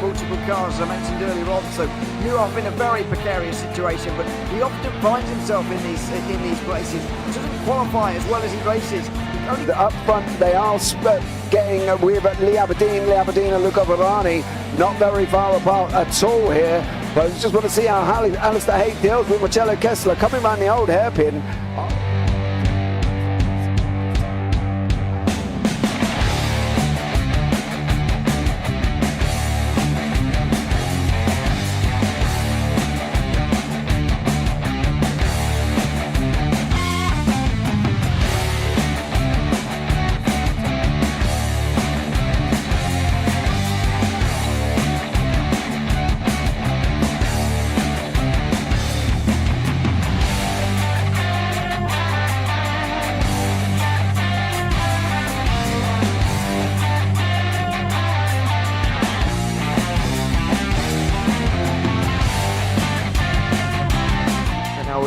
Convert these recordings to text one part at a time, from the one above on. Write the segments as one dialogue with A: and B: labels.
A: multiple cars, as I mentioned earlier on. So Muoff in a very precarious situation, but he often finds himself in these places. Doesn't qualify as well as he races.
B: Up front, they are getting with Lee Aberdeen and Luca Varani, not very far apart at all here. But I just want to see how Alistair Haig deals with Marcello Kessler coming around the old hairpin.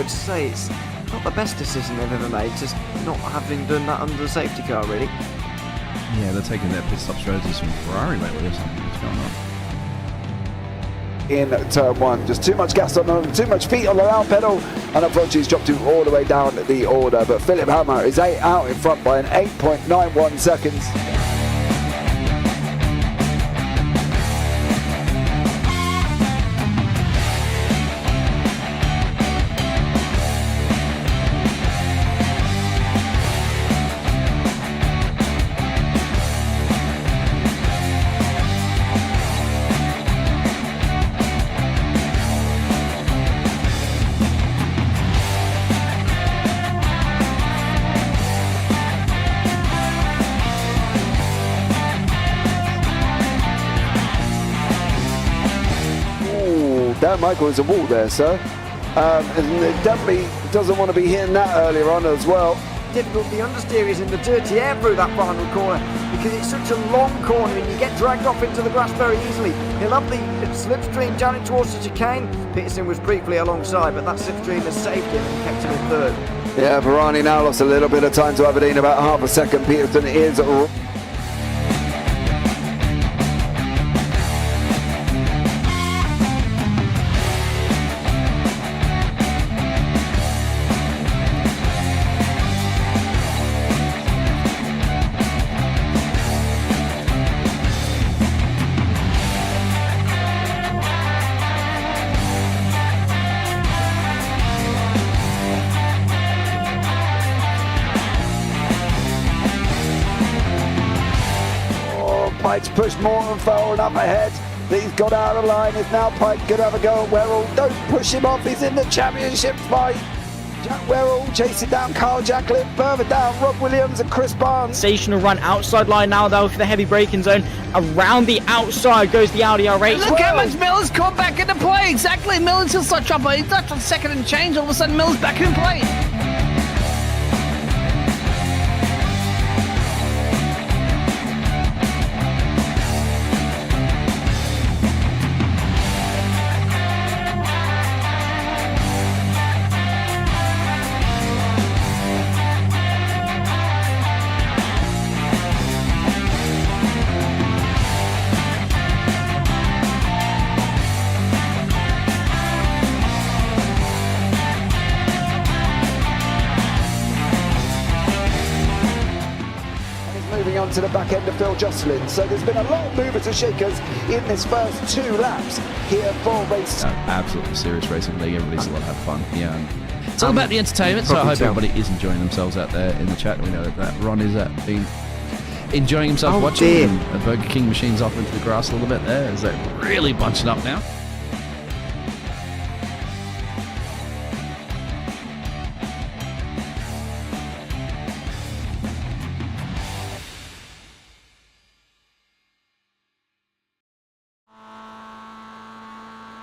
A: Say it's not the best decision they've ever made, just not having done that under the safety car, really.
C: Yeah, they're taking their pit stop strategies from Ferrari lately or something. What's going on?
B: In turn one, just too much gas on them, too much feet on the round pedal, and unfortunately he's dropped all the way down the order. But Philip Hammer is out in front by an 8.91 seconds. Dan Michael is a wall there, sir. And it definitely doesn't want to be hitting that earlier on as well.
A: Difficult, the understeer is in the dirty air through that final corner because it's such a long corner and you get dragged off into the grass very easily. He'll have the slipstream down towards the chicane. Peterson was briefly alongside, but that slipstream has saved him and kept him in third.
B: Yeah, Varani now lost a little bit of time to Aberdeen, about half a second. Peterson is... Pike's pushed Morton forward up ahead. He's got out of line. Is now Pike going to have a go at Werrell? Don't push him off. He's in the championship fight. Jack Werrell chasing down Carl Jacklin. Further down, Rob Williams and Chris Barnes.
D: Sensational run outside line now though for the heavy braking zone. Around the outside goes the Audi R8.
E: Look how much Miller's caught back into play. Exactly. Miller's still start dropping. He's not on second and change. All of a sudden Miller's back in play.
B: On to the back end of Phil Jocelyn, so there's been a lot of movers and shakers in this first 2 laps here for race.
C: Absolutely serious racing league. Everybody's a lot have fun. Yeah, it's all about the entertainment. So I hope everybody is enjoying themselves out there in the chat. We know that Ron is been enjoying himself watching. The Burger King machine's off into the grass a little bit there. Is that really bunching up now?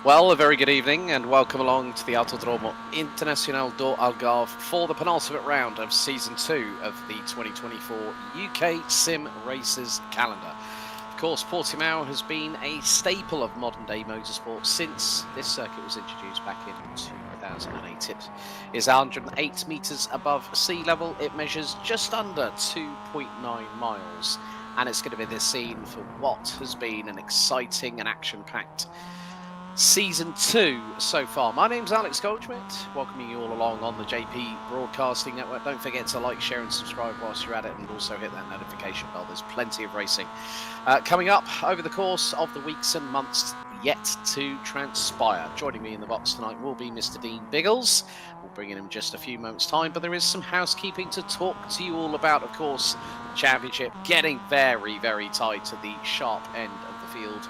F: Well, a very good evening and welcome along to the Autodromo Internacional do Algarve for the penultimate round of Season 2 of the 2024 UK Sim Racers calendar. Of course, Portimao has been a staple of modern-day motorsport since this circuit was introduced back in 2008. It is 108 metres above sea level. It measures just under 2.9 miles. and it's going to be the scene for what has been an exciting and action-packed Season 2 so far. My name's Alex Goldschmidt, welcoming you all along on the JP Broadcasting Network. Don't forget to like, share and subscribe whilst you're at it, and also hit that notification bell. There's plenty of racing coming up over the course of the weeks and months yet to transpire. Joining me in the box tonight will be Mr. Dean Biggles. We'll bring in just a few moments' time, but there is some housekeeping to talk to you all about, of course. The championship getting very, very tight to the sharp end of the field,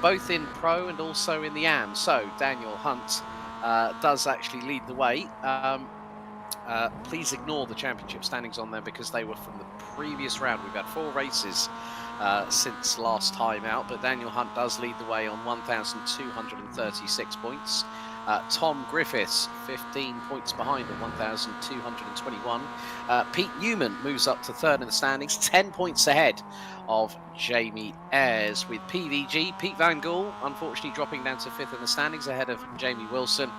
F: both in Pro and also in the AM. So Daniel Hunt does actually lead the way. Please ignore the championship standings on them because they were from the previous round. We've had 4 races since last time out, but Daniel Hunt does lead the way on 1,236 points. Tom Griffiths 15 points behind at 1,221. Pete Newman moves up to 3rd in the standings, 10 points ahead of Jamie Ayres, with PVG, Pete Van Gool, unfortunately dropping down to 5th in the standings ahead of Jamie Wilson.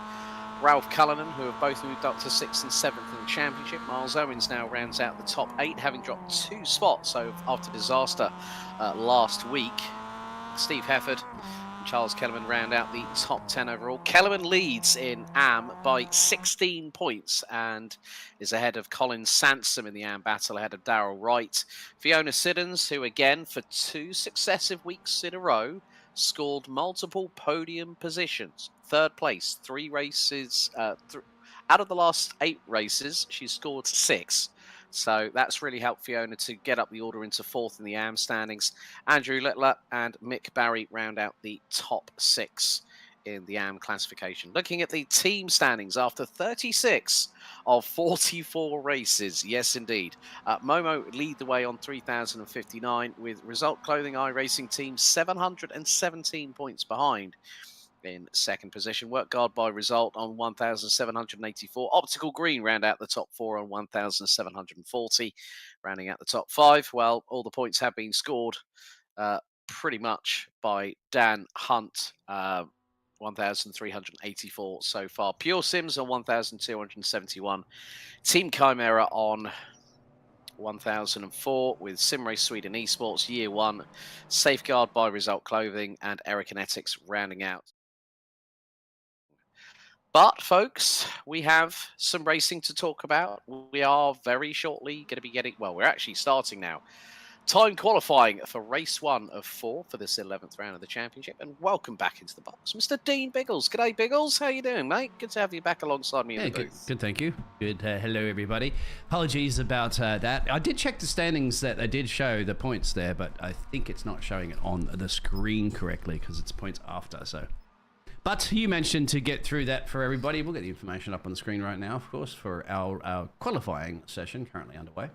F: Ralph Cullinan, who have both moved up to 6th and 7th in the championship. Miles Owens now rounds out the top 8, having dropped 2 spots after disaster last week. Steve Hefford and Charles Kellerman round out the top 10 overall. Kellerman leads in AM by 16 points and is ahead of Colin Sansom in the AM battle, ahead of Darryl Wright. Fiona Siddons, who again for 2 successive weeks in a row scored multiple podium positions. 3rd place, 3 races. Out of the last 8 races, she's scored 6. So that's really helped Fiona to get up the order into 4th in the AM standings. Andrew Littler and Mick Barry round out the top 6 in the AM classification. Looking at the team standings after 36 of 44 races, yes indeed. Momo lead the way on 3,059, with Result Clothing iRacing Team 717 points behind in 2nd position. Work Guard by Result on 1,784. Optical Green round out the top 4 on 1,740. Rounding out the top 5, well, all the points have been scored pretty much by Dan Hunt. 1,384 so far. Pure Sims on 1,271. Team Chimera on 1,004, with SimRace Sweden Esports Year 1, Safeguard by Result Clothing, and Erikinetics rounding out. But, folks, we have some racing to talk about. We are very shortly going to be getting, well, we're actually starting now, time qualifying for race 1 of 4 for this 11th round of the championship. And welcome back into the box, Mr. Dean Biggles. G'day, Biggles. How you doing, mate? Good to have you back alongside me in the booth.
C: Good, thank you. Good. Hello, everybody. Apologies about that. I did check the standings that they did show the points there, but I think it's not showing it on the screen correctly because it's points after. So, but you mentioned to get through that for everybody. We'll get the information up on the screen right now, of course, for our qualifying session currently underway.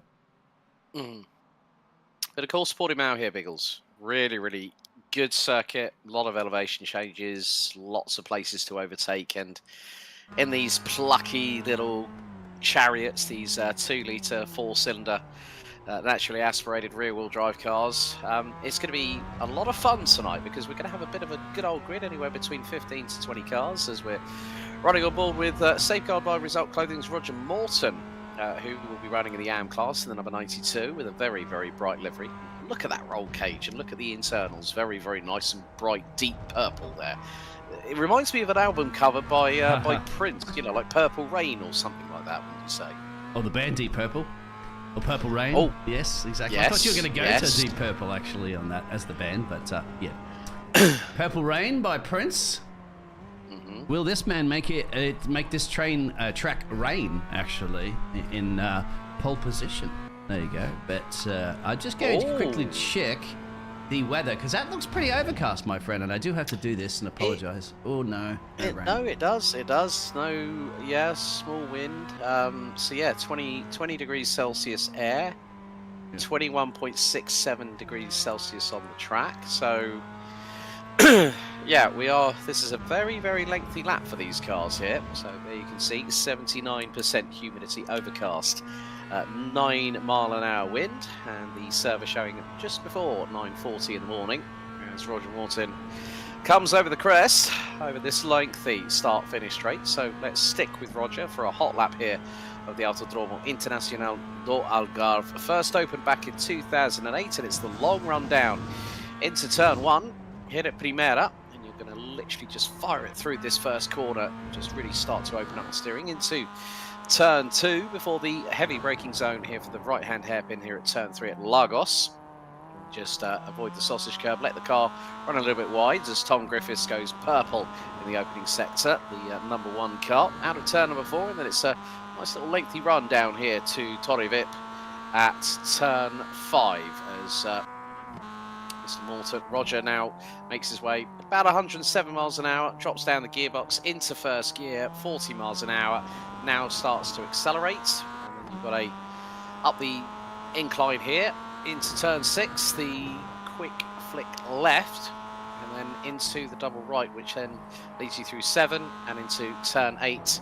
F: But of course, Portimao here, Biggles. Really, really good circuit. A lot of elevation changes, lots of places to overtake. And in these plucky little chariots, these 2-litre, 4-cylinder, naturally aspirated rear-wheel drive cars, it's going to be a lot of fun tonight because we're going to have a bit of a good old grid, anywhere between 15 to 20 cars, as we're running on board with Safeguard by Result Clothing's Roger Morton, who will be running in the AM class in the number 92 with a very, very bright livery. Look at that roll cage and look at the internals. Very, very nice and bright, deep purple there. It reminds me of an album cover by Prince, you know, like Purple Rain or something like that, wouldn't you say?
C: Oh, the band Deep Purple? Or Purple Rain?
F: Oh,
C: yes, exactly.
F: Yes,
C: I thought you were going to go to Deep Purple, actually, on that as the band, but yeah. Purple Rain by Prince. Will this man make this track rain, actually, in pole position? There you go. But I'm just going to quickly check the weather, because that looks pretty overcast, my friend, and I do have to do this and apologize. Oh, no.
F: No, it does. It does. No, yeah, small wind. So, yeah, 20 degrees Celsius air, 21.67 degrees Celsius on the track. So, yeah, this is a very, very lengthy lap for these cars here. So there you can see 79% humidity, overcast, 9-mile-an-hour wind, and the server showing just before 9:40 in the morning as Roger Morton comes over the crest, over this lengthy start-finish straight. So let's stick with Roger for a hot lap here of the Autodromo Internacional do Algarve. First opened back in 2008, and it's the long run down into turn 1, hit at Primera, and you're going to literally just fire it through this first corner, just really start to open up the steering into turn 2 before the heavy braking zone here for the right-hand hairpin here at turn 3 at Lagos. Just avoid the sausage curb, let the car run a little bit wide as Tom Griffiths goes purple in the opening sector, the number 1 car, out of turn number 4, and then it's a nice little lengthy run down here to Torre Vip at turn 5 as Mr. Morton. Roger now makes his way about 107 miles an hour, drops down the gearbox into first gear, 40 miles an hour, now starts to accelerate, and then you've got a up the incline here into turn 6, the quick flick left, and then into the double right, which then leads you through 7 and into turn 8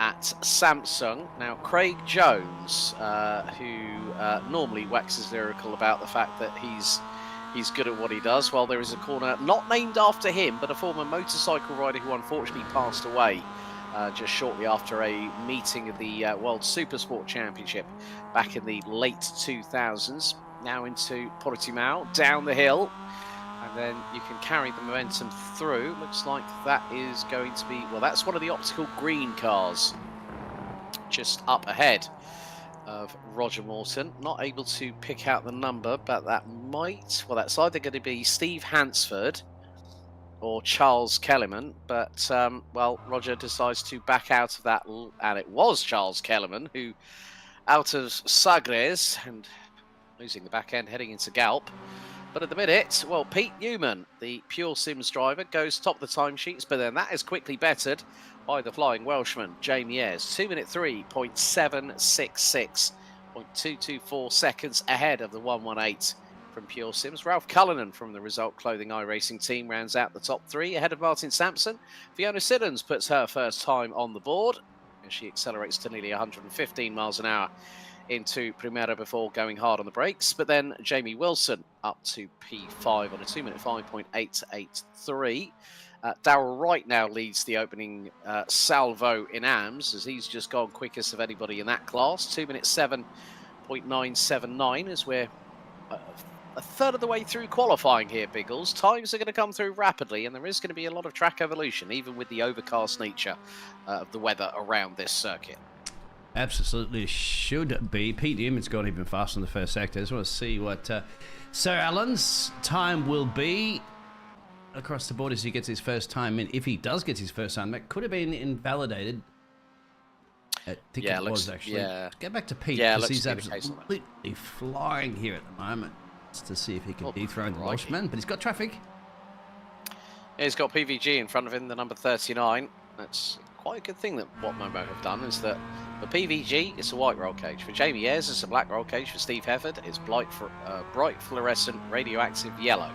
F: at Samsung. Now, Craig Jones, who normally waxes lyrical about the fact that he's good at what he does, well, there is a corner not named after him, but a former motorcycle rider who unfortunately passed away just shortly after a meeting of the World Supersport Championship back in the late 2000s. Now into Portimao, down the hill, and then you can carry the momentum through. Looks like that is going to be, well, that's one of the optical green cars just up ahead of Roger Morton. Not able to pick out the number, but that might, well, that's either going to be Steve Hansford or Charles Kellerman, but, well, Roger decides to back out of that, and it was Charles Kellerman who, out of Sagres, and losing the back end, heading into Galp. But at the minute, well, Pete Newman, the Pure Sims driver, goes top of the timesheets, but then that is quickly bettered by the flying Welshman, Jamie Ayres. 2-minute 3.766, 0.224 seconds ahead of the 118 from Pure Sims. Ralph Cullinan from the Result Clothing iRacing team rounds out the top 3 ahead of Martin Sampson. Fiona Siddons puts her first time on the board, and she accelerates to nearly 115 miles an hour into Primera before going hard on the brakes. But then Jamie Wilson up to P5 on a 2-minute 5.883. Darrell Wright now leads the opening salvo in AMS, as he's just gone quickest of anybody in that class. 2-minute 7.979 as we're a third of the way through qualifying here, Biggles. Times are going to come through rapidly, and there is going to be a lot of track evolution, even with the overcast nature of the weather around this circuit.
C: Absolutely should be. Pete Newman's gone even faster in the first sector. I just want to see what Sir Alan's time will be across the board as he gets his first time in. If he does get his first time, that could have been invalidated. I think it was actually. Yeah. Get back to Pete, because he's absolutely flying here at the moment. Just to see if he can dethrone the Welshman, but he's got traffic.
F: Yeah, he's got PVG in front of him, the number 39. That's quite a good thing that what Momo have done, is that for PVG, it's a white roll cage. For Jamie Ayres, it's a black roll cage. For Steve Hefford, it's bright fluorescent radioactive yellow.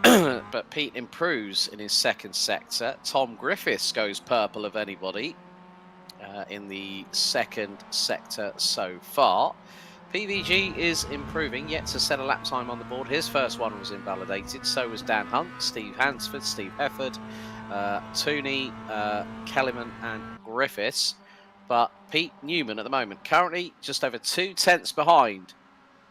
F: But Pete improves in his second sector. Tom Griffiths goes purple of anybody in the second sector so far. PVG is improving, yet to set a lap time on the board. His first one was invalidated, so was Dan Hunt, Steve Hansford, Steve Hefford, Tooney, Kellerman and Griffiths. But Pete Newman at the moment, currently just over 2 tenths behind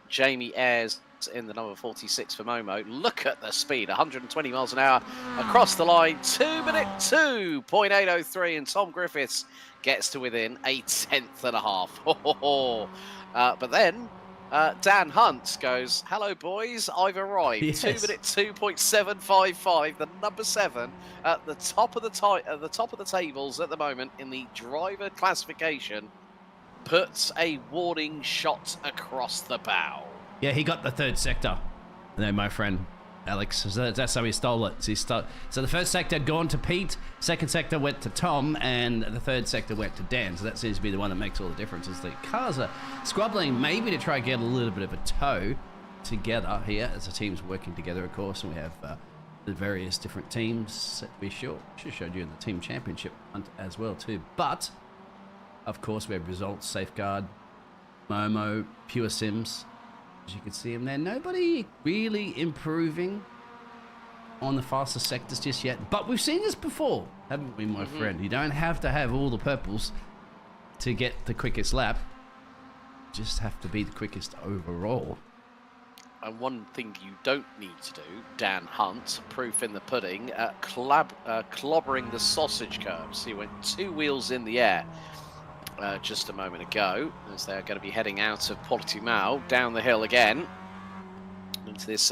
F: Jamie Ayres in the number 46 for Momo. Look at the speed, 120 miles an hour across the line, 2-minute 2.803, and Tom Griffiths gets to within a tenth and a half. But then Dan Hunt goes, "Hello boys, I've arrived." Yes. 2-minute 2.755, the number 7 at the top of the tables at the moment in the driver classification, puts a warning shot across the bow.
C: Yeah, he got the third sector. There, my friend Alex. So that's how he stole it. So the first sector had gone to Pete, second sector went to Tom, and the third sector went to Dan. So that seems to be the one that makes all the difference. As the cars are squabbling, maybe to try and get a little bit of a tow together here, as the team's working together, of course, and we have the various different teams. To be sure, should have showed you in the team championship hunt as well too. But of course, we have Results, Safeguard, Momo, Pure Sims. As you can see him there, nobody really improving on the fastest sectors just yet. But we've seen this before, haven't we, my friend? You don't have to have all the purples to get the quickest lap. You just have to be the quickest overall.
F: And one thing you don't need to do, Dan Hunt, proof in the pudding, clobbering the sausage curbs. He went 2 wheels in the air just a moment ago, as they're going to be heading out of Portimao, down the hill again, into this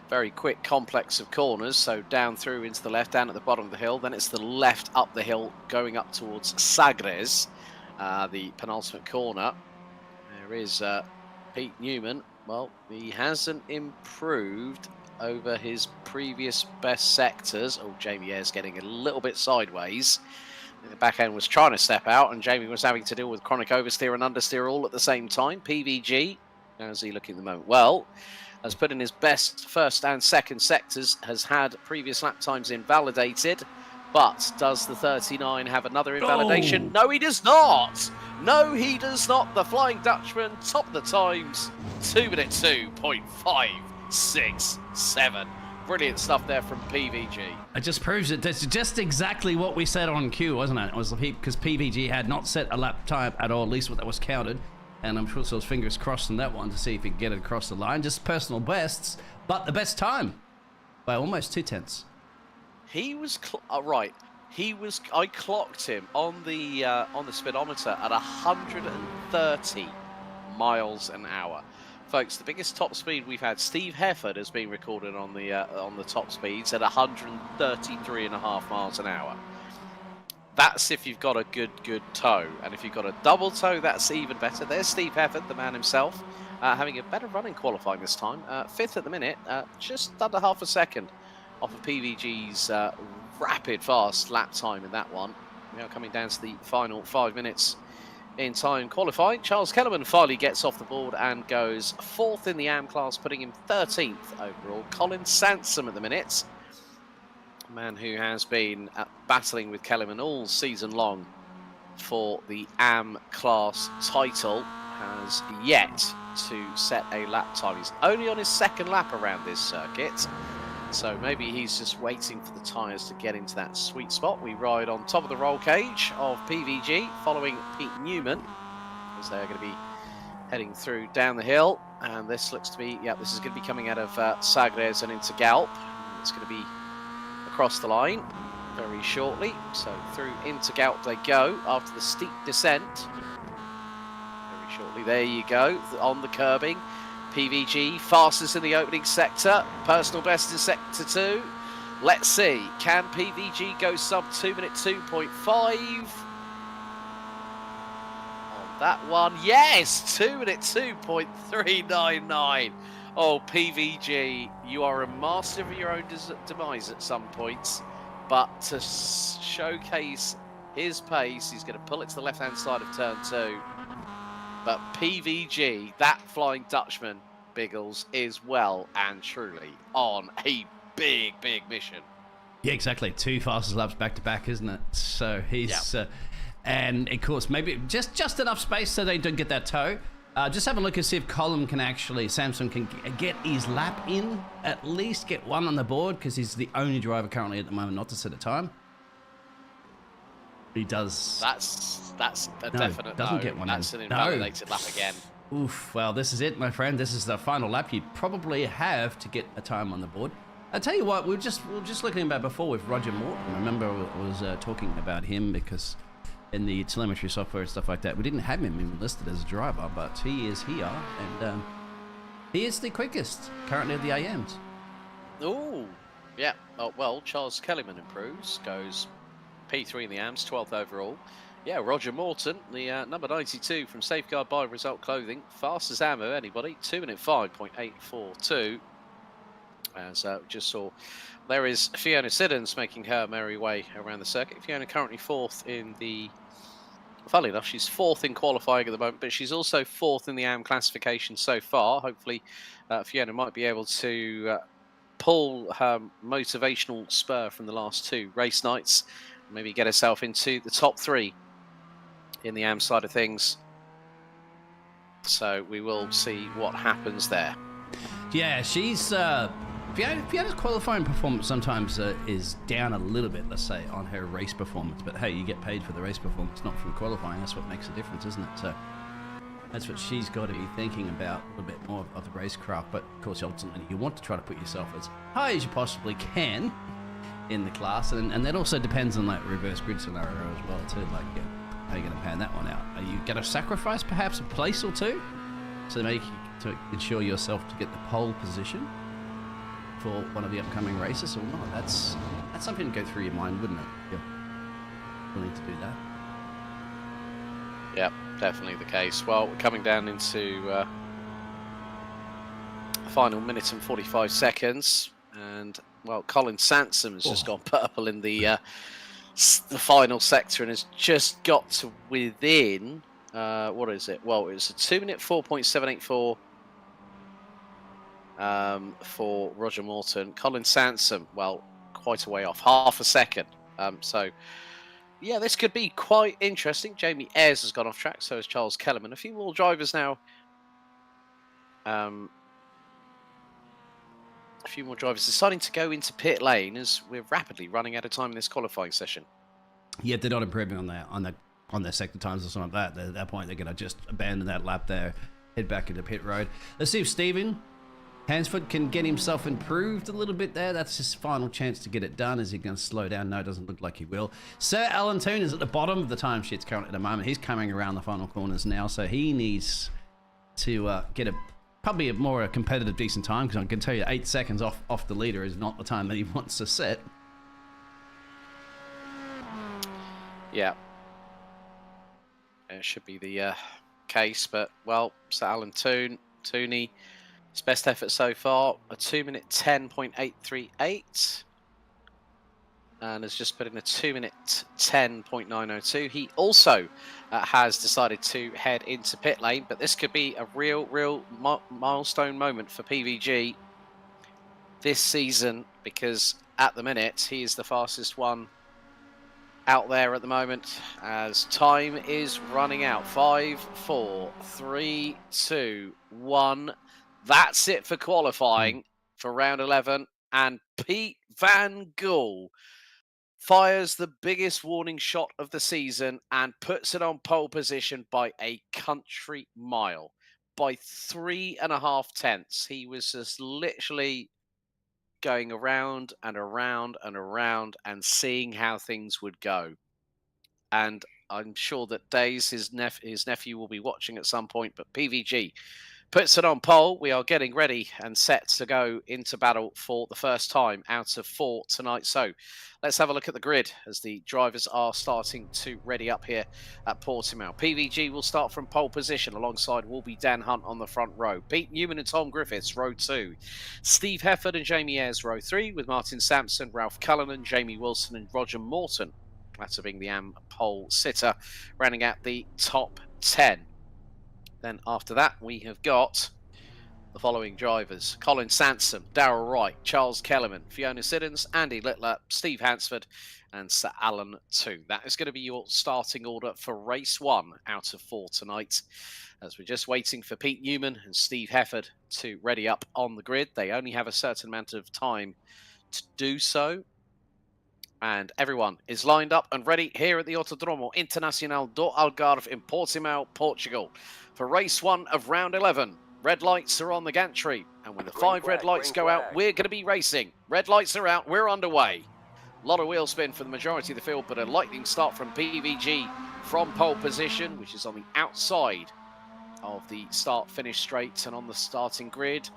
F: very quick complex of corners. So down through into the left, down at the bottom of the hill, then it's the left up the hill, going up towards Sagres, the penultimate corner. There is Pete Newman. Well, he hasn't improved over his previous best sectors. Oh, Jamie Ayres getting a little bit sideways. The back end was trying to step out, and Jamie was having to deal with chronic oversteer and understeer all at the same time. PVG, how's he looking at the moment? Well, has put in his best first and second sectors, has had previous lap times invalidated. But does the 39 have another invalidation? No, he does not. No, he does not. The Flying Dutchman, top of the times, 2 minute 2.567. Brilliant stuff there from PVG.
C: It just proves it. That's just exactly what we said on Q, wasn't it? It was because PVG had not set a lap time at all, at least what that was counted. And I'm sure so his fingers crossed on that one to see if he could get it across the line. Just personal bests, but the best time by almost 2/10.
F: He was right. He was. I clocked him on the speedometer at 130 miles an hour, folks. The biggest top speed we've had. Steve Hefford has been recorded on the top speeds at 133.5 miles an hour. That's if you've got a good toe, and if you've got a double toe, that's even better. There's Steve Hefford, the man himself, having a better run in qualifying this time. 5th at the minute, just under half a second off of PVG's rapid fast lap time in that one. Now coming down to the final 5 minutes in time qualifying. Charles Kellerman finally gets off the board and goes 4th in the AM class, putting him 13th overall. Colin Sansom at the minute, a man who has been battling with Kellerman all season long for the AM class title, has yet to set a lap time. He's only on his 2nd lap around this circuit. So maybe he's just waiting for the tyres to get into that sweet spot. We ride on top of the roll cage of PVG, following Pete Newman, as they're going to be heading through down the hill. And this looks to be, this is going to be coming out of Sagres and into Galp. It's going to be across the line very shortly. So through into Galp they go after the steep descent. Very shortly, there you go, on the curbing. PVG fastest in the opening sector, personal best in sector 2. Let's see, can PVG go sub 2 minute 2.5 on that one? Yes, 2 minute 2.399. Oh, PVG, you are a master of your own demise at some points, but to showcase his pace, he's going to pull it to the left hand side of turn 2. But PVG, that Flying Dutchman, Biggles, is well and truly on a big mission.
C: Yeah, exactly. 2 fastest laps back to back, isn't it? So he's, and of course, maybe just enough space so they don't get that toe. Just have a look and see if Samson can get his lap in, at least get one on the board, because he's the only driver currently at the moment not to set a time. He does.
F: That's a definite
C: doesn't
F: no.
C: get one.
F: That's an invalidated lap again.
C: Oof. Well, this is it, my friend. This is the final lap you probably have to get a time on the board. I tell you what, we were just looking about before with Roger Morton. Remember, I was talking about him because in the telemetry software and stuff like that, we didn't have him even listed as a driver, but he is here, and he is the quickest currently of the AMs.
F: Oh, yeah. Oh, well, Charles Kellyman improves, goes P3 in the AMs, 12th overall. Yeah, Roger Morton, the number 92 from Safeguard by Result Clothing, fastest ammo anybody, 2 minute 5.842. As just saw, there is Fiona Siddons making her merry way around the circuit. Fiona currently 4th in the, funnily enough, she's 4th in qualifying at the moment, but she's also 4th in the AM classification so far. Hopefully, Fiona might be able to pull her motivational spur from the last 2 race nights, maybe get herself into the top 3 in the AM side of things. So we will see what happens there.
C: Yeah, she's Fiana's qualifying performance sometimes is down a little bit, let's say, on her race performance. But hey, you get paid for the race performance, not from qualifying. That's what makes a difference, isn't it? So that's what she's got to be thinking about, a little bit more of the racecraft. But of course, ultimately, you want to try to put yourself as high as you possibly can in the class, and that also depends on that reverse grid scenario as well, too. Like, how are you going to pan that one out? Are you going to sacrifice perhaps a place or two to ensure yourself to get the pole position for one of the upcoming races or not? That's something to go through your mind, wouldn't it? You're willing to do that.
F: Yeah, definitely the case. Well, we're coming down into the final minute and 45 seconds, and well, Colin Sansom has just gone purple in the final sector and has just got to within what is it? Well, it was a 2-minute 4.784 for Roger Morton. Colin Sansom, well, quite a way off, half a second. So yeah, this could be quite interesting. Jamie Ayres has gone off track, so has Charles Kellerman. A few more drivers now. A few more drivers deciding to go into pit lane as we're rapidly running out of time in this qualifying session.
C: Yeah, they're not improving on their sector times or something like that. At that point, they're going to just abandon that lap there, head back into pit road. Let's see if Stephen Hansford can get himself improved a little bit there. That's his final chance to get it done. Is he going to slow down? No, it doesn't look like he will. Sir Alan Toon is at the bottom of the timesheets currently at the moment. He's coming around the final corners now, so he needs to get probably a more competitive, decent time, because I can tell you 8 seconds off the leader is not the time that he wants to set.
F: Yeah. It should be the case, but, well, Sir Alan Tooney, his best effort so far, a 2-minute 10.838, and has just put in a 2-minute 10.902. He also has decided to head into pit lane, but this could be a real milestone moment for PVG this season, because at the minute he is the fastest one out there at the moment, as time is running out. 5, 4, 3, 2, 1. That's it for qualifying for round 11, and Pete Van Gool fires the biggest warning shot of the season and puts it on pole position by a country mile, by 3.5 tenths. He was just literally going around and around and around and seeing how things would go. And I'm sure that Days, his nephew, will be watching at some point, but PVG puts it on pole. We are getting ready and set to go into battle for the first time out of 4 tonight. So let's have a look at the grid as the drivers are starting to ready up here at Portimao. PVG will start from pole position. Alongside will be Dan Hunt on the front row. Pete Newman and Tom Griffiths, row 2. Steve Hefford and Jamie Ayres, row 3, with Martin Sampson, Ralph Cullinan, Jamie Wilson and Roger Morton, that's being the AM pole sitter, rounding out the top 10. Then after that, we have got the following drivers: Colin Sansom, Darrell Wright, Charles Kellerman, Fiona Siddons, Andy Littler, Steve Hansford, and Sir Alan Toon. That is going to be your starting order for race 1 out of 4 tonight, as we're just waiting for Pete Newman and Steve Hefford to ready up on the grid. They only have a certain amount of time to do so. And everyone is lined up and ready here at the Autodromo Internacional do Algarve in Portimao, Portugal, for race 1 of round 11. Red lights are on the gantry, and when the 5 red lights go out, we're going to be racing. Red lights are out, we're underway. A lot of wheel spin for the majority of the field, but a lightning start from PVG from pole position, which is on the outside of the start-finish straight and on the starting grid.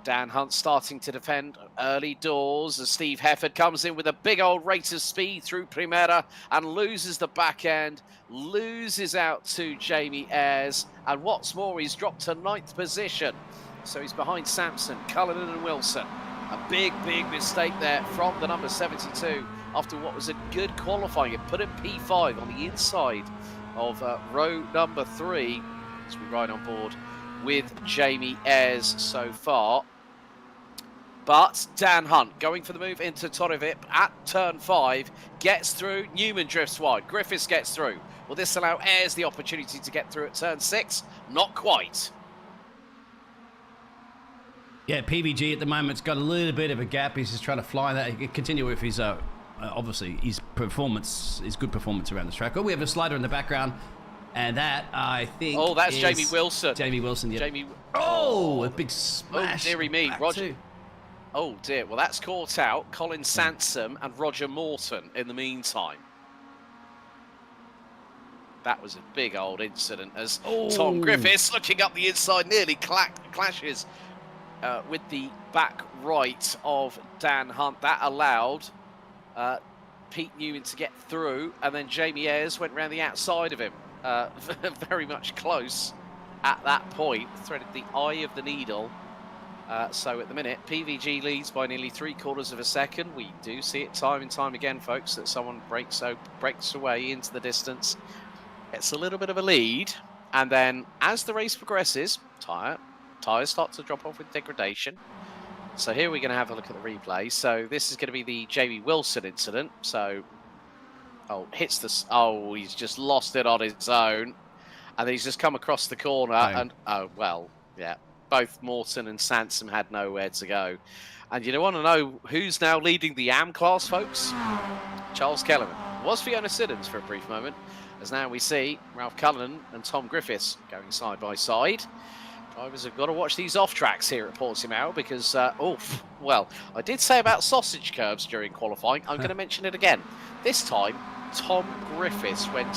F: Dan Hunt starting to defend early doors as Steve Hefford comes in with a big old rate of speed through Primera and loses the back end, loses out to Jamie Ayres, and what's more, he's dropped to 9th position. So he's behind Sampson, Cullinan and Wilson. A big mistake there from the number 72 after what was a good qualifying. It put him P5 on the inside of row number 3 as we ride on board with Jamie Ayres so far. But Dan Hunt going for the move into Torrevip at turn 5, gets through. Newman drifts wide. Griffiths gets through. Will this allow Ayres the opportunity to get through at turn 6? Not quite.
C: Yeah, PVG at the moment's got a little bit of a gap. He's just trying to fly that. He can continue with his, obviously, his performance, his good performance around the track. Oh, we have a slider in the background, and that, I think,
F: Oh, that's
C: is
F: Jamie Wilson.
C: Jamie Wilson, yeah.
F: Oh,
C: a big smash.
F: Oh, dearie me,
C: back
F: Roger.
C: too.
F: Oh, dear. Well, that's caught out Colin Sansom and Roger Morton in the meantime. That was a big old incident as Tom Griffiths, looking up the inside, nearly clashes with the back right of Dan Hunt. That allowed Pete Newman to get through, and then Jamie Ayres went around the outside of him, very much close at that point, threaded the eye of the needle. So at the minute, PVG leads by nearly 3/4 of a second. We do see it time and time again, folks, that someone breaks away into the distance. It's a little bit of a lead, and then as the race progresses, tyres start to drop off with degradation. So here we're going to have a look at the replay. So this is going to be the Jamie Wilson incident. So, hits this. Oh, he's just lost it on his own, and then he's just come across the corner. And yeah, both Morton and Sansom had nowhere to go. And you want to know who's now leading the AM class, folks? Charles Kellerman. Was Fiona Siddons for a brief moment, as now we see Ralph Cullen and Tom Griffiths going side by side. Drivers have got to watch these off tracks here at Portimao because, well, I did say about sausage curves during qualifying. I'm going to mention it again. This time, Tom Griffiths went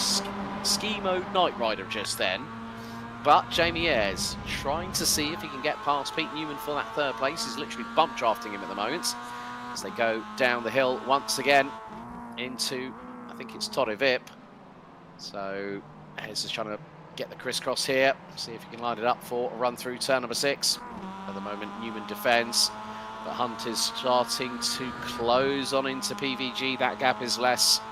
F: ski mode Night Rider just then, but Jamie Ayres trying to see if he can get past Pete Newman for that third place. He's literally bump drafting him at the moment as they go down the hill once again into, I think it's Torre Vip. So Ayres is trying to get the crisscross here, see if he can line it up for a run through turn number 6. At the moment, Newman defends, but Hunt is starting to close on into PVG. That gap is less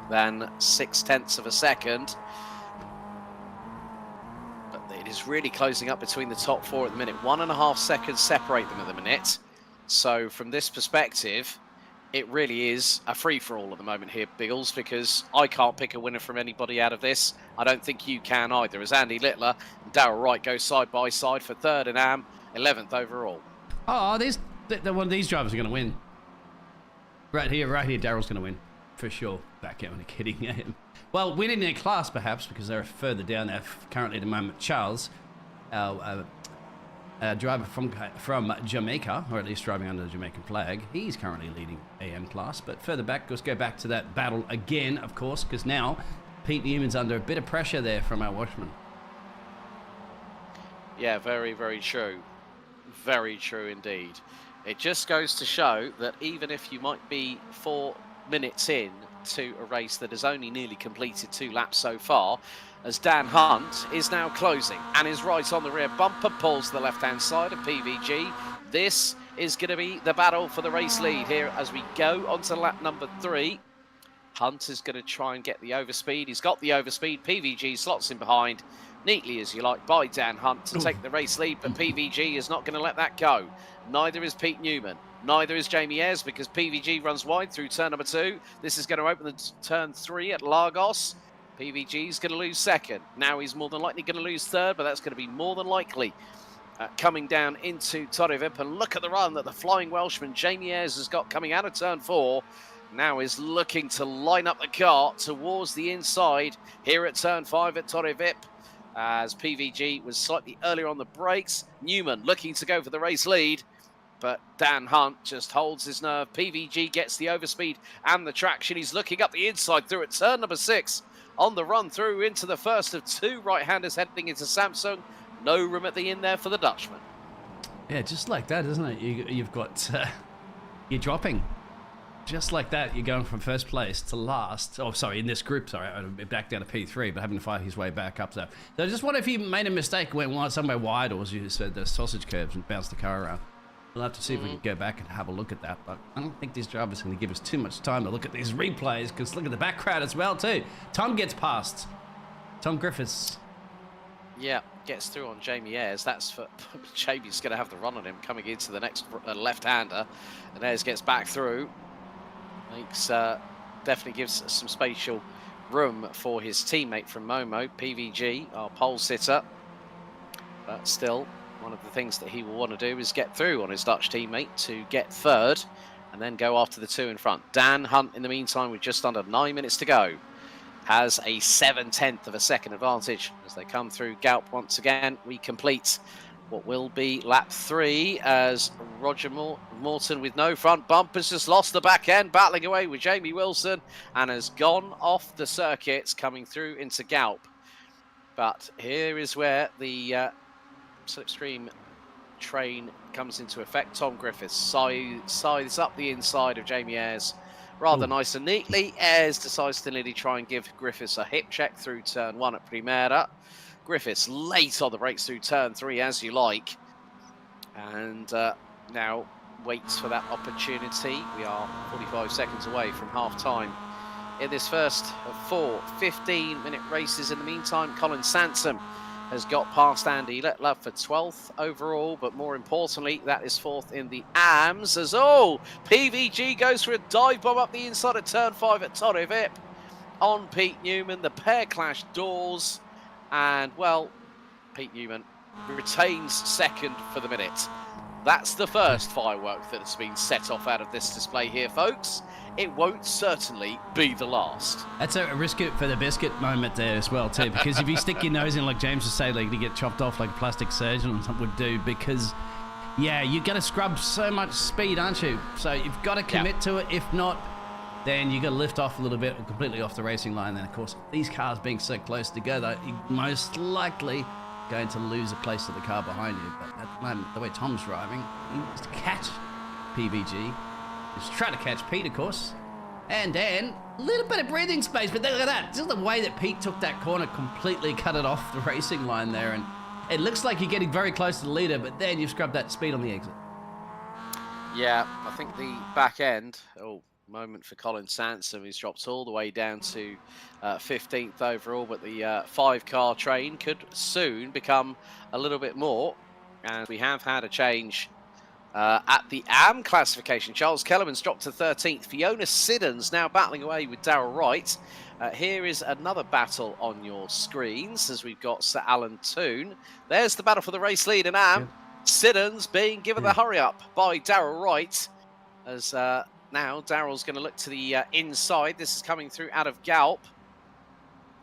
F: than 0.6 of a second. But it is really closing up between the top 4 at the minute. 1.5 seconds separate them at the minute. So from this perspective, it really is a free-for-all at the moment here, Biggles, because I can't pick a winner from anybody out of this. I don't think you can either, as Andy Littler and Darryl Wright go side by side for 3rd in AM, 11th overall.
C: Oh, one of these drivers are going to win. Right here, Darryl's going to win. For sure. Back out when kidding him. Well, winning their class, perhaps, because they're further down there. Currently, at the moment, Charles, our driver from Jamaica, or at least driving under the Jamaican flag, he's currently leading AM class. But further back, let's go back to that battle again, of course, because now Pete Newman's under a bit of pressure there from our watchman. Yeah,
F: very, very true. Very true indeed. It just goes to show that even if you might be 4 minutes in to a race that has only nearly completed 2 laps so far, as Dan Hunt is now closing and is right on the rear bumper, pulls to the left-hand side of PVG. This is going to be the battle for the race lead here as we go on to lap number 3. Hunt is going to try and get the overspeed. He's got the overspeed. PVG slots in behind, neatly as you like, by Dan Hunt to take the race lead, but PVG is not going to let that go. Neither is Pete Newman. Neither is Jamie Ayres, because PVG runs wide through turn number 2. This is going to open the turn 3 at Lagos. PVG's going to lose 2nd. Now he's more than likely going to lose 3rd, but that's going to be more than likely coming down into Torre Vip. And look at the run that the Flying Welshman Jamie Ayres has got coming out of turn 4. Now is looking to line up the car towards the inside here at turn 5 at Torre Vip, as PVG was slightly earlier on the brakes. Newman looking to go for the race lead, but Dan Hunt just holds his nerve. PVG gets the overspeed and the traction. He's looking up the inside through at turn number 6 on the run through into the first of 2 right-handers heading into Samsung. No room at the end there for the Dutchman.
C: Yeah, just like that, isn't it? You've got, you're dropping. Just like that, you're going from first place to last. Oh, sorry, in this group, sorry, back down to P3, but having to fight his way back up. So I just wonder if he made a mistake, went somewhere wide, or as you said, the sausage curves and bounced the car around. We'll have to see if we can go back and have a look at that, but I don't think these drivers are going to give us too much time to look at these replays, because look at the back crowd as well, too. Tom gets past. Tom Griffiths.
F: Yeah, gets through on Jamie Ayres. That's for Jamie's going to have the run on him coming into the next left-hander, and Ayres gets back through. Makes definitely gives some spatial room for his teammate from Momo, PVG, our pole sitter. But still, one of the things that he will want to do is get through on his Dutch teammate to get third and then go after the 2 in front. Dan Hunt, in the meantime, with just under 9 minutes to go, has a 7/10 of a second advantage as they come through Galp once again. We complete what will be lap 3 as Roger Morton, with no front bump, has just lost the back end, battling away with Jamie Wilson, and has gone off the circuits coming through into Galp. But here is where the slipstream train comes into effect. Tom Griffiths scythes up the inside of Jamie Ayres rather nice and neatly. Ayres decides to nearly try and give Griffiths a hip check through turn 1 at Primera. Griffiths late on the brakes through turn 3, as you like, and now waits for that opportunity. We are 45 seconds away from half-time in this first of 4 15-minute races. In the meantime, Colin Sansom has got past Andy Littler for 12th overall, but more importantly, that is 4th in the AMS as PVG goes for a dive bomb up the inside of turn 5 at Torre Vip on Pete Newman. The pair clash doors, and well, Pete Newman retains second for the minute. That's the first firework that has been set off out of this display here, folks. It won't certainly be the last.
E: That's a risk it for the biscuit moment there as well, too, because if you stick your nose in, like James would say, like to get chopped off like a plastic surgeon or something would do, because, yeah, you're going to scrub so much speed, aren't you? So you've got to commit to it. If not, then you got to lift off a little bit or completely off the racing line. Then, of course, these cars being so close together, you're most likely going to lose a place to the car behind you. But at the moment, the way Tom's driving, he wants to catch PVG. He's trying to catch Pete, of course. And then a little bit of breathing space, but look at that. Just the way that Pete took that corner, completely cut it off the racing line there. And it looks like you're getting very close to the leader, but then you've scrubbed that speed on the exit.
F: Yeah, I think the back end, moment for Colin Sansom. He's dropped all the way down to 15th overall, but the 5-car train could soon become a little bit more. And we have had a change at the AM classification. Charles Kellerman's dropped to 13th. Fiona Siddons now battling away with Darryl Wright. Here is another battle on your screens as we've got Sir Alan Toon. There's the battle for the race lead in AM. Yeah. Siddons being given the hurry up by Darryl Wright as now Darryl's going to look to the inside. This is coming through out of Galp.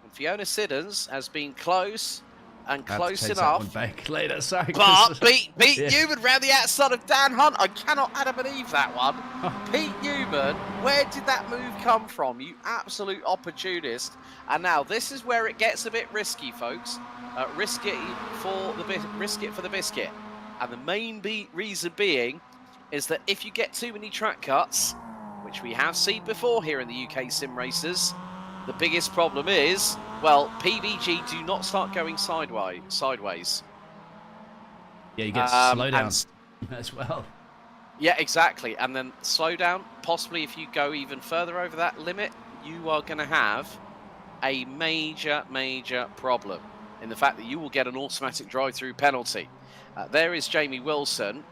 F: And Fiona Siddons has been close and close enough.
E: Back later, sorry.
F: But Pete Newman round the outside of Dan Hunt. I cannot believe that one. Pete Newman, where did that move come from? You absolute opportunist. And now this is where it gets a bit risky, folks. Risk it for the biscuit. And the main reason being is that if you get too many track cuts, which we have seen before here in the UK SimRacers, the biggest problem is, well, PVG do not start going sideways.
E: Yeah, you get slow down as well.
F: Yeah, exactly. And then slow down, possibly if you go even further over that limit, you are going to have a major problem in the fact that you will get an automatic drive-through penalty. There is Jamie Wilson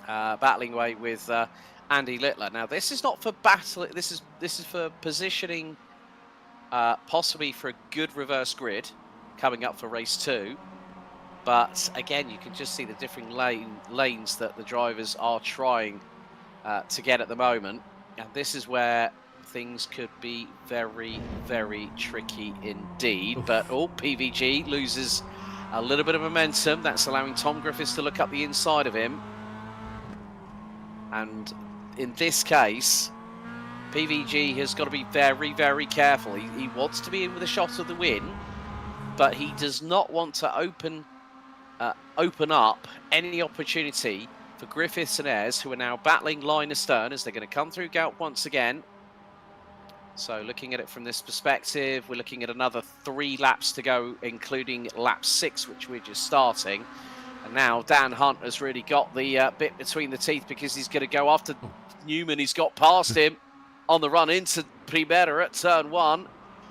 F: battling away with Andy Littler. Now, this is not for battle. This is for positioning, possibly for a good reverse grid coming up for race 2. But again, you can just see the different lanes that the drivers are trying to get at the moment. And this is where things could be very tricky indeed. Oof. But PVG loses a little bit of momentum. That's allowing Tom Griffiths to look up the inside of him. And in this case, PVG has got to be very careful. He wants to be in with a shot of the win, but he does not want to open up any opportunity for Griffiths and Ayres, who are now battling line astern as they're going to come through Galp once again. So looking at it from this perspective, we're looking at another 3 laps to go, including lap 6, which we're just starting. And now Dan Hunt has really got the bit between the teeth because he's going to go after Newman. He's got past him on the run into Primera at turn 1.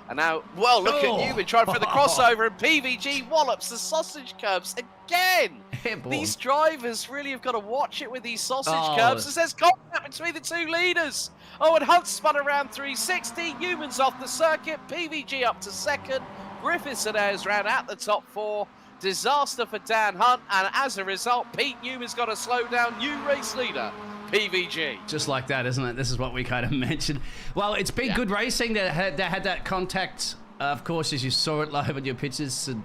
F: And now, well, look at Newman trying for the crossover, and PVG wallops the sausage curbs again. These drivers really have got to watch it with these sausage curbs as there's contact between the 2 leaders. And Hunt spun around 360. Newman's off the circuit. PVG up to 2nd. Griffiths and Ayres round at the top 4. Disaster for Dan Hunt, and as a result, Pete Newman's got to slow down new race leader, PVG.
E: Just like that, isn't it? This is what we kind of mentioned. Well, it's been good racing. They had that contact, of course, as you saw it live on your pictures, and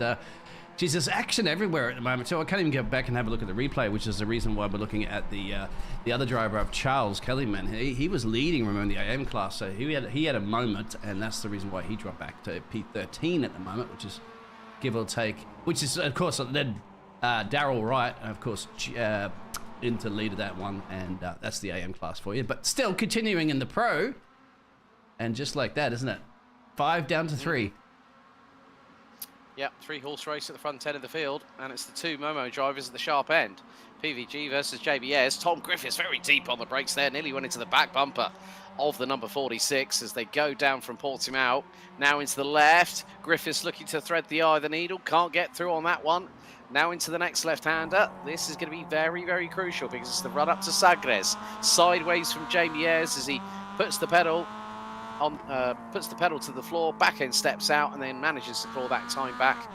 E: there's action everywhere at the moment. So I can't even go back and have a look at the replay, which is the reason why we're looking at the other driver of Charles Kellyman. He was leading, remember, in the AM class, so he had a moment, and that's the reason why he dropped back to P13 at the moment, which is give or take, which is, of course, led Darrell Wright, of course, into lead of that one, and that's the AM class for you. But still continuing in the pro, and just like that, isn't it? 5 down to 3.
F: Yep, 3-horse race at the front end of the field, and it's the 2 Momo drivers at the sharp end. PVG versus JBS. Tom Griffiths very deep on the brakes there, nearly went into the back bumper of the number 46 as they go down from Portimao. Now into the left. Griffiths looking to thread the eye of the needle. Can't get through on that one. Now into the next left-hander. This is going to be very, very crucial because it's the run up to Sagres. Sideways from Jamie Ayres as he puts the pedal to the floor, back end steps out, and then manages to claw that time back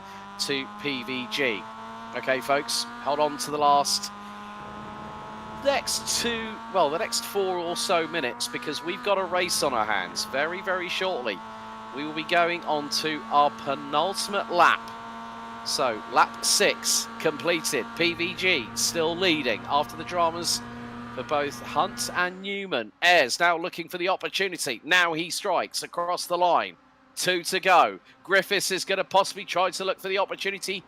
F: to PVG. Okay, folks, hold on to the next 4 or so minutes, because we've got a race on our hands very, very shortly. We will be going on to our penultimate lap. So, lap 6 completed. PVG still leading after the dramas for both Hunt and Newman. Ayres now looking for the opportunity. Now he strikes across the line. 2 to go. Griffiths is going to possibly try to look for the opportunity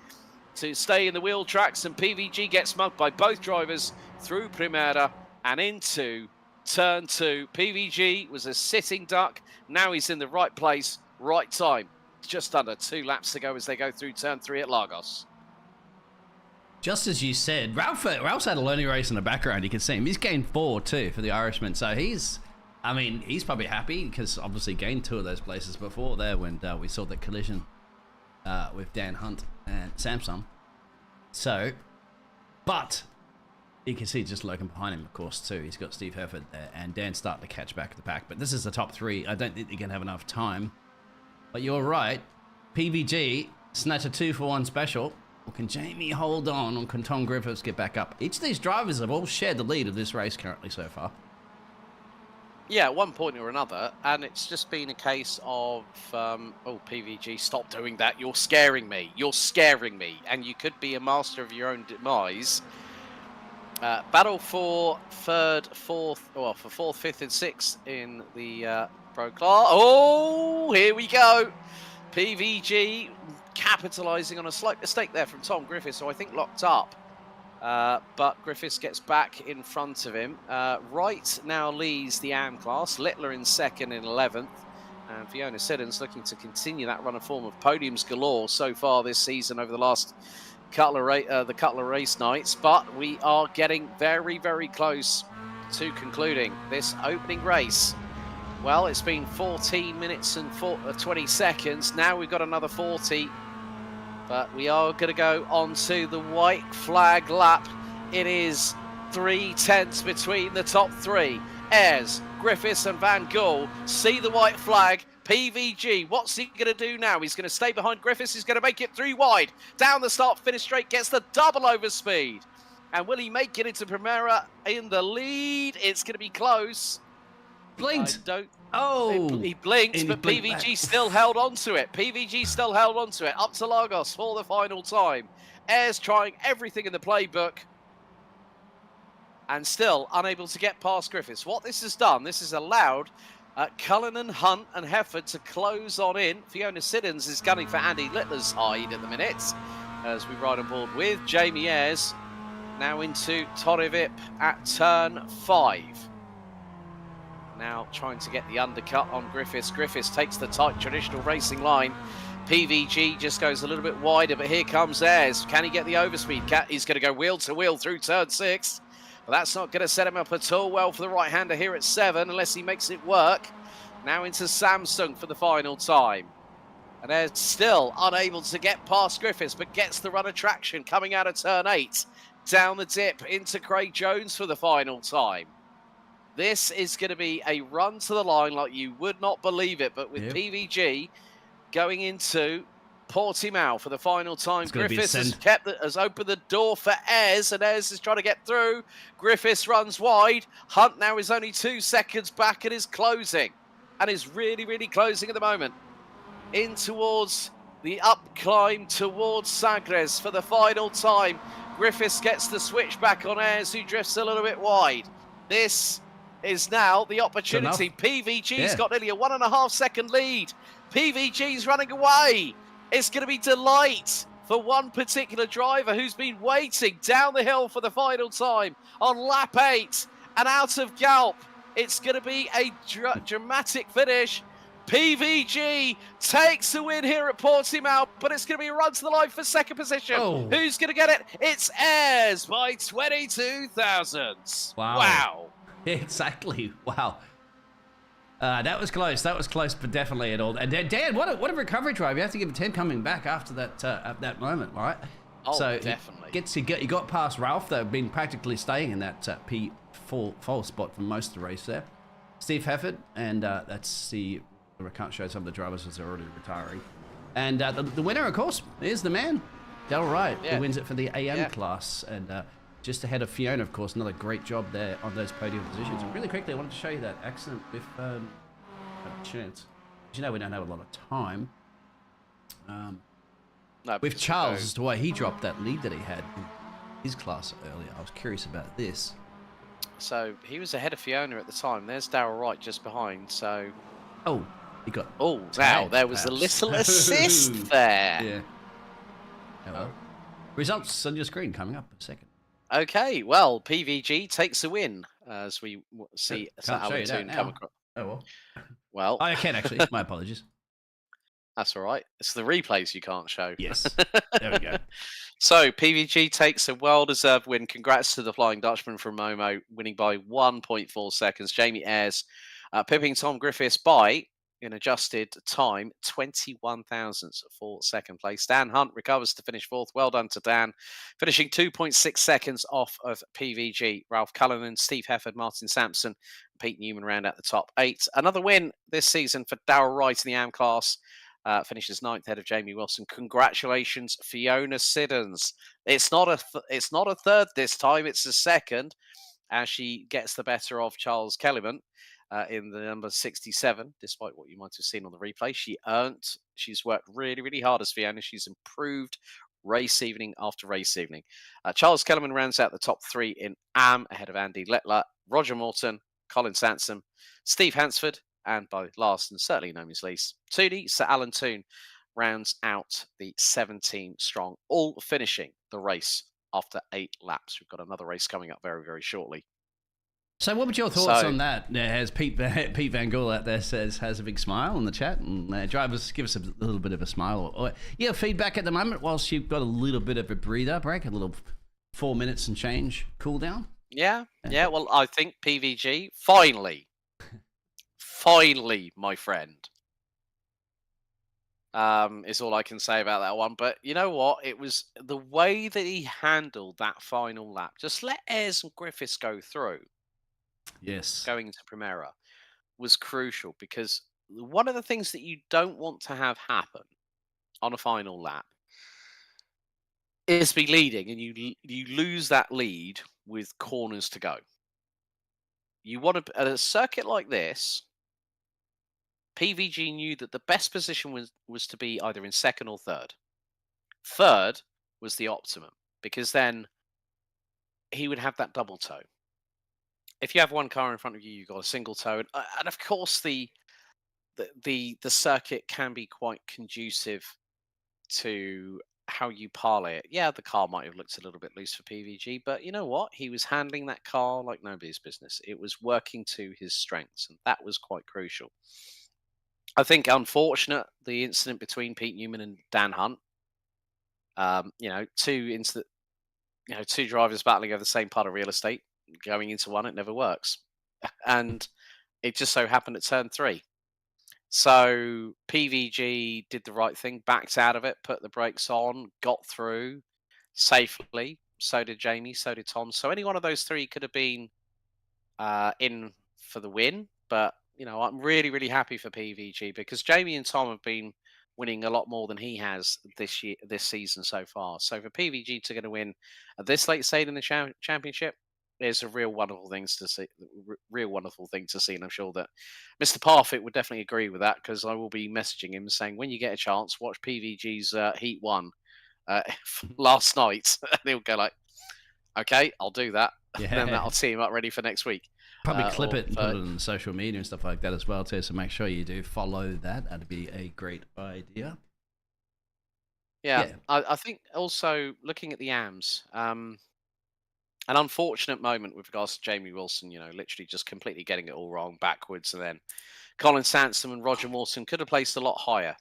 F: to stay in the wheel tracks, and PVG gets mugged by both drivers through Primera and into turn 2. PVG was a sitting duck. Now he's in the right place, right time. Just under 2 laps to go as they go through turn 3 at Lagos.
E: Just as you said, Ralph's had a learning race in the background. You can see him. He's gained 4 too for the Irishman. So he's probably happy because obviously gained 2 of those places before there when we saw the collision with Dan Hunt and Samsung. So, but you can see just lurking behind him, of course, too. He's got Steve Herford there, and Dan's starting to catch back at the pack. But this is the top 3. I don't think they're going to have enough time. But you're right. PVG snatch a 2-for-1 special. Or can Jamie hold on, or can Tom Griffiths get back up? Each of these drivers have all shared the lead of this race currently so far.
F: Yeah, at one point or another, and it's just been a case of, PVG, stop doing that. You're scaring me. You're scaring me. And you could be a master of your own demise. Battle for 3rd, 4th, for 4th, 5th, and 6th in the Pro class. Oh, here we go. PVG capitalising on a slight mistake there from Tom Griffiths, so I think locked up. But Griffiths gets back in front of him. Wright now leads the AM class. Littler in 2nd and 11th. And Fiona Siddons looking to continue that run of form of podiums galore so far this season over the last couple of race nights. But we are getting very, very close to concluding this opening race. Well, it's been 14 minutes and 20 seconds. Now we've got another 40. But we are going to go on to the white flag lap. It is 3 tenths between the top 3. Ayres, Griffiths and Van Gool see the white flag. PVG, what's he going to do now? He's going to stay behind Griffiths. He's going to make it 3 wide. Down the start, finish straight, gets the double over speed. And will he make it into Primera in the lead? It's going to be close.
E: Blinked.
F: He blinked, but PVG still held on to it. PVG still held on to it. Up to Lagos for the final time. Ayres trying everything in the playbook and still unable to get past Griffiths. What this has done, this has allowed Cullinan, Hunt and Hefford to close on in. Fiona Siddons is gunning for Andy Littler's hide at the minute as we ride on board with Jamie Ayres. Now into Torrevip at turn 5. Now trying to get the undercut on Griffiths. Griffiths takes the tight traditional racing line. PVG just goes a little bit wider, but here comes Ayres. Can he get the overspeed? He's going to go wheel to wheel through turn 6. But that's not going to set him up at all well for the right-hander here at 7, unless he makes it work. Now into Samsung for the final time. And Ayres still unable to get past Griffiths, but gets the run of traction coming out of turn 8. Down the dip into Craig Jones for the final time. This is going to be a run to the line like you would not believe it, but with PVG going into Portimao for the final time.
E: It's gonna be a
F: Griffiths
E: send.
F: has opened the door for Ez, and Ez is trying to get through. Griffiths runs wide. Hunt now is only 2 seconds back and is closing. And is really, really closing at the moment. In towards the up climb towards Sagres for the final time. Griffiths gets the switch back on Ez, who drifts a little bit wide. This is now the opportunity. PVG's got nearly a 1.5 second lead. PVG's running away. It's going to be delight for one particular driver who's been waiting down the hill for the final time on lap 8 and out of Galp. It's going to be a dramatic finish. PVG takes the win here at Portimao, but it's going to be a run to the line for second position.
E: Oh.
F: Who's going to get it? It's Ez by 22 thousandths. Wow.
E: Exactly. Wow. That was close. That was close, but definitely at all. And Dan, what a recovery drive. You have to give a 10 coming back after that moment, right?
F: Oh,
E: so
F: definitely.
E: He got past Ralph. They've been practically staying in that P4 spot for most of the race there. Steve Hefford, and that's I can't show some of the drivers as they're already retiring. And the winner, of course, is the man, Daryl Wright, who wins it for the AM class. And just ahead of Fiona, of course. Another great job there on those podium positions. Really quickly, I wanted to show you that accident with a chance. As you know, we don't have a lot of time.
F: No,
E: with Charles, as to why he dropped that lead that he had in his class earlier. I was curious about this.
F: So he was ahead of Fiona at the time. There's Daryl Wright just behind. So,
E: he got.
F: Wow,
E: tagged,
F: there was a
E: perhaps.
F: little assist there.
E: Yeah. Oh, well. Results on your screen coming up in a second.
F: Okay, well, PVG takes a win as we see
E: Can't show you that
F: Albertine come
E: now.
F: across.
E: Oh well.
F: Well,
E: I can actually. My apologies.
F: that's all right. It's the replays you can't show.
E: Yes. There we go.
F: So PVG takes a well-deserved win. Congrats to the Flying Dutchman from Momo, winning by 1.4 seconds. Jamie Ayres pipping Tom Griffiths by an adjusted time 21 thousandths for second place. Dan Hunt recovers to finish fourth. Well done to Dan, finishing 2.6 seconds off of PVG. Ralph Cullinan, Steve Hefford, Martin Sampson, Pete Newman round out the top 8. Another win this season for Daryl Wright in the AM class. Finishes 9th ahead of Jamie Wilson. Congratulations, Fiona Siddons. It's not a third this time. It's a second, as she gets the better of Charles Kellyman in the number 67. Despite what you might have seen on the replay, she's worked really, really hard as Fiona. She's improved race evening after race evening. Charles Kellerman rounds out the top 3 in AM ahead of Andy Lettler, Roger Morton, Colin Sansom, Steve Hansford, and by last and certainly no means least, Tooney, Sir Alan Toon rounds out the 17 strong, all finishing the race after 8 laps. We've got another race coming up very, very shortly.
E: So what were your thoughts on that? As Pete Van Gool out there says, has a big smile in the chat, and drivers, give us a little bit of a smile. Or feedback at the moment whilst you've got a little bit of a breather break, a little 4 minutes and change cool down.
F: Yeah. Well, I think PVG finally, my friend, is all I can say about that one. But you know what? It was the way that he handled that final lap. Just let Ayres and Griffiths go through.
E: Yes.
F: Going into Primera was crucial, because one of the things that you don't want to have happen on a final lap is be leading and you lose that lead with corners to go. You want to, at a circuit like this, PVG knew that the best position was to be either in second or third. Third was the optimum, because then he would have that double toe. If you have one car in front of you, you've got a single toe, and of course the circuit can be quite conducive to how you parlay it. Yeah, the car might have looked a little bit loose for PVG, but you know what? He was handling that car like nobody's business. It was working to his strengths, and that was quite crucial. I think unfortunate the incident between Pete Newman and Dan Hunt. Two drivers battling over the same part of real estate. Going into one, it never works. And it just so happened at turn 3. So PVG did the right thing, backed out of it, put the brakes on, got through safely. So did Jamie, so did Tom. So any one of those 3 could have been in for the win. But, I'm really, really happy for PVG, because Jamie and Tom have been winning a lot more than he has this season so far. So for PVG to get a win at this late stage in the championship is a real wonderful thing to see. Real wonderful thing to see, and I'm sure that Mr. Parfit would definitely agree with that, because I will be messaging him saying, when you get a chance, watch PVG's Heat 1 last night, and he'll go like, "Okay, I'll do that."
C: Yeah.
F: And then that'll tee him up ready for next week.
C: Probably clip it and put it on social media and stuff like that as well too. So make sure you do follow that. That'd be a great idea.
F: Yeah. I think also looking at the AMs, an unfortunate moment with regards to Jamie Wilson. Literally just completely getting it all wrong backwards, and then Colin Sansom and Roger Morton could have placed a lot higher,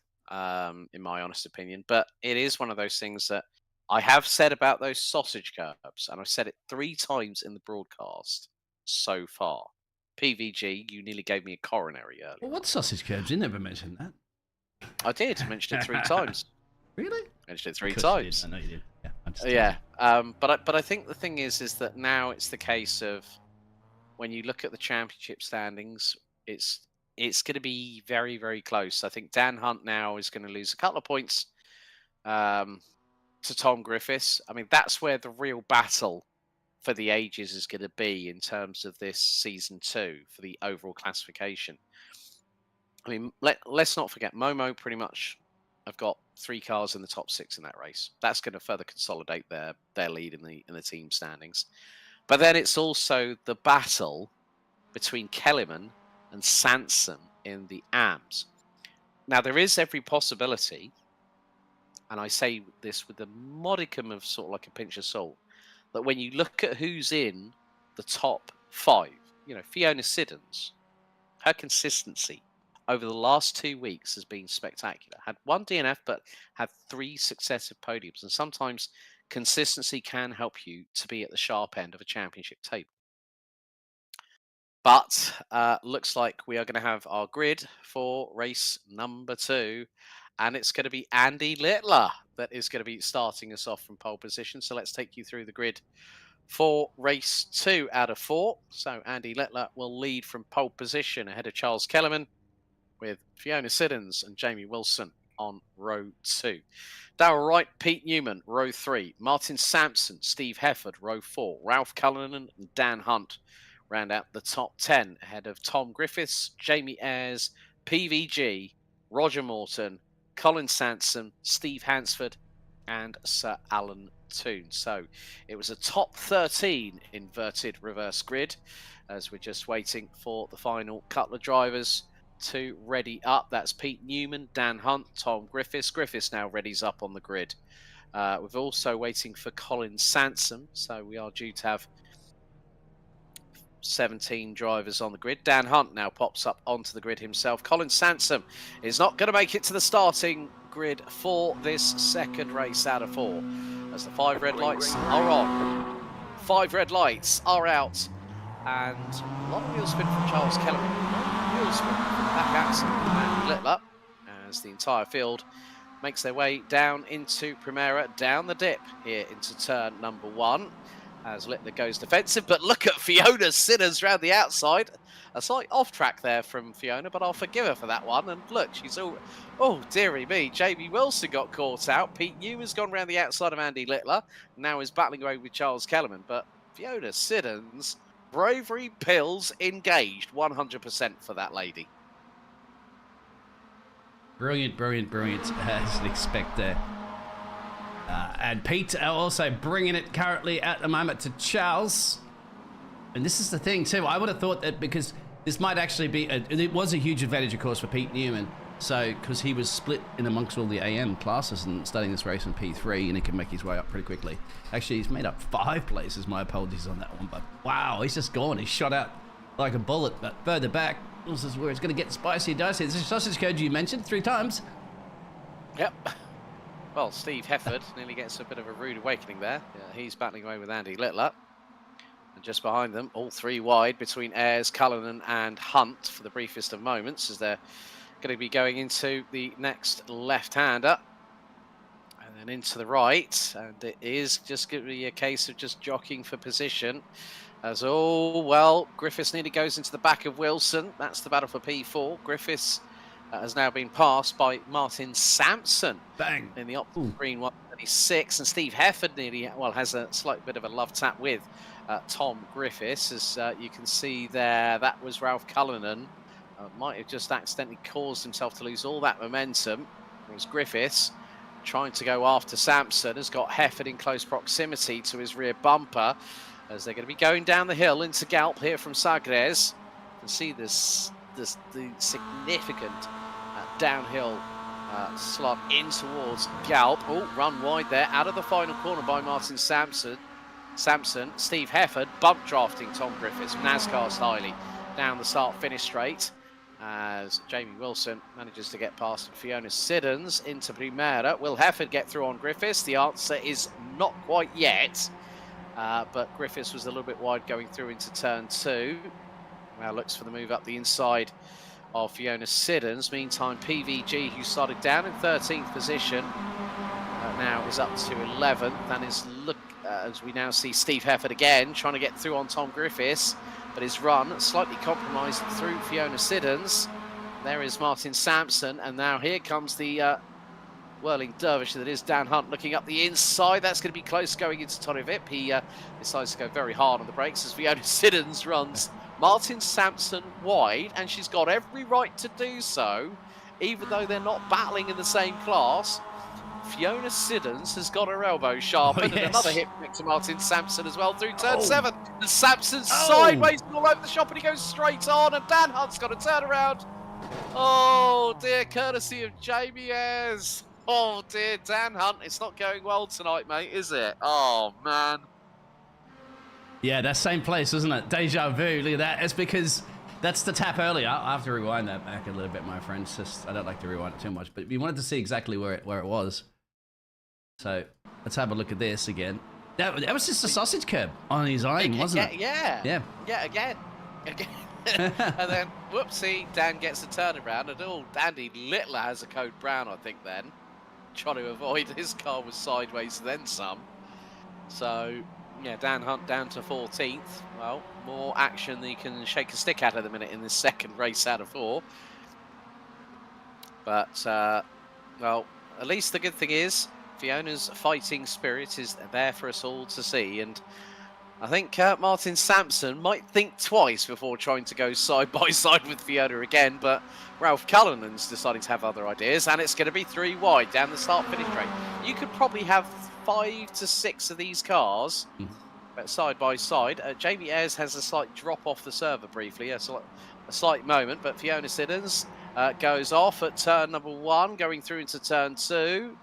F: in my honest opinion. But it is one of those things that I have said about those sausage curbs, and I've said it 3 times in the broadcast so far. PVG, you nearly gave me a coronary earlier.
C: Well, what sausage curbs? You never mentioned that.
F: I did. Mentioned it 3 times.
C: Really?
F: Mentioned it 3 times.
C: I know you did.
F: But I think the thing is that now it's the case of, when you look at the championship standings, it's going to be very, very close. I think Dan Hunt now is going to lose a couple of points to Tom Griffiths. I mean, that's where the real battle for the ages is going to be in terms of this season 2 for the overall classification. I mean, let's not forget, Momo pretty much have got 3 cars in the top 6 in that race. That's going to further consolidate their lead in the team standings. But then it's also the battle between Kellerman and Sansom in the AMs. Now, there is every possibility, and I say this with a modicum of sort of like a pinch of salt, that when you look at who's in the top 5, Fiona Siddons, her consistency over the last 2 weeks has been spectacular. Had 1 DNF, but had 3 successive podiums. And sometimes consistency can help you to be at the sharp end of a championship table. But looks like we are going to have our grid for race number 2. And it's going to be Andy Littler that is going to be starting us off from pole position. So let's take you through the grid for race 2 out of 4. So Andy Littler will lead from pole position ahead of Charles Kellerman, with Fiona Siddons and Jamie Wilson on row 2. Darrell Wright, Pete Newman, row 3. Martin Sampson, Steve Hefford, row 4. Ralph Cullinan and Dan Hunt round out the top 10 ahead of Tom Griffiths, Jamie Ayres, PVG, Roger Morton, Colin Sansom, Steve Hansford, and Sir Alan Toon. So it was a top 13 inverted reverse grid, as we're just waiting for the final couple of drivers to ready up. That's Pete Newman, Dan Hunt, Tom Griffiths. Griffiths now readies up on the grid. We're also waiting for Colin Sansom, so we are due to have 17 drivers on the grid. Dan Hunt now pops up onto the grid himself. Colin Sansom is not going to make it to the starting grid for this second race out of 4, as the 5 red lights are on. 5 red lights are out, and a lot of wheel spin from Charles Kellerman. Wheel spin from back axle and Littler, as the entire field makes their way down into Primera, down the dip here into turn number 1. As Littler goes defensive, but look at Fiona Siddons round the outside. A slight off track there from Fiona, but I'll forgive her for that one. And look, she's all, oh dearie me, Jamie Wilson got caught out. Pete Newman's gone round the outside of Andy Littler. Now is battling away with Charles Kellerman, but Fiona Siddons, bravery pills engaged, 100% for that lady.
C: Brilliant, brilliant, brilliant, as you'd expect there. And Pete also bringing it currently at the moment to Charles. And this is the thing too, I would have thought that, because this might actually be, it was a huge advantage of course for Pete Newman. So, because he was split in amongst all the AM classes and starting this race in P3, and he can make his way up pretty quickly. Actually, he's made up 5 places, my apologies on that one. But wow, he's just gone, he's shot out like a bullet. But further back, this is where it's going to get spicy and dicey. This is sausage code you mentioned 3 times.
F: Yep. Well, Steve Hefford nearly gets a bit of a rude awakening there. He's battling away with Andy Littler. And just behind them, all 3 wide between Ayres, Cullinan and Hunt for the briefest of moments, as they're going to be going into the next left-hander. And then into the right. And it is just going to be a case of just jockeying for position. As well, Griffiths nearly goes into the back of Wilson. That's the battle for P4. Griffiths has now been passed by Martin Sampson.
C: Bang.
F: In the opposite green, 136, and Steve Hefford nearly, well, has a slight bit of a love tap with Tom Griffiths. As you can see there, that was Ralph Cullinan. Might have just accidentally caused himself to lose all that momentum. It was Griffiths trying to go after Sampson, has got Hefford in close proximity to his rear bumper, as they're going to be going down the hill into Galp here from Sagres. You can see the significant downhill slot in towards Galp. Oh, run wide there, out of the final corner by Martin Sampson. Steve Hefford bump drafting Tom Griffiths, NASCAR style, down the start-finish straight, as Jamie Wilson manages to get past Fiona Siddons into Primera. Will Hefford get through on Griffiths? The answer is not quite yet, but Griffiths was a little bit wide going through into turn 2. Now looks for the move up the inside of Fiona Siddons. Meantime, PVG, who started down in 13th position, now is up to 11th, and is as we now see Steve Hefford again trying to get through on Tom Griffiths, but his run slightly compromised through Fiona Siddons. There is Martin Sampson, and now here comes the whirling dervish that is Dan Hunt looking up the inside. That's going to be close going into Torrevip. He decides to go very hard on the brakes as Fiona Siddons runs Martin Sampson wide, and she's got every right to do so, even though they're not battling in the same class. Fiona Siddons has got her elbow sharpened, and another hit to Martin Sampson as well through turn 7. And Sampson's sideways all over the shop, and he goes straight on, and Dan Hunt's got to turn around. Oh dear, courtesy of Jamie Ayres. Oh dear, Dan Hunt, it's not going well tonight, mate, is it? Oh man.
C: Yeah, that same place, isn't it? Deja vu. Look at that. It's because that's the tap earlier. I have to rewind that back a little bit, my friends. Just I don't like to rewind it too much, but we wanted to see exactly where it was. So let's have a look at this again. That was just a sausage curb on his iron, wasn't it?
F: Yeah, again. And then, whoopsie, Dan gets a turnaround, and Andy Littler has a code brown, I think, then. Trying to avoid his car was sideways, then some. So, yeah, Dan Hunt down to 14th. Well, more action than you can shake a stick at the minute in this second race out of 4. But, well, at least the good thing is, Fiona's fighting spirit is there for us all to see, and I think Martin Sampson might think twice before trying to go side by side with Fiona again, but Ralph Cullinan's deciding to have other ideas, and it's going to be 3 wide down the start-finish straight. You could probably have 5 to 6 of these cars side by side. Jamie Ayres has a slight drop off the server briefly, a slight moment, but Fiona Siddons goes off at turn number 1, going through into turn 2.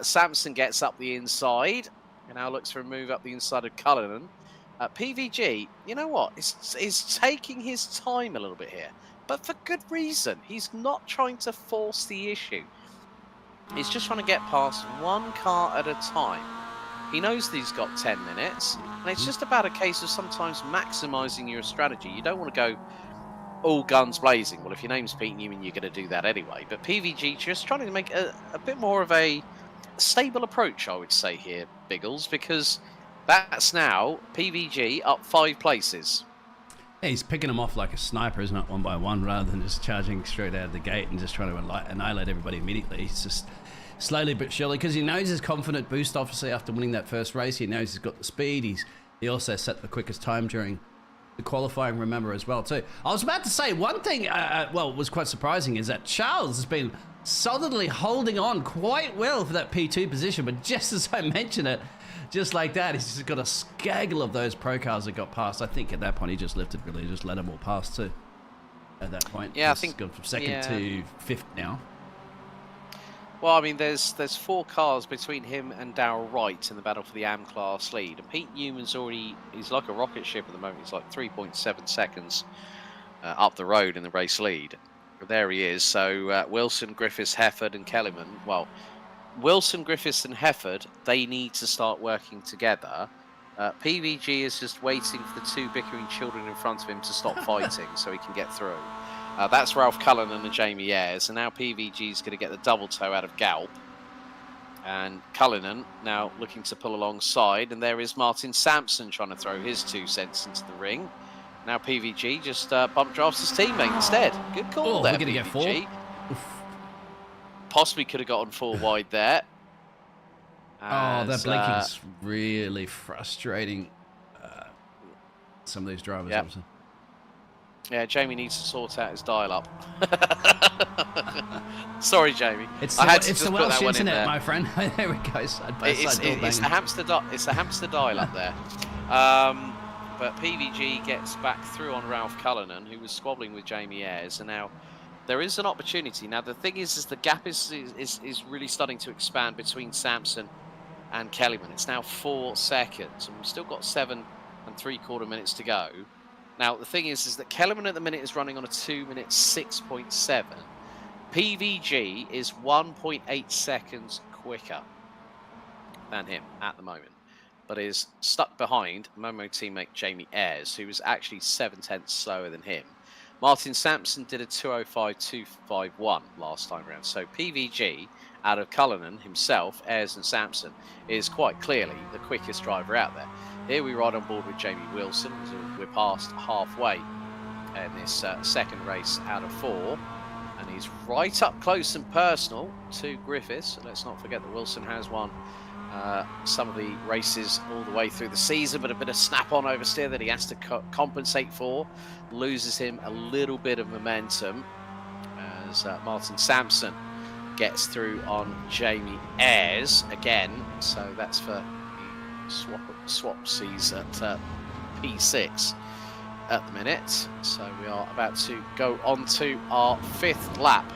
F: Sampson gets up the inside and now looks for a move up the inside of Cullinan. PVG, you know what, is taking his time a little bit here, but for good reason. He's not trying to force the issue. He's just trying to get past one car at a time. He knows that he's got 10 minutes, and it's just about a case of sometimes maximising your strategy. You don't want to go all guns blazing. Well, if your name's Pete Newman, you're going to do that anyway. But PVG just trying to make a bit more of a stable approach, I would say here, Biggles, because that's now PVG up 5 places.
C: Yeah, he's picking them off like a sniper, isn't it, one by one, rather than just charging straight out of the gate and just trying to annihilate everybody immediately. He's just slowly but surely, because he knows his confident boost, obviously, after winning that first race. He knows he's got the speed. He also set the quickest time during the qualifying, remember, as well, too. I was about to say, one thing, was quite surprising is that Charles has been solidly holding on quite well for that P2 position, but just as I mention it, just like that, he's just got a skaggle of those pro cars that got past. I think at that point he just lifted, really, just let them all pass too. At that point,
F: yeah, I think
C: gone from 2nd to 5th now.
F: Well, I mean, there's 4 cars between him and Darryl Wright in the battle for the AM class lead, and Pete Newman's he's like a rocket ship at the moment. He's like 3.7 seconds up the road in the race lead. There he is. So Wilson, Griffiths, Hefford, and Kellerman. Well, Wilson, Griffiths, and Hefford, they need to start working together. PVG is just waiting for the 2 bickering children in front of him to stop fighting so he can get through. That's Ralph Cullinan and Jamie Ayres, and now PVG is going to get the double toe out of Galp. And Cullinan now looking to pull alongside, and there is Martin Sampson trying to throw his 2 cents into the ring. Now PVG just bump drafts his teammate instead. Good call there,
C: we're going to get 4.
F: Possibly could have gotten 4 wide there.
C: Oh, that blinking's really frustrating. Some of these drivers, obviously.
F: Yeah, Jamie needs to sort out his dial-up. Sorry, Jamie.
C: It's
F: the
C: Welsh internet, my friend. There we go.
F: It's the hamster dial-up there. But PVG gets back through on Ralph Cullinan, who was squabbling with Jamie Ayres, and now there is an opportunity. Now the thing is the gap is really starting to expand between Sampson and Kellyman. It's now 4 seconds, and we've still got 7 3/4 minutes to go. Now the thing is that Kellyman at the minute is running on a 2 minute 6.7. PVG is 1.8 seconds quicker than him at the moment, but is stuck behind Momo teammate Jamie Ayres, who is actually 7/10 slower than him. Martin Sampson did a 2:05.251 last time around. So PVG, out of Cullinan himself, Ayres and Sampson, is quite clearly the quickest driver out there. Here we ride on board with Jamie Wilson. We're past halfway in this second race out of 4. And he's right up close and personal to Griffiths. So let's not forget that Wilson has won some of the races all the way through the season, but a bit of snap-on oversteer that he has to compensate for. Loses him a little bit of momentum as Martin Sampson gets through on Jamie Ayres again. So that's for the swapsies at P6 at the minute. So we are about to go on to our 5th lap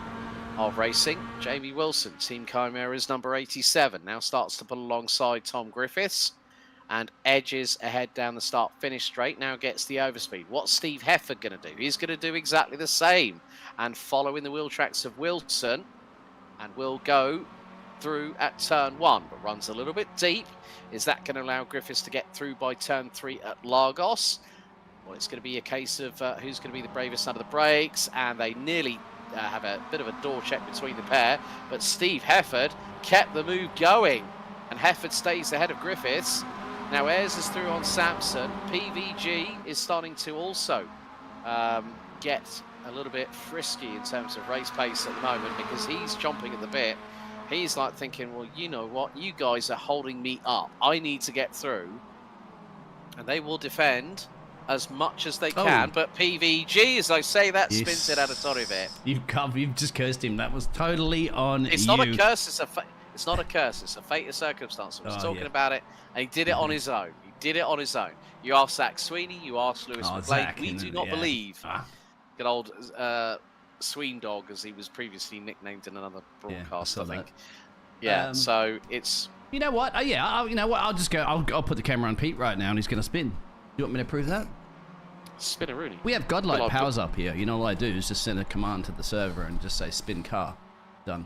F: of racing. Jamie Wilson, Team Chimera's number 87, now starts to pull alongside Tom Griffiths and edges ahead down the start-finish straight. Now gets the overspeed. What's Steve Hefford going to do? He's going to do exactly the same and follow in the wheel tracks of Wilson, and will go through at turn 1, but runs a little bit deep. Is that going to allow Griffiths to get through by turn 3 at Lagos? Well, it's going to be a case of who's going to be the bravest under the brakes, and they nearly have a bit of a door check between the pair, but Steve Hefford kept the move going, and Hefford stays ahead of Griffiths. Now Ayres is through on Sampson. PVG is starting to also get a little bit frisky in terms of race pace at the moment, because he's chomping at the bit. He's like thinking, well, you know what, you guys are holding me up. I need to get through, and they will defend as much as they can, but PVG, as I say that, spins it out of Torrivet.
C: You've just cursed him. That was totally on
F: It's not a curse, it's not a curse, it's a fate of circumstance. I was talking about it, and he did it on his own. He did it on his own. You ask Zach Sweeney, you ask Lewis McLean. We do not believe good old Sween Dog, as he was previously nicknamed in another broadcast, I think. Yeah, so it's...
C: You know what? You know what? I'll just go. I'll put the camera on Pete right now, and he's going to spin. You want me to prove that?
F: Spin a Rooney.
C: We have godlike powers up here. You know what I do is just send a command to the server and just say spin car. Done.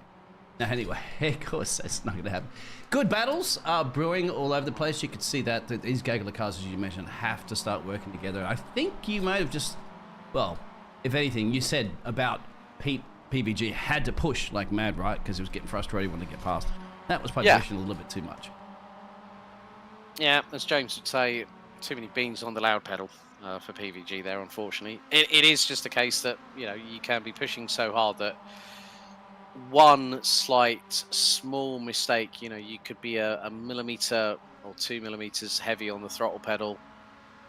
C: Now anyway, of course that's not going to happen. Good battles are brewing all over the place. You can see that these Gagler cars, as you mentioned, have to start working together. I think you might have just, well, if anything, you said about PBG had to push like mad, right? Because it was getting frustrated when they get past. That was probably pushing a little bit too much.
F: Yeah, as James would say, too many beans on the loud pedal for PVG there, unfortunately. It is just a case that, you know, you can be pushing so hard that one slight small mistake, you know, you could be a millimeter or 2 millimeters heavy on the throttle pedal.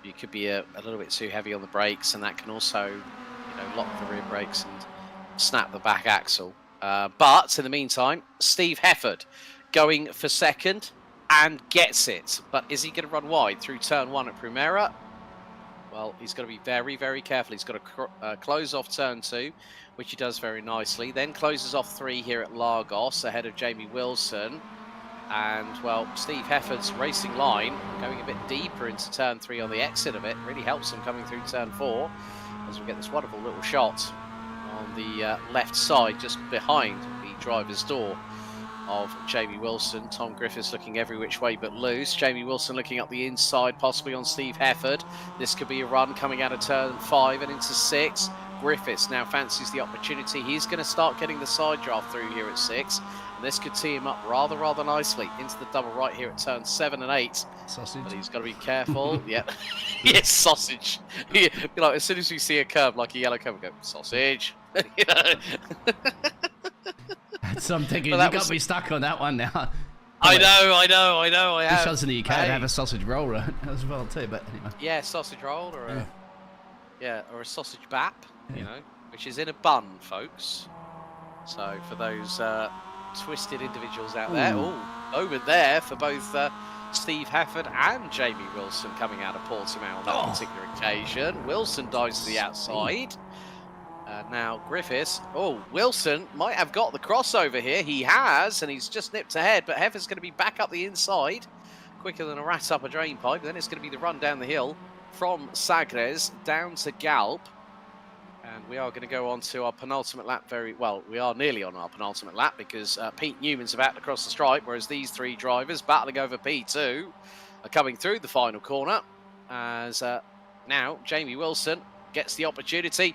F: You could be a little bit too heavy on the brakes, and that can also, you know, lock the rear brakes and snap the back axle. But in the meantime, Steve Hefford going for second and gets it. But is he going to run wide through turn 1 at Primera? Well, he's got to be very, very careful. He's got to close off turn 2, which he does very nicely. Then closes off 3 here at Lagos ahead of Jamie Wilson. And, well, Steve Hefford's racing line going a bit deeper into turn 3 on the exit of it really helps him coming through turn 4 as we get this wonderful little shot on the left side just behind the driver's door of Jamie Wilson. Tom Griffiths looking every which way but loose. Jamie Wilson looking up the inside, possibly on Steve Hefford. This could be a run coming out of turn 5 and into 6. Griffiths now fancies the opportunity. He's going to start getting the side draft through here at 6. And this could tee him up rather nicely into the double right here at turn 7 and 8.
C: Sausage.
F: But he's got to be careful. Yep. Yes, sausage. You know, as soon as we see a curb like a yellow curb, we go, sausage. You know?
E: So I'm thinking,
F: Well,
E: you got me stuck on that one now.
F: I know. I
E: This
F: have.
E: shows in the UK to have a sausage roll right, as well too, but anyway.
F: Yeah, sausage roll or or a sausage bap, you know, which is in a bun, folks. So for those twisted individuals out there, over there for both Steve Hefford and Jamie Wilson coming out of Portimao on that particular occasion. Wilson dives to the outside. Now Griffiths. Wilson might have got the crossover here. He has, and he's just nipped ahead. But Hefford's going to be back up the inside, quicker than a rat up a drain pipe. Then it's going to be the run down the hill from Sagres down to Galp. And we are going to go on to our penultimate lap we are nearly on our penultimate lap because Pete Newman's about to cross the stripe, whereas these three drivers battling over P2 are coming through the final corner. As now Jamie Wilson gets the opportunity.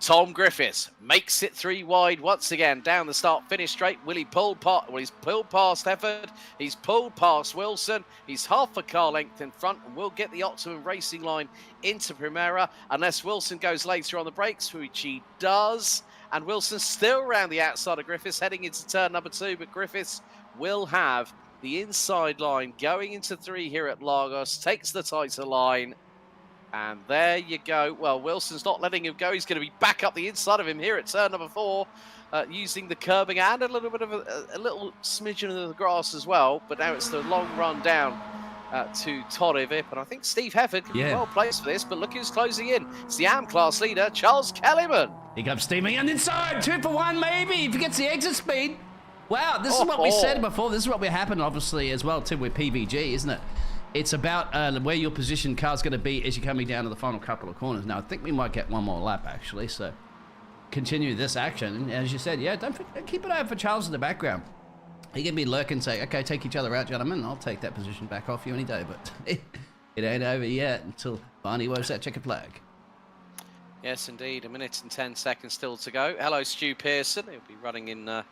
F: Tom Griffiths makes it 3 wide once again down the start-finish straight. Will he pull past? Well, he's pulled past Hefford. He's pulled past Wilson. He's half a car length in front and will get the optimum racing line into Primera unless Wilson goes later on the brakes, which he does. And Wilson's still around the outside of Griffiths, heading into turn number 2. But Griffiths will have the inside line going into 3 here at Lagos. Takes the tighter line. And there you go. Well, Wilson's not letting him go. He's going to be back up the inside of him here at turn number 4, using the curbing and a little bit of a little smidgen of the grass as well. But now it's the long run down to Torre Vip. And I think Steve Hefford could be well placed for this. But look who's closing in. It's the AM class leader, Charles Kellyman.
E: He comes steaming on the inside. 2 for 1, maybe. If he gets the exit speed. Wow, this is what we said before. This is what will happen, obviously, as well, too, with PVG, isn't it? It's about where your position car's going to be as you're coming down to the final couple of corners. Now, I think we might get one more lap, actually, so continue this action. And as you said, don't forget, keep an eye out for Charles in the background. He can be lurking and say, okay, take each other out, gentlemen. I'll take that position back off you any day, but it ain't over yet until Barney waves that checkered flag.
F: Yes, indeed. 1 minute and 10 seconds still to go. Hello, Stu Pearson. He'll be running in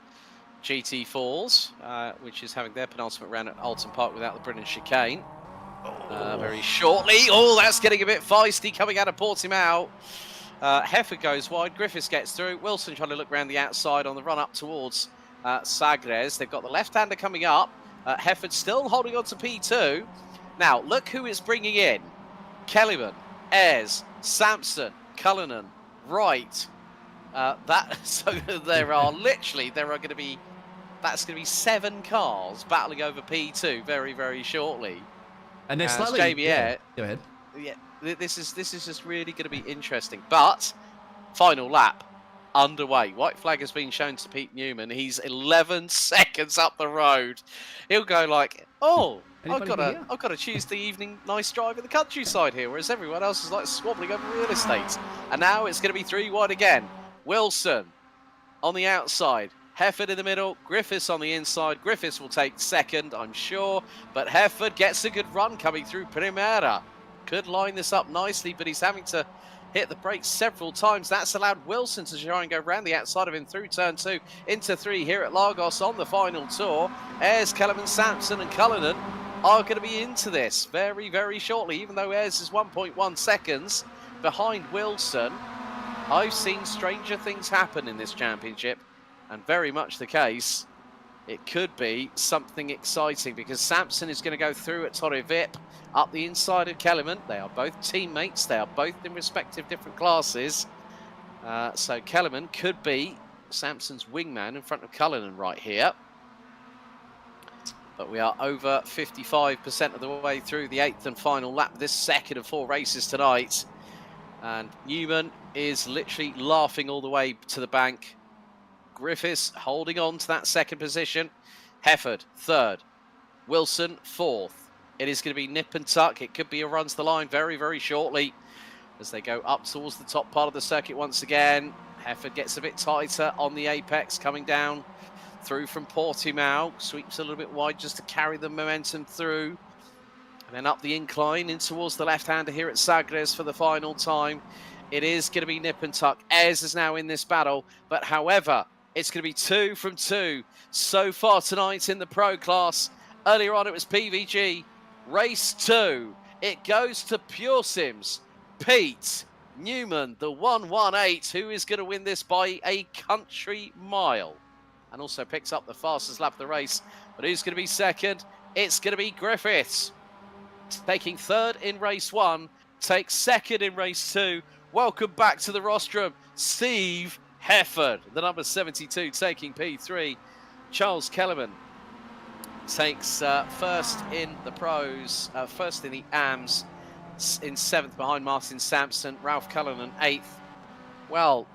F: GT Falls, which is having their penultimate round at Alton Park without the British chicane. Very shortly. That's getting a bit feisty coming out of Portimao. Hefford goes wide. Griffiths gets through. Wilson trying to look around the outside on the run up towards Sagres. They've got the left-hander coming up. Hefford still holding on to P2. Now, look who it's bringing in. Kellyman, Ayres, Sampson, Cullinan, Wright. So there are going to be 7 cars battling over P2 very, very shortly.
E: And they're slightly... Go ahead.
F: Yeah, this is just really going to be interesting. But final lap underway. White flag has been shown to Pete Newman. He's 11 seconds up the road. He'll go like, I've got a Tuesday evening nice drive in the countryside here, whereas everyone else is like swabbling over real estate. And now it's going to be 3 wide again. Wilson on the outside. Hefford in the middle, Griffiths on the inside. Griffiths will take second, I'm sure. But Hefford gets a good run coming through Primera. Could line this up nicely, but he's having to hit the brakes several times. That's allowed Wilson to try and go around the outside of him through turn 2 into 3 here at Lagos on the final tour. Ayres, Kellerman, Sampson and Cullinan are going to be into this very, very shortly, even though Ayres is 1.1 seconds behind Wilson. I've seen stranger things happen in this championship. And very much the case, it could be something exciting because Sampson is going to go through at Torre Vip up the inside of Kellerman. They are both teammates. They are both in respective different classes. So Kellerman could be Sampson's wingman in front of Cullinan right here. But we are over 55% of the way through the 8th and final lap of this second of 4 races tonight. And Newman is literally laughing all the way to the bank. Griffiths holding on to that second position. Hefford, 3rd. Wilson, 4th. It is going to be nip and tuck. It could be a run to the line very, very shortly as they go up towards the top part of the circuit once again. Hefford gets a bit tighter on the apex, coming down through from Portimao. Sweeps a little bit wide just to carry the momentum through. And then up the incline in towards the left-hander here at Sagres for the final time. It is going to be nip and tuck. Ayres is now in this battle, but however, it's going to be 2 from 2 so far tonight in the Pro class. Earlier on, it was PVG. Race 2. It goes to Pure Sims. Pete Newman, the 118, who is going to win this by a country mile. and also picks up the fastest lap of the race. But who's going to be second? It's going to be Griffiths. Taking third in race 1, takes second in race 2. Welcome back to the rostrum, Steve Hefford, the number 72, taking P3. Charles Kellerman takes first in the pros, first in the AMs, in 7th behind Martin Sampson. Ralph Cullinan 8th. Well,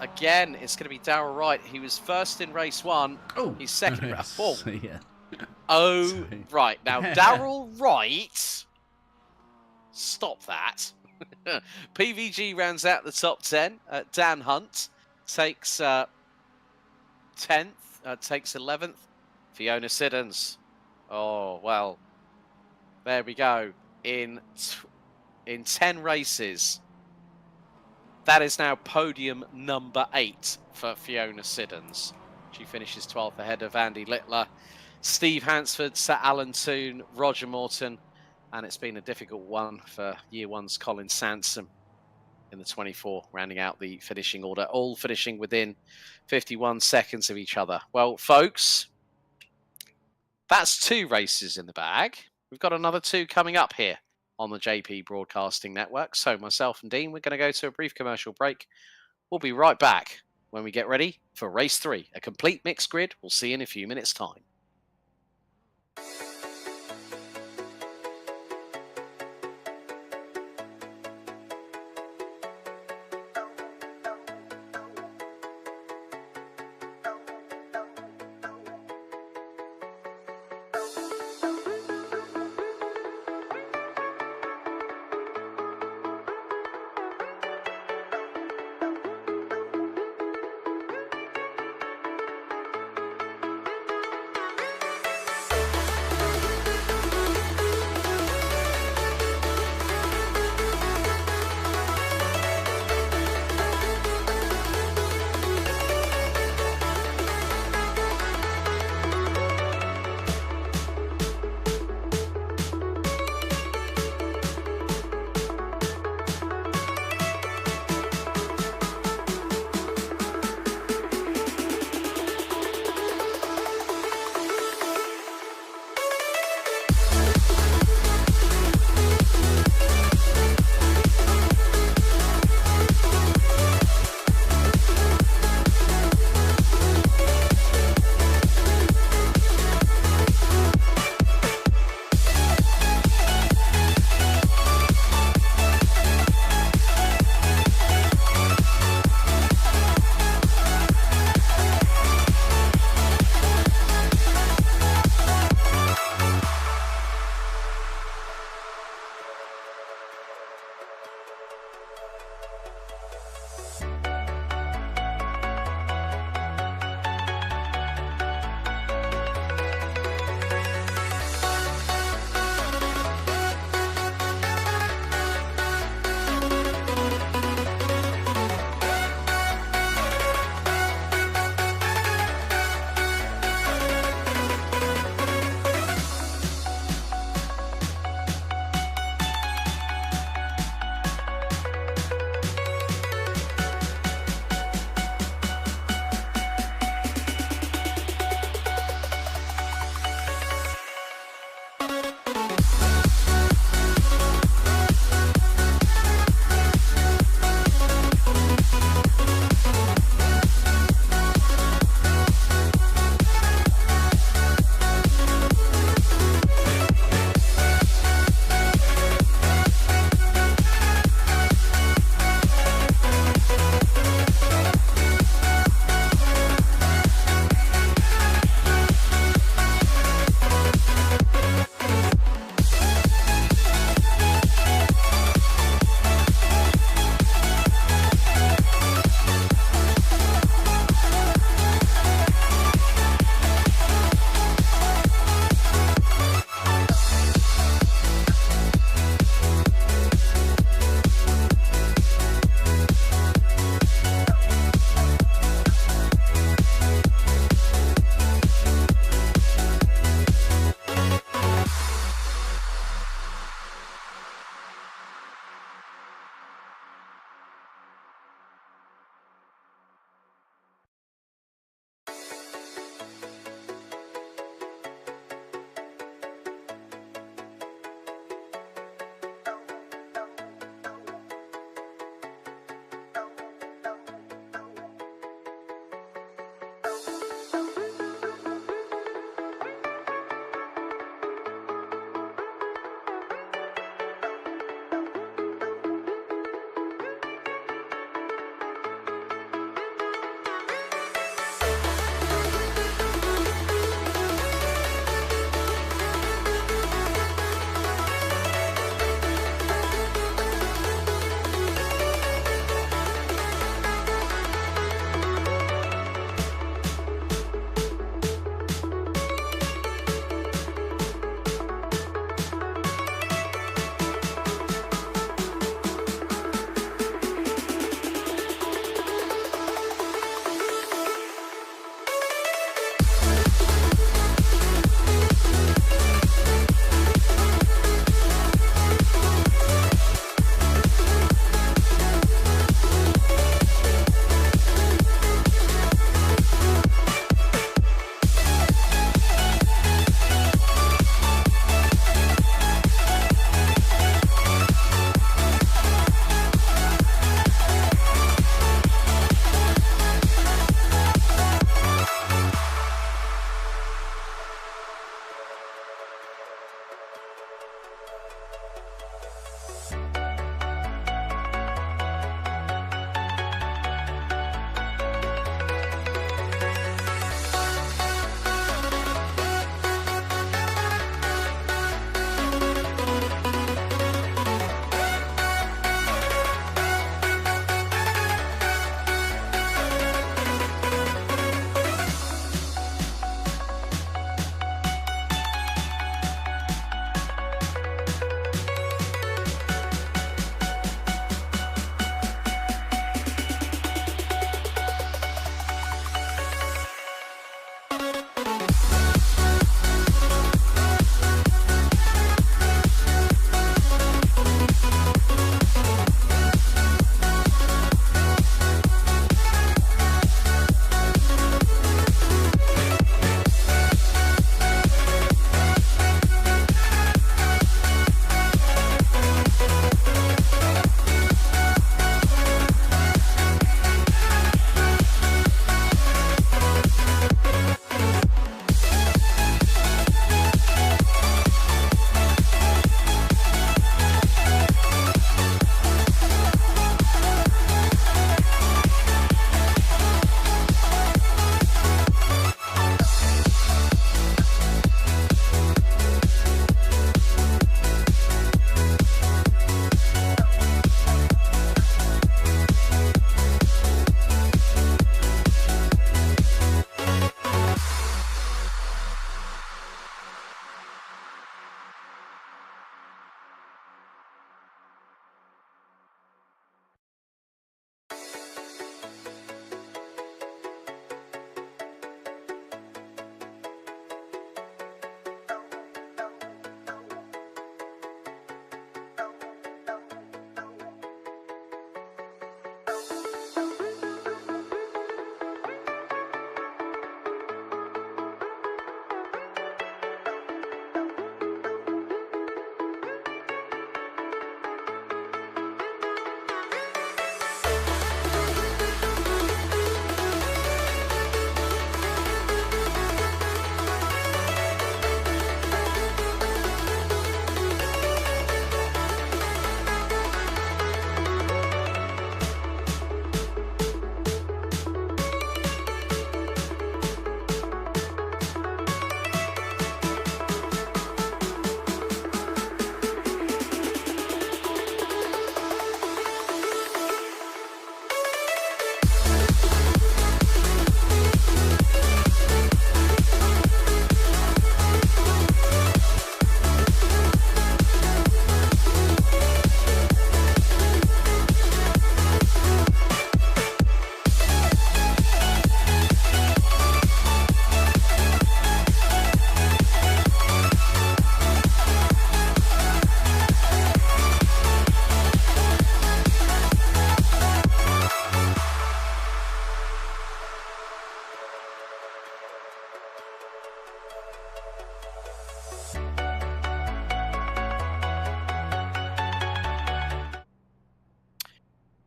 F: again, it's going to be Darrell Wright. He was first in race 1.
E: Oh,
F: he's second.
E: Yeah.
F: Oh,
E: Sorry.
F: right. Now, Darrell Wright, stop that. PVG rounds out the top 10. Dan Hunt takes 10th, takes 11th. Fiona Siddons. Oh, well, there we go. In 10 races, that is now podium number 8 for Fiona Siddons. She finishes 12th ahead of Andy Littler, Steve Hansford, Sir Alan Toon, Roger Morton, and it's been a difficult one for Year 1's Colin Sansom in the 24, rounding out the finishing order, all finishing within 51 seconds of each other. Well, folks, that's 2 races in the bag. We've got another 2 coming up here on the JP Broadcasting Network. So myself and Dean, we're going to go to a brief commercial break. We'll be right back when we get ready for race 3, a complete mixed grid. We'll see you in a few minutes' time.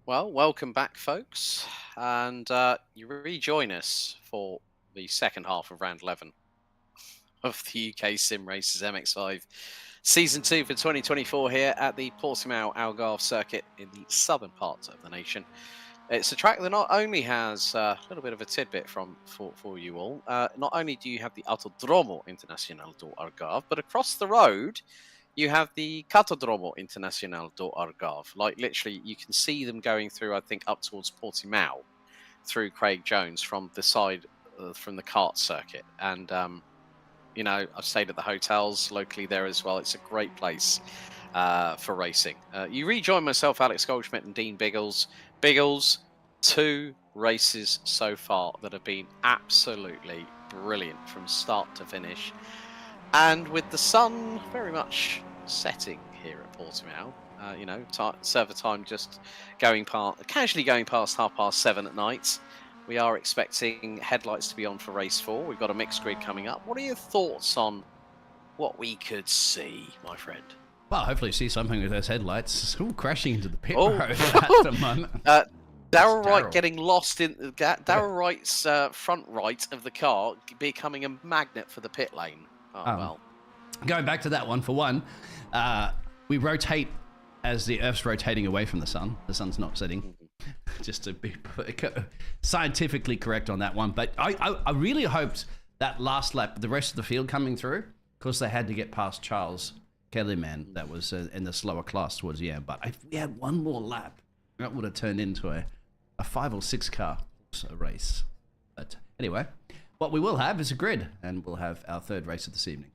F: Well, welcome back, folks. And you rejoin us for the second half of round 11 of the UK SimRacers MX5 Season 2 for 2024 here at the Portimao Algarve circuit in the southern part of the nation. It's a track that not only has a little bit of a tidbit for you all, not only do you have the Autodromo Internacional do Algarve, but across the road you have the Cartódromo Internacional do Algarve. Like literally, you can see them going through, I think, up towards Portimao through Craig Jones from the side, from the kart circuit. And, you know, I've stayed at the hotels locally there as well. It's a great place for racing. You rejoin myself, Alex Goldschmidt, and Dean Biggles. Biggles, 2 races so far that have been absolutely brilliant from start to finish. And with the sun very much setting here at Portimao, you know, server time just casually going past 7:30 at night. We are expecting headlights to be on for race 4. We've got a mixed grid coming up. What are your thoughts on what we could see, my friend?
C: Well, hopefully see something with those headlights. It's all crashing into the pit road at the moment.
F: Darryl Wright getting lost in Darryl Wright's front right of the car, becoming a magnet for the pit lane. Oh, well.
C: Going back to that one, for one, we rotate as the Earth's rotating away from the sun. The sun's not setting. Just to be scientifically correct on that one. But I really hoped that last lap, the rest of the field coming through, because they had to get past Charles Kellyman, that was in the slower class towards the end. But if we had one more lap, that would have turned into a 5 or 6 car race. But anyway, what we will have is a grid, and we'll have our third race of this evening.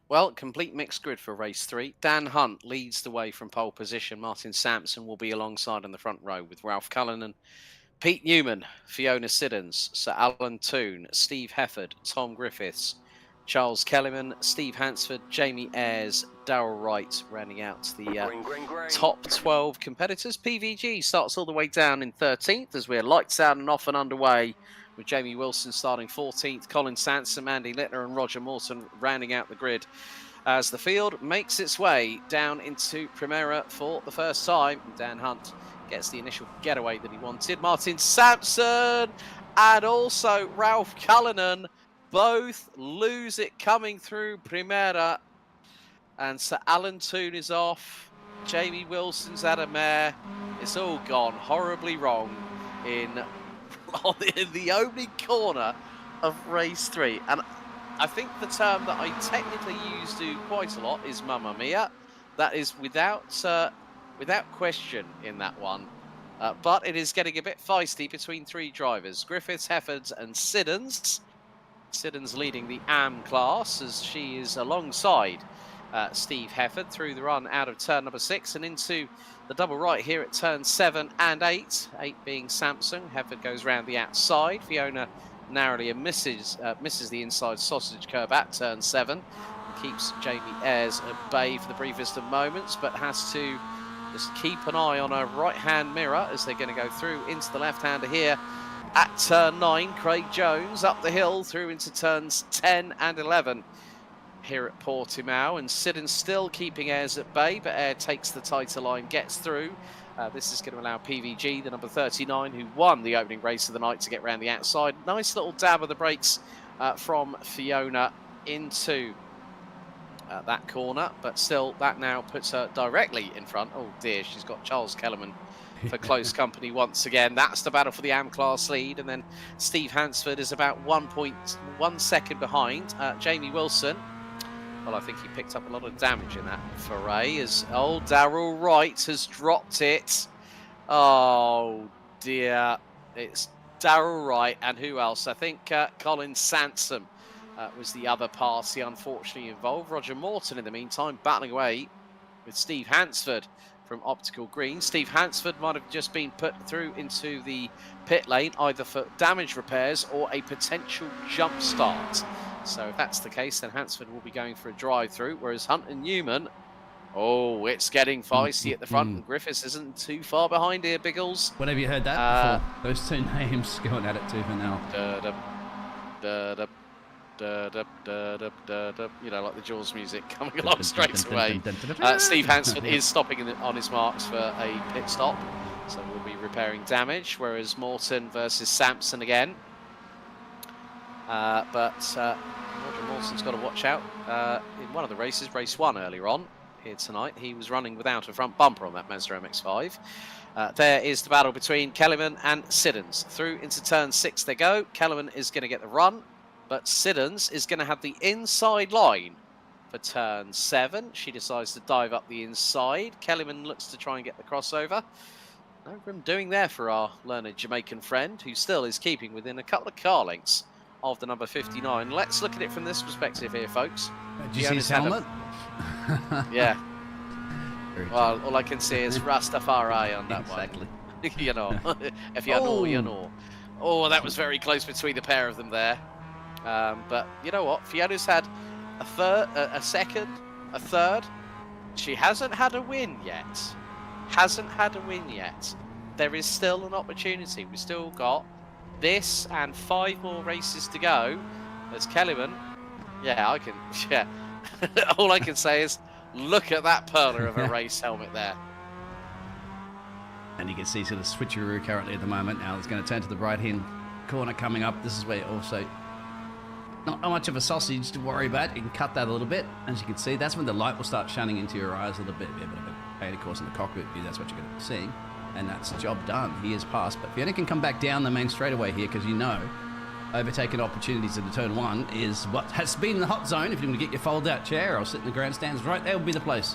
F: Well, complete mixed grid for race 3. Dan Hunt leads the way from pole position. Martin Sampson will be alongside in the front row with Ralph Cullinan, Pete Newman, Fiona Siddons, Sir Alan Toone, Steve Hefford, Tom Griffiths, Charles Kellyman, Steve Hansford, Jamie Ayres, Darryl Wright, rounding out the top 12 competitors. PVG starts all the way down in 13th as we're lights out and off and underway, with Jamie Wilson starting 14th, Colin Sansom, Andy Littner and Roger Morton rounding out the grid as the field makes its way down into Primera for the first time. Dan Hunt gets the initial getaway that he wanted. Martin Sampson and also Ralph Cullinan both lose it coming through Primera, and Sir Alan Toone is off. Jamie Wilson's had a mare. It's all gone horribly wrong in the opening corner of race 3. And I think the term that I technically use quite a lot is Mamma Mia. That is without question in that one. But it is getting a bit feisty between 3 drivers, Griffiths, Heffords and Siddons. Siddons leading the AM class as she is alongside Steve Hefford through the run out of turn number 6 and into the double right here at turn 7 and 8. 8 being Samsung. Hefford goes round the outside. Fiona narrowly misses the inside sausage curb at turn 7. Keeps Jamie Ayres at bay for the briefest of moments, but has to just keep an eye on her right-hand mirror as they're going to go through into the left-hander here at turn 9. Craig Jones up the hill through into turns 10 and 11 here at Portimao, and Siddons still keeping Ayres at bay, but Ayres takes the tighter line, gets through. This is going to allow PVG, the number 39, who won the opening race of the night, to get round the outside. Nice little dab of the brakes from Fiona into that corner, but still that now puts her directly in front. Oh dear, she's got Charles Kellerman for close company once again. That's the battle for the AM class lead, and then Steve Hansford is about 1.1 second behind Jamie Wilson. Well, I think he picked up a lot of damage in that foray as old Darryl Wright has dropped it. Oh dear, it's Darryl Wright and who else? I think Colin Sansom was the other party unfortunately involved. Roger Morton in the meantime battling away with Steve Hansford from Optical Green. Steve Hansford might have just been put through into the pit lane either for damage repairs or a potential jump start. So if that's the case, then Hansford will be going for a drive-through, whereas Hunt and Newman, oh, it's getting feisty at the front, and Griffiths isn't too far behind here, Biggles.
C: When have you heard that before? Those two names going at it too for now.
F: You know, like the Jaws music coming along straight away. Steve Hansford is stopping on his marks for a pit stop. So we'll be repairing damage, whereas Morton versus Sampson again. But Roger Morton's got to watch out. In one of the races, race 1 earlier on here tonight, he was running without a front bumper on that Mazda MX5. There is the battle between Kellerman and Siddons. Through into turn 6 they go. Kellerman is going to get the run, but Siddons is going to have the inside line for turn 7. She decides to dive up the inside. Kellerman looks to try and get the crossover. No room doing there for our learned Jamaican friend, who still is keeping within a couple of car lengths of the number 59. Let's look at it from this perspective here, folks.
E: Did you see his helmet?
F: Yeah. Well, all I can see is Rastafari on that one. You know, if you know, you know. Oh, that was very close between the pair of them there. But you know what? Fiona's had a third, a second, a third. She hasn't had a win yet. There is still an opportunity. We've still got this and 5 more races to go. As Kellyman, yeah, all I can say is look at that perler of a race helmet there.
E: And you can see sort of switcheroo currently at the moment. Now it's going to turn to the right-hand corner coming up. This is where also not much of a sausage to worry about. You can cut that a little bit. As you can see, that's when the light will start shining into your eyes a little bit. Be a bit of a pain, of course, in the cockpit view. That's what you're going to be seeing. And that's the job done. He is passed. But Fiona can come back down the main straightaway here because you know overtaking opportunities into turn 1 is what has been in the hot zone. If you want to get your fold-out chair or sit in the grandstands, right there will be the place.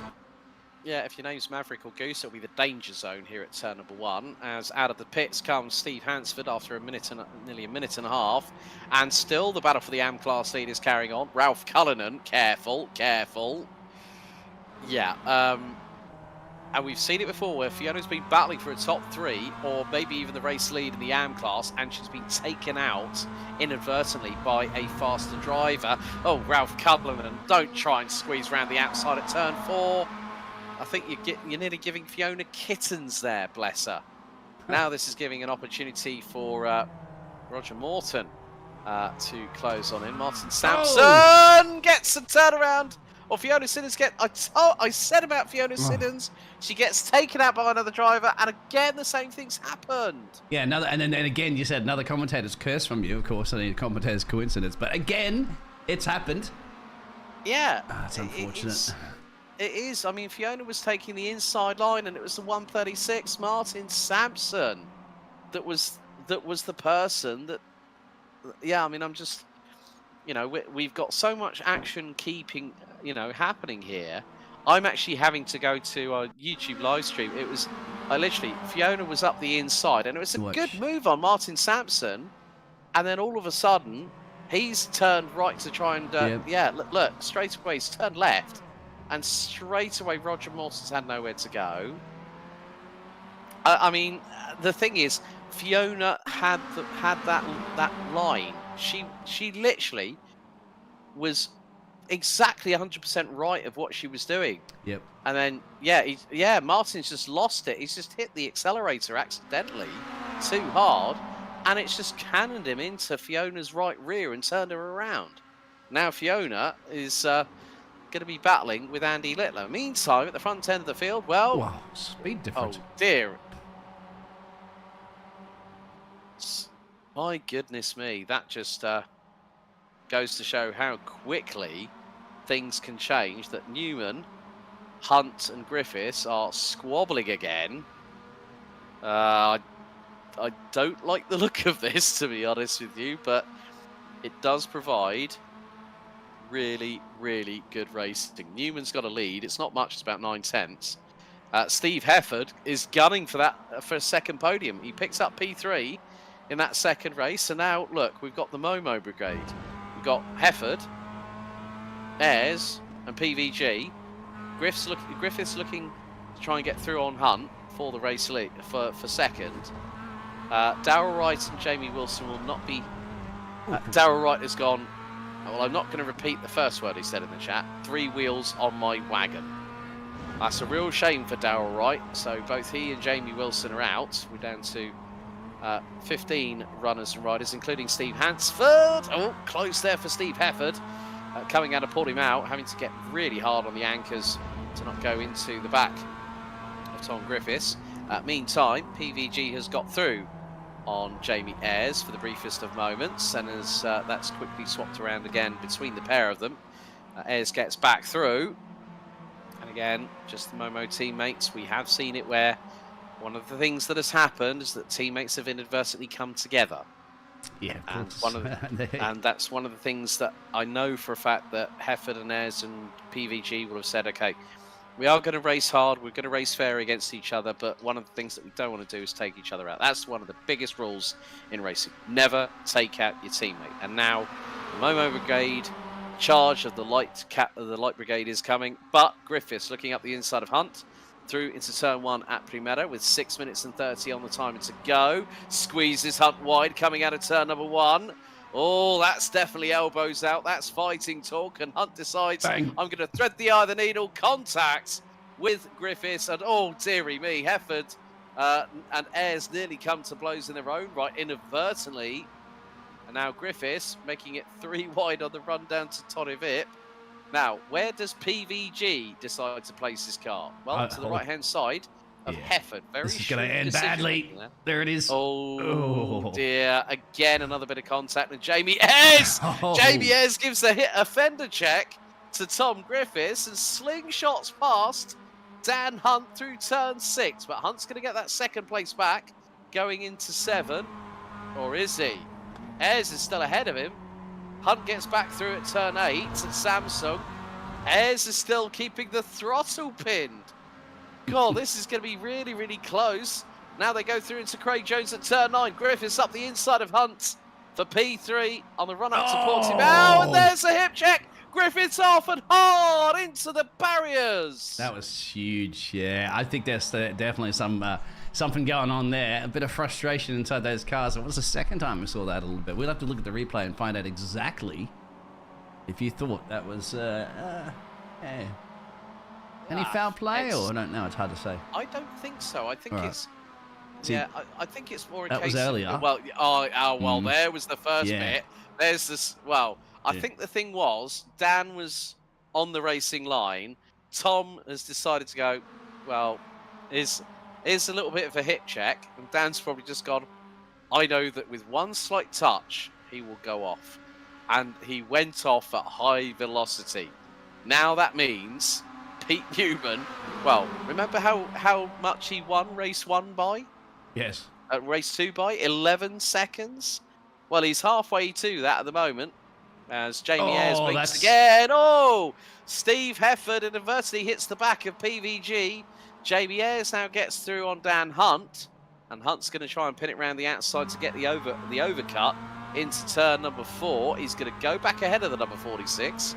F: Yeah, if your name's Maverick or Goose, it'll be the danger zone here at turn number 1. As out of the pits comes Steve Hansford after nearly a minute and a half. And still the battle for the AM class lead is carrying on. Ralph Cullinan, careful. Yeah, and we've seen it before where Fiona's been battling for a top 3 or maybe even the race lead in the AM class, and she's been taken out inadvertently by a faster driver. Oh, Ralph Cullinan, don't try and squeeze around the outside at turn 4. I think you're nearly giving Fiona kittens there, bless her. Now this is giving an opportunity for Roger Morton to close on in. Martin Sampson gets a turnaround. Or Fiona Siddons I said about Fiona Siddons. She gets taken out by another driver, and again the same thing's happened.
E: Yeah, and then again you said another commentator's curse from you, of course, and a commentator's coincidence. But again, it's happened.
F: Yeah,
E: it's unfortunate.
F: It is. I mean, Fiona was taking the inside line, and it was the 136 Martin Sampson that was the person that. Yeah, I mean, I'm just. You know, we've got so much action keeping, happening here. I'm actually having to go to a YouTube live stream. It was, Fiona was up the inside, and it was a good move on Martin Sampson. And then all of a sudden, he's turned right to try and, look, straight away, he's turned left. And straight away, Roger Morton's had nowhere to go. I mean, the thing is, Fiona had that line. She literally was exactly 100% right of what she was doing.
E: Yep.
F: And then Martin's just lost it. He's just hit the accelerator accidentally too hard, and it's just cannoned him into Fiona's right rear and turned her around. Now Fiona is going to be battling with Andy Littler. Meantime, at the front end of the field,
E: wow, speed difference.
F: Oh dear. My goodness me, that just goes to show how quickly things can change, that Newman, Hunt and Griffiths are squabbling again. I don't like the look of this, to be honest with you, but it does provide really, really good racing. Newman's got a lead. It's not much, it's about 9/10. Steve Hefford is gunning for a second podium. He picks up P3 in that second race, and now look, we've got the Momo Brigade. We've got Hefford, Ayres, and PVG. Griffiths looking to try and get through on Hunt for the race lead for second. Darrell Wright and Jamie Wilson will not be. Darrell Wright has gone. Well, I'm not going to repeat the first word he said in the chat. 3 wheels on my wagon. That's a real shame for Darrell Wright. So both he and Jamie Wilson are out. We're down to 15 runners and riders, including Steve Hansford. Oh, close there for Steve Hefford. Coming out of Portimao, having to get really hard on the anchors to not go into the back of Tom Griffiths. Meantime, PVG has got through on Jamie Ayres for the briefest of moments, and as that's quickly swapped around again between the pair of them, Ayres gets back through. And again, just the Momo teammates, we have seen it where one of the things that has happened is that teammates have inadvertently come together.
C: Yeah,
F: and and that's one of the things that I know for a fact that Hefford and Ayres and PVG will have said, okay, we are going to race hard, we're going to race fair against each other, but one of the things that we don't want to do is take each other out. That's one of the biggest rules in racing. Never take out your teammate. And now the Momo Brigade, charge of the light brigade is coming, but Griffiths looking up the inside of Hunt, through into turn 1 at Primera with 6 minutes and 30 on the timer to go. Squeezes Hunt wide coming out of turn number 1. Oh, that's definitely elbows out. That's fighting talk, and Hunt decides,
C: Bang.
F: I'm going to thread the eye of the needle. Contact with Griffiths, and oh, dearie me, Hefford and Ayres nearly come to blows in their own right inadvertently. And now Griffiths making it 3 wide on the run down to Torrevip. Now, where does PVG decide to place his car? Well, to the right-hand side of Hefford.
C: This is going to end badly. There it is.
F: Oh, dear. Again, another bit of contact. And Jamie Ayres! Jamie Ayres gives a fender check to Tom Griffiths and slingshots past Dan Hunt through turn 6. But Hunt's going to get that second place back going into 7. Or is he? Ayres is still ahead of him. Hunt gets back through at turn 8 at Samsung. Ayres is still keeping the throttle pinned. God, this is going to be really, really close. Now they go through into Craig Jones at turn 9. Griffiths up the inside of Hunt for P3 on the run up to Portimao. And there's a hip check. Griffiths off and hard into the barriers.
C: That was huge, yeah. I think there's definitely something going on there. A bit of frustration inside those cars. It was the second time we saw that a little bit. We'll have to look at the replay and find out exactly if you thought that was any foul play, or I don't know. It's hard to say.
F: I don't think so. I think it's...
C: See,
F: yeah, I think it's more a
C: that
F: case...
C: was earlier.
F: Well, there was the first bit. There's this... Well, I think the thing was, Dan was on the racing line. Tom has decided to go, well, is a little bit of a hip check, and Dan's probably just gone, I know that with one slight touch, he will go off. And he went off at high velocity. Now that means Pete Newman, well, remember how much he won race 1 by?
C: Yes.
F: Race 2 by? 11 seconds? Well, he's halfway to that at the moment. As Jamie Ayres blinks again. Oh! Steve Hefford inadvertently hits the back of PVG. Jamie Ayres now gets through on Dan Hunt, and Hunt's going to try and pin it around the outside to get the overcut into turn number 4. He's going to go back ahead of the number 46.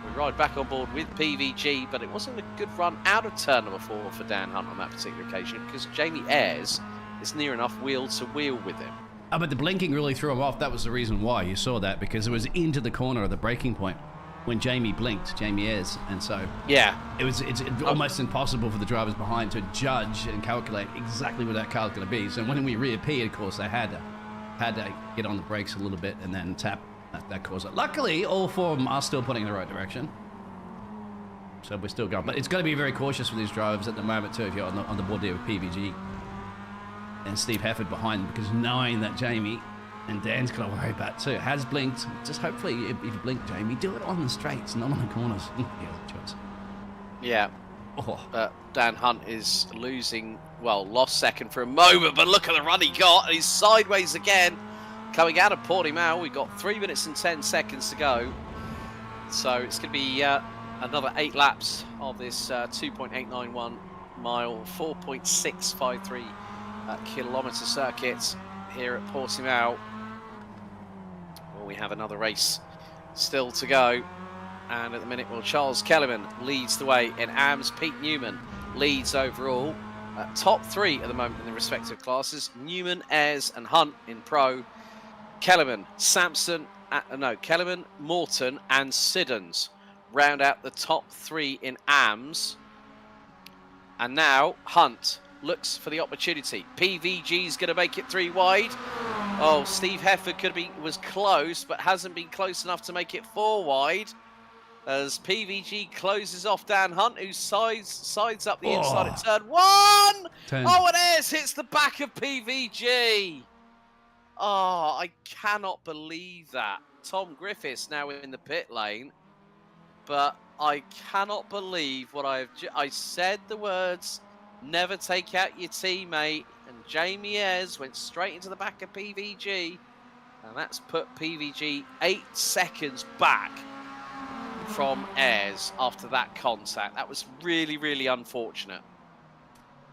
F: We ride back on board with PVG, but it wasn't a good run out of turn number 4 for Dan Hunt on that particular occasion because Jamie Ayres is near enough wheel to wheel with him.
C: Oh, but the blinking really threw him off. That was the reason why you saw that, because it was into the corner of the braking point when Jamie blinked, Jamie Ayres, and so it's almost impossible for the drivers behind to judge and calculate exactly where that car's going to be. So when we reappeared, of course, they had to get on the brakes a little bit and then tap. That caused it. Luckily, all 4 of them are still putting in the right direction, so we're still going. But it's got to be very cautious with these drivers at the moment too. If you're on the board there with PVG and Steve Hefford behind them, because knowing that Jamie and Dan's got to worry about too. Has blinked. Just hopefully, if you blink, Jamie, do it on the straights, not on the corners. Choice.
F: Yeah. Dan Hunt is lost second for a moment, but look at the run he got. He's sideways again. Coming out of Portimao, we've got 3 minutes and 10 seconds to go. So it's going to be another 8 laps of this 2.891 mile, 4.653 kilometre circuit here at Portimao. Well, we have another race still to go. And at the minute, Charles Kellerman leads the way in AMS. Pete Newman leads overall. Top 3 at the moment in the respective classes. Newman, Ayres and Hunt in Pro. Kellerman, Kellerman, Morton and Siddons round out the top 3 in AMS. And now Hunt looks for the opportunity. PVG's going to make it 3 wide. Oh, Steve Hefford was close, but hasn't been close enough to make it 4 wide. as PVG closes off Dan Hunt, who sides up the inside at turn 1. Oh, and Ayres hits the back of PVG. Oh, I cannot believe that. Tom Griffiths now in the pit lane, but I cannot believe what I said the words, never take out your teammate, and Jamie Ayres went straight into the back of PVG, and that's put PVG 8 seconds back from Ayres after that contact. That was really, really unfortunate.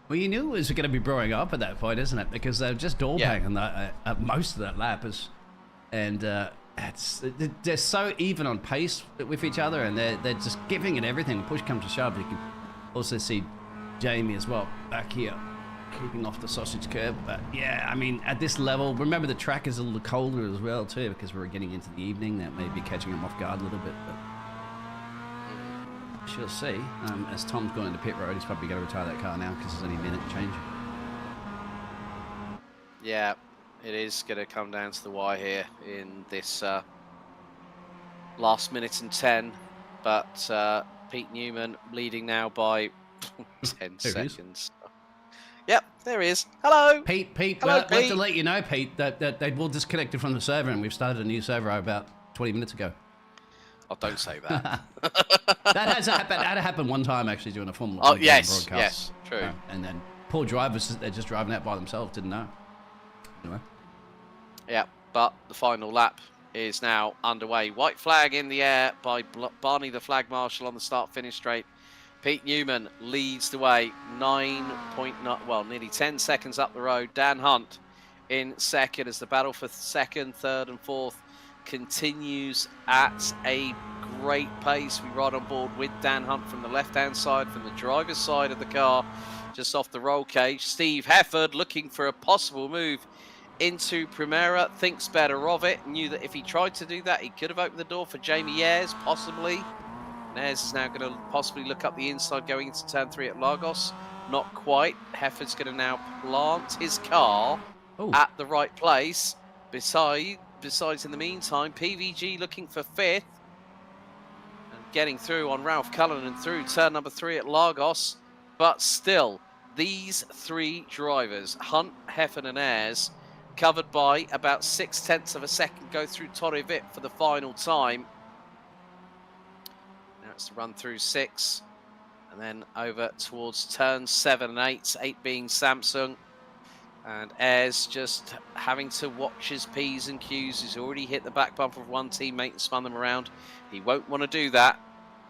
E: Well, you knew it was going to be brewing up at that point, isn't it? Because they were just door banging most of that lap. And they're so even on pace with each other, and they're just giving it everything. When push comes to shove, you can also see Jamie as well back here, keeping off the sausage curb. But yeah, I mean, at this level, remember the track is a little colder as well too, because we're getting into the evening. That may be catching them off guard a little bit, but she'll see. As Tom's going into pit road, he's probably going to retire that car now because there's only a minute change.
F: Yeah, it is going to come down to the wire here in this last minute and 10. But Pete Newman leading now by 10 seconds. Yep, there he is. Hello.
E: Pete.
F: Hello,
E: I'd like to let you know, Pete, that they will disconnect from the server, and we've started a new server about 20 minutes ago.
F: Oh, don't say that.
E: That happened one time actually during a Formula 1 broadcast.
F: Yes, true.
E: And then poor drivers, they're just driving out by themselves, didn't know. Anyway.
F: Yeah, but the final lap is now underway. White flag in the air by Barney the flag marshal on the start-finish straight. Pete Newman leads the way, nearly 10 seconds up the road. Dan Hunt in second as the battle for second, third and fourth continues at a great pace. We ride on board with Dan Hunt from the left-hand side, from the driver's side of the car, just off the roll cage. Steve Hefford looking for a possible move into Primera, thinks better of it, knew that if he tried to do that, he could have opened the door for Jamie Ayres, possibly. And Ayres is now going to possibly look up the inside going into turn 3 at Lagos. Not quite. Hefford's going to now plant his car at the right place. Besides, in the meantime, PVG looking for 5th and getting through on Ralph Cullinan through turn number 3 at Lagos. But still, these 3 drivers, Hunt, Hefford and Ayres, covered by about 0.6 of a second, go through Torre Vip for the final time. Now it's to run through 6 and then over towards turn 7 and 8, 8 being Samsung. And Ayres just having to watch his P's and Q's. He's already hit the back bumper of one teammate and spun them around. He won't want to do that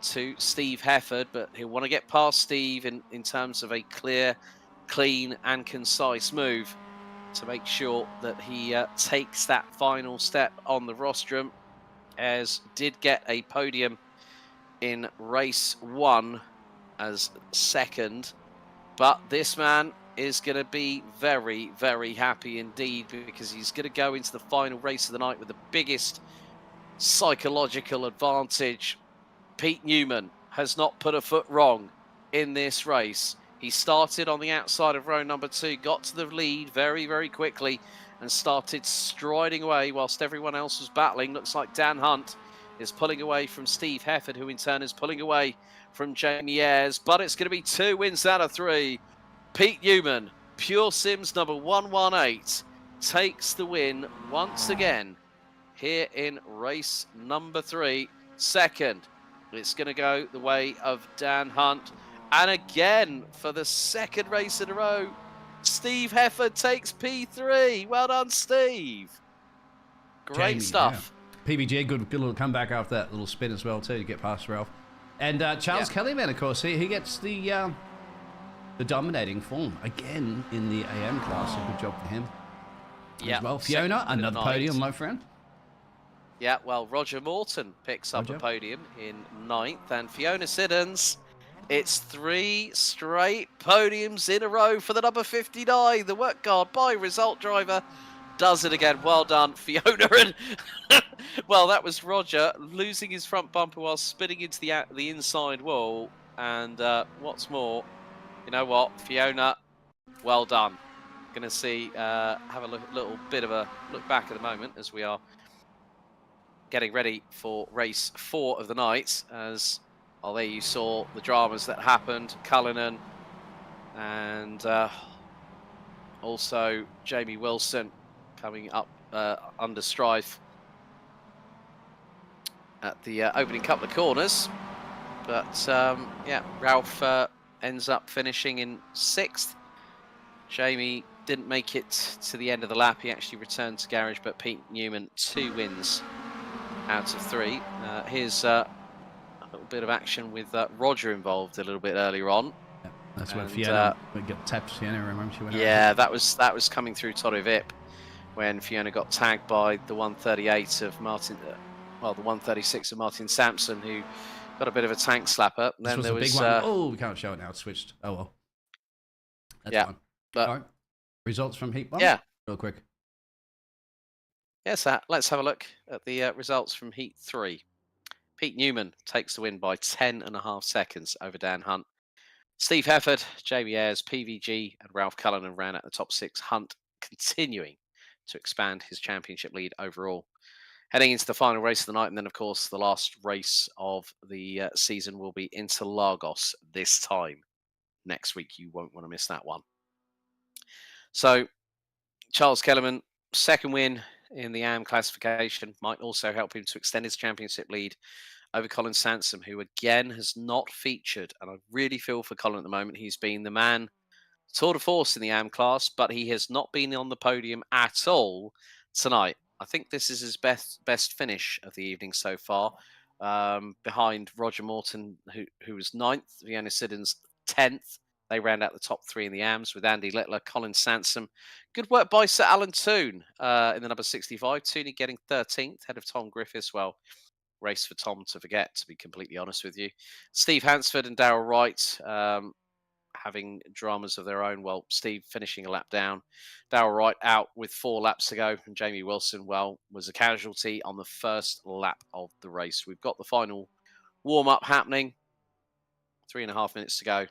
F: to Steve Hefford, but he'll want to get past Steve in terms of a clear, clean and concise move to make sure that he takes that final step on the rostrum. Ayres did get a podium in race 1 as second, but this man is going to be very, very happy indeed, because he's going to go into the final race of the night with the biggest psychological advantage. Pete Newman has not put a foot wrong in this race. He started on the outside of row number 2, got to the lead very, very quickly and started striding away whilst everyone else was battling. Looks like Dan Hunt is pulling away from Steve Hefford, who in turn is pulling away from Jamie Ayres, but it's going to be 2 wins out of 3. Pete Newman, Pure Sims number 118, takes the win once again here in race number 3. Second, it's going to go the way of Dan Hunt. And again, for the second race in a row, Steve Hefford takes P3. Well done, Steve. Great
E: Jamie,
F: stuff.
E: Yeah. PVG, good little comeback after that little spin as well, too, to get past Ralph. And Charles Kellyman, of course, he gets the dominating form again in the AM class. A good job for him.
F: Yeah.
E: As well, Fiona, another podium, my friend.
F: Yeah, well, Roger Morton picks up a podium in 9th, and Fiona Siddons, it's 3 straight podiums in a row for the number 59. The work guard by result driver does it again. Well done, Fiona. And well, that was Roger losing his front bumper while spinning into the inside wall. And what's more, you know what, Fiona, well done. Going to see, have a little bit of a look back at the moment as we are getting ready for race 4 of the night. As well, there you saw the dramas that happened. Cullinan and also Jamie Wilson coming up under strife at the opening couple of corners. But yeah, Ralph ends up finishing in 6th. Jamie didn't make it to the end of the lap. He actually returned to garage, but Pete Newman, 2 wins out of 3. Here's a little bit of action with Roger involved a little bit earlier on.
C: Yeah, that's when Fiona got tapped. Fiona, remember she went
F: out? That was coming through Toto Vip when Fiona got tagged by the 138 of Martin, the 136 of Martin Sampson, who got a bit of a tank slapper.
C: Then there was a big one. Oh, we can't show it now. It's switched. Oh well. That's fine.
F: But
C: all right. Results from Heat 1?
F: Yeah.
C: Real quick.
F: Yes, let's have a look at the results from Heat 3. Pete Newman takes the win by 10.5 seconds over Dan Hunt. Steve Hefford, Jamie Ayres, PVG, and Ralph Cullinan ran at the top 6. Hunt continuing to expand his championship lead overall. Heading into the final race of the night, and then, of course, the last race of the season will be Interlagos this time next week. You won't want to miss that one. So, Charles Kellerman, 2nd win in the AM classification, might also help him to extend his championship lead over Colin Sansom, who again has not featured. And I really feel for Colin at the moment. He's been the man tour de force in the AM class, but he has not been on the podium at all tonight. I think this is his best finish of the evening so far, behind Roger Morton, who was 9th, Vienna Siddons 10th. They round out the top 3 in the AMs with Andy Littler, Colin Sansom. Good work by Sir Alan Toon in the number 65. Tooney getting 13th, ahead of Tom Griffiths. Well, race for Tom to forget, to be completely honest with you. Steve Hansford and Darryl Wright having dramas of their own. Well, Steve finishing a lap down. Darryl Wright out with 4 laps to go. And Jamie Wilson, well, was a casualty on the first lap of the race. We've got the final warm-up happening. 3.5 minutes to go.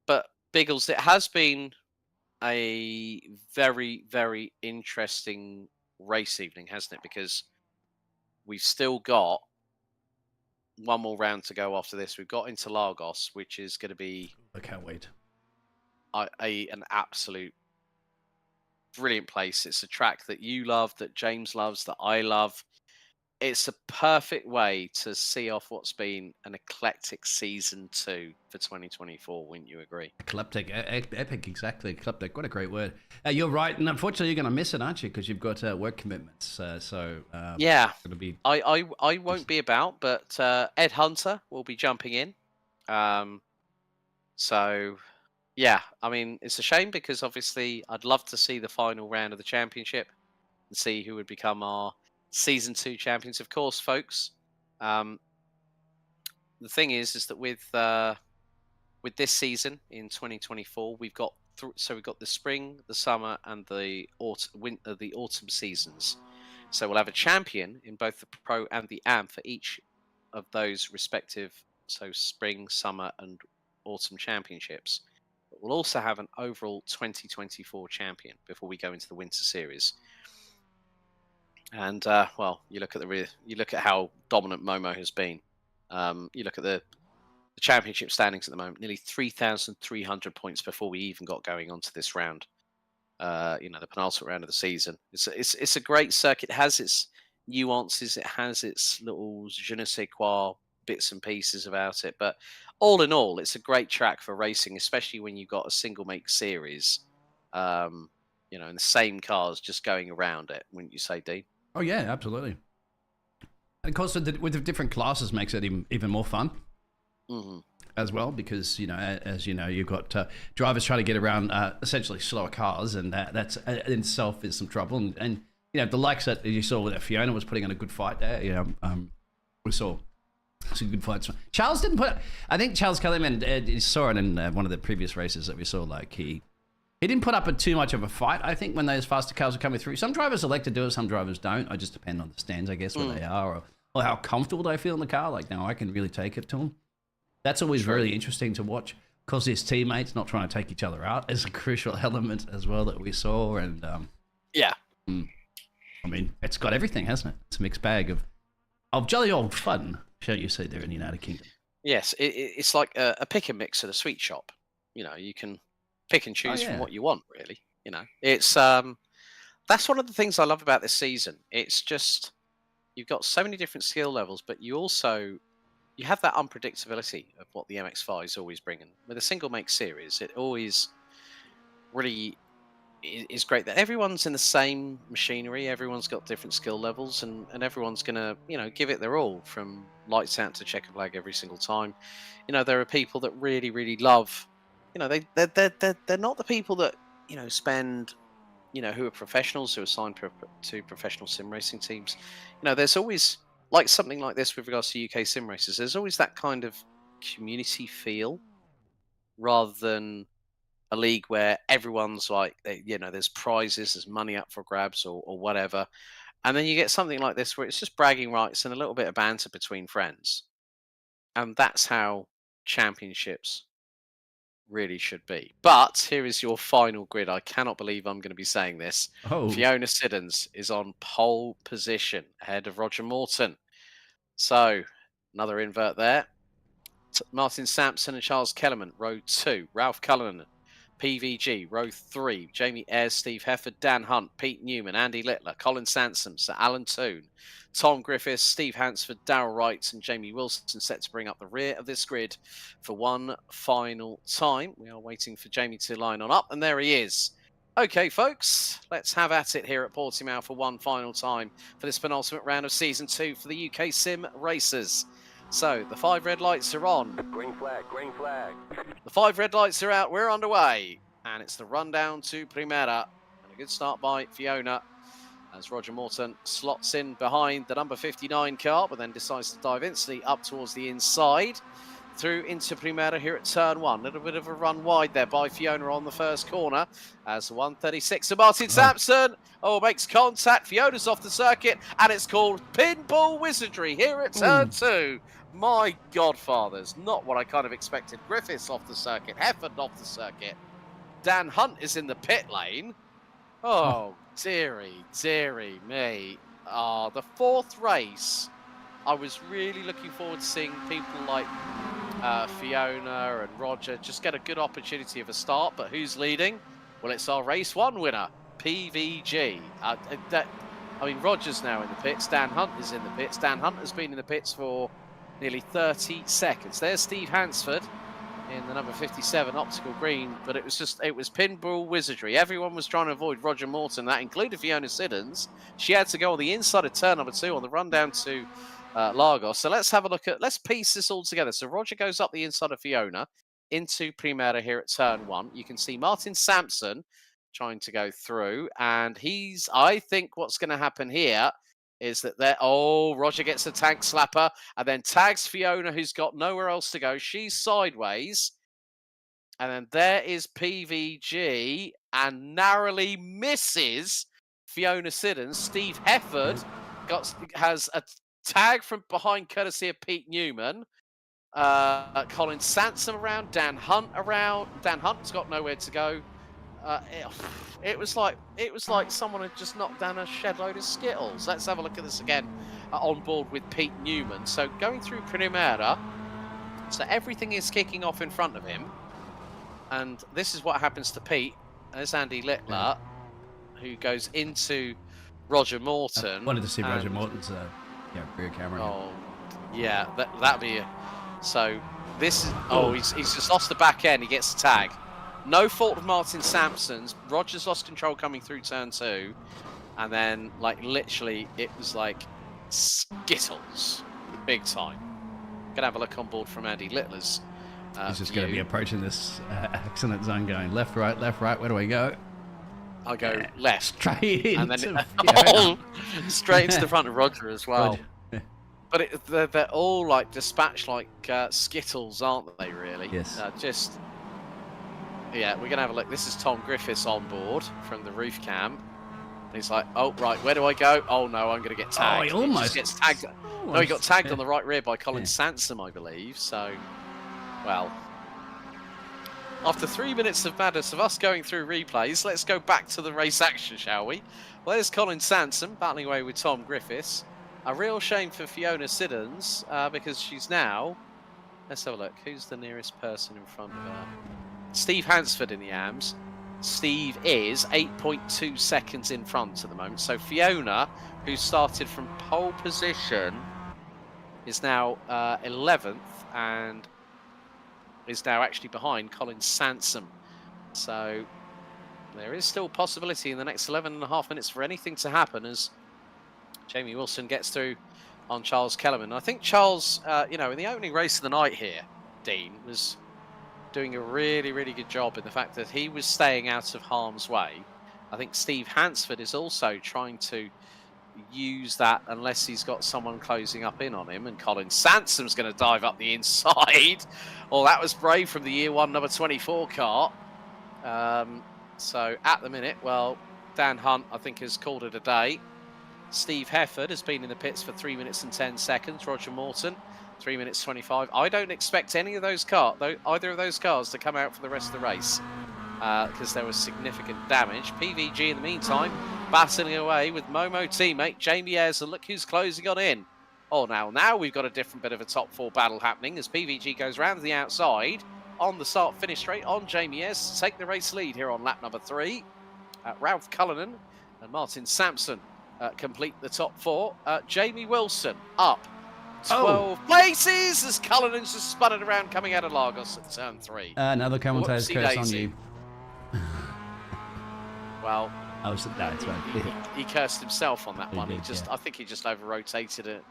F: But Biggles, it has been a very, very interesting race evening, hasn't it? Because we've still got one more round to go after this. We've got Interlagos, which is going to be...
C: I can't wait.
F: An absolute brilliant place. It's a track that you love, that James loves, that I love. It's a perfect way to see off what's been an eclectic season 2 for 2024, wouldn't you agree?
C: Eclectic, epic, exactly. Eclectic, what a great word. You're right, and unfortunately you're going to miss it, aren't you? Because you've got work commitments.
F: Yeah,
C: it's gonna be...
F: I won't be about, but Ed Hunter will be jumping in. So, yeah, I mean, it's a shame because obviously I'd love to see the final round of the championship and see who would become our Season 2 champions, of course, folks. The thing is that with this season in 2024, we've got we've got the spring, the summer, and the autumn seasons. So we'll have a champion in both the pro and the AM for each of those respective spring, summer, and autumn championships. But we'll also have an overall 2024 champion before we go into the winter series. And well, you look at how dominant Momo has been. You look at the championship standings at the moment, nearly 3,300 points before we even got going onto this round. The penultimate round of the season. It's a great circuit. It has its nuances. It has its little je ne sais quoi bits and pieces about it. But all in all, it's a great track for racing, especially when you've got a single make series. And the same cars just going around it. Wouldn't you say, Dean?
C: Oh yeah, absolutely. And of course, with the different classes, makes it even more fun as well. Because as you know, you've got drivers trying to get around essentially slower cars, and that's in itself is some trouble. And the likes that you saw with Fiona was putting on a good fight there. We saw some good fights. Charles didn't put. I think Charles Kellyman saw it in one of the previous races that we saw. Like he didn't put up too much of a fight, I think, when those faster cars were coming through. Some drivers elect to do it, some drivers don't. I just depend on the stands, I guess, where they are, or how comfortable they feel in the car. Like, no, I can really take it to them. That's always really interesting to watch, because his teammates not trying to take each other out is a crucial element as well that we saw. And
F: yeah.
C: I mean, it's got everything, hasn't it? It's a mixed bag of
E: of jolly old fun, shall you say, there in the United Kingdom.
F: Yes, it's like a pick and mix at a sweet shop. You know, you can pick and choose from what you want, really. You know, it's that's one of the things I love about this season. It's just you've got so many different skill levels, but you have that unpredictability of what the MX5 is always bringing. With a single make series, it always really is great that everyone's in the same machinery, everyone's got different skill levels, and everyone's going to, give it their all from lights out to checker flag every single time. There are people that really, really love, they're not the people that, spend, who are professionals, who are signed to professional sim racing teams. There's always, like something like this with regards to UkSimracers, there's always that kind of community feel rather than a league where everyone's like, there's prizes, there's money up for grabs or whatever. And then you get something like this where it's just bragging rights and a little bit of banter between friends. And that's how championships really should be. But here is your final grid. I cannot believe I'm going to be saying this.
E: Oh.
F: Fiona Siddons is on pole position ahead of Roger Morton. So another invert there. Martin Sampson and Charles Kellerman, row 2. Ralph Cullinan, PVG, row 3. Jamie Ayres, Steve Hefford, Dan Hunt, Pete Newman, Andy Littler, Colin Sansom, Sir Alan Toone, Tom Griffiths, Steve Hansford, Darryl Wright, and Jamie Wilson set to bring up the rear of this grid for one final time. We are waiting for Jamie to line on up, and there he is. Okay, folks, let's have at it here at Portimao for one final time for this penultimate round of Season 2 for the UkSimracers. So, the 5 red lights are on.
G: Green flag, green flag.
F: The 5 red lights are out. We're underway. And it's the rundown to Primera. And a good start by Fiona as Roger Morton slots in behind the number 59 car, but then decides to dive instantly up towards the inside. Through into Primera here at turn 1. A little bit of a run wide there by Fiona on the first corner. As the 136 of Martin Sampson. Makes contact. Fiona's off the circuit. And it's called Pinball Wizardry here at turn 2. My godfathers, not what I kind of expected. Griffiths off the circuit, Hefford off the circuit. Dan Hunt is in the pit lane. Oh, dearie me. The 4th race, I was really looking forward to seeing people like Fiona and Roger just get a good opportunity of a start. But who's leading? Well, it's our race 1 winner, PVG. Roger's now in the pits. Dan Hunt is in the pits. Dan Hunt has been in the pits for nearly 30 seconds. There's Steve Hansford in the number 57 optical green, but it was pinball wizardry. Everyone was trying to avoid Roger Morton. That included Fiona Siddons. She had to go on the inside of turn number 2 on the run down to Lagos. So let's have a look let's piece this all together. So Roger goes up the inside of Fiona into Primera here at turn 1. You can see Martin Sampson trying to go through, and I think what's going to happen here is that Roger gets a tag slapper and then tags Fiona, who's got nowhere else to go. She's sideways. And then there is PVG and narrowly misses Fiona Siddons. Steve Hefford has a tag from behind courtesy of Pete Newman. Colin Sansom around, Dan Hunt around. Dan Hunt's got nowhere to go. It was like someone had just knocked down a shed load of Skittles. Let's have a look at this again on board with Pete Newman. So going through Primera, so everything is kicking off in front of him. And this is what happens to Pete. There's Andy Littler, who goes into Roger Morton.
E: I wanted to see Roger Morton's rear camera.
F: Oh, yeah, that'd be it. So this is, he's just lost the back end. He gets the tag. No fault of Martin Sampson's. Roger's lost control coming through turn 2. And then, literally, it was like Skittles. Big time. Gonna have a look on board from Andy Littler's
E: He's just going to be approaching this excellent zone going left, right, where do I go?
F: I'll go left.
E: Straight into
F: and then straight into the front of Roger as well. But they're all dispatched like Skittles, aren't they, really?
E: Yes.
F: Yeah, we're going to have a look. This is Tom Griffiths on board from the roof cam. And he's like, oh, right, where do I go? Oh, no, I'm going to get tagged.
E: Oh, he almost
F: gets tagged. No, he got tagged on the right rear by Colin Sansom, I believe. So, well, after 3 minutes of madness of us going through replays, let's go back to the race action, shall we? Well, there's Colin Sansom battling away with Tom Griffiths. A real shame for Fiona Siddons because she's now... Let's have a look. Who's the nearest person in front of her? Steve Hansford in the AMS. Steve is 8.2 seconds in front at the moment. So Fiona, who started from pole position, is now 11th and is now actually behind Colin Sansom. So there is still possibility in the next 11.5 minutes for anything to happen as Jamie Wilson gets through on Charles Kellerman. I think Charles, in the opening race of the night here, Dean, was doing a really, really good job in the fact that he was staying out of harm's way. I think Steve Hansford is also trying to use that unless he's got someone closing up in on him, and Colin Sansom's going to dive up the inside. Oh, that was brave from the year 1 number 24 car. So at the minute, well, Dan Hunt, I think, has called it a day. Steve Hefford has been in the pits for 3 minutes and 10 seconds. Roger Morton, 3 minutes 25. I don't expect any of those either of those cars to come out for the rest of the race because there was significant damage. PVG in the meantime battling away with Momo teammate Jamie Ayres, and look who's closing on in. Oh, now we've got a different bit of a top 4 battle happening as PVG goes round to the outside on the start-finish straight on Jamie Ayres to take the race lead here on lap number 3. Ralph Cullinan and Martin Sampson complete the top 4. Jamie Wilson up 12 places as Cullinan's just sputtered around coming out of Lagos at turn 3.
C: Another commentator's curse on you.
F: Well,
C: it's right.
F: he cursed himself on that one. I think he just over-rotated it.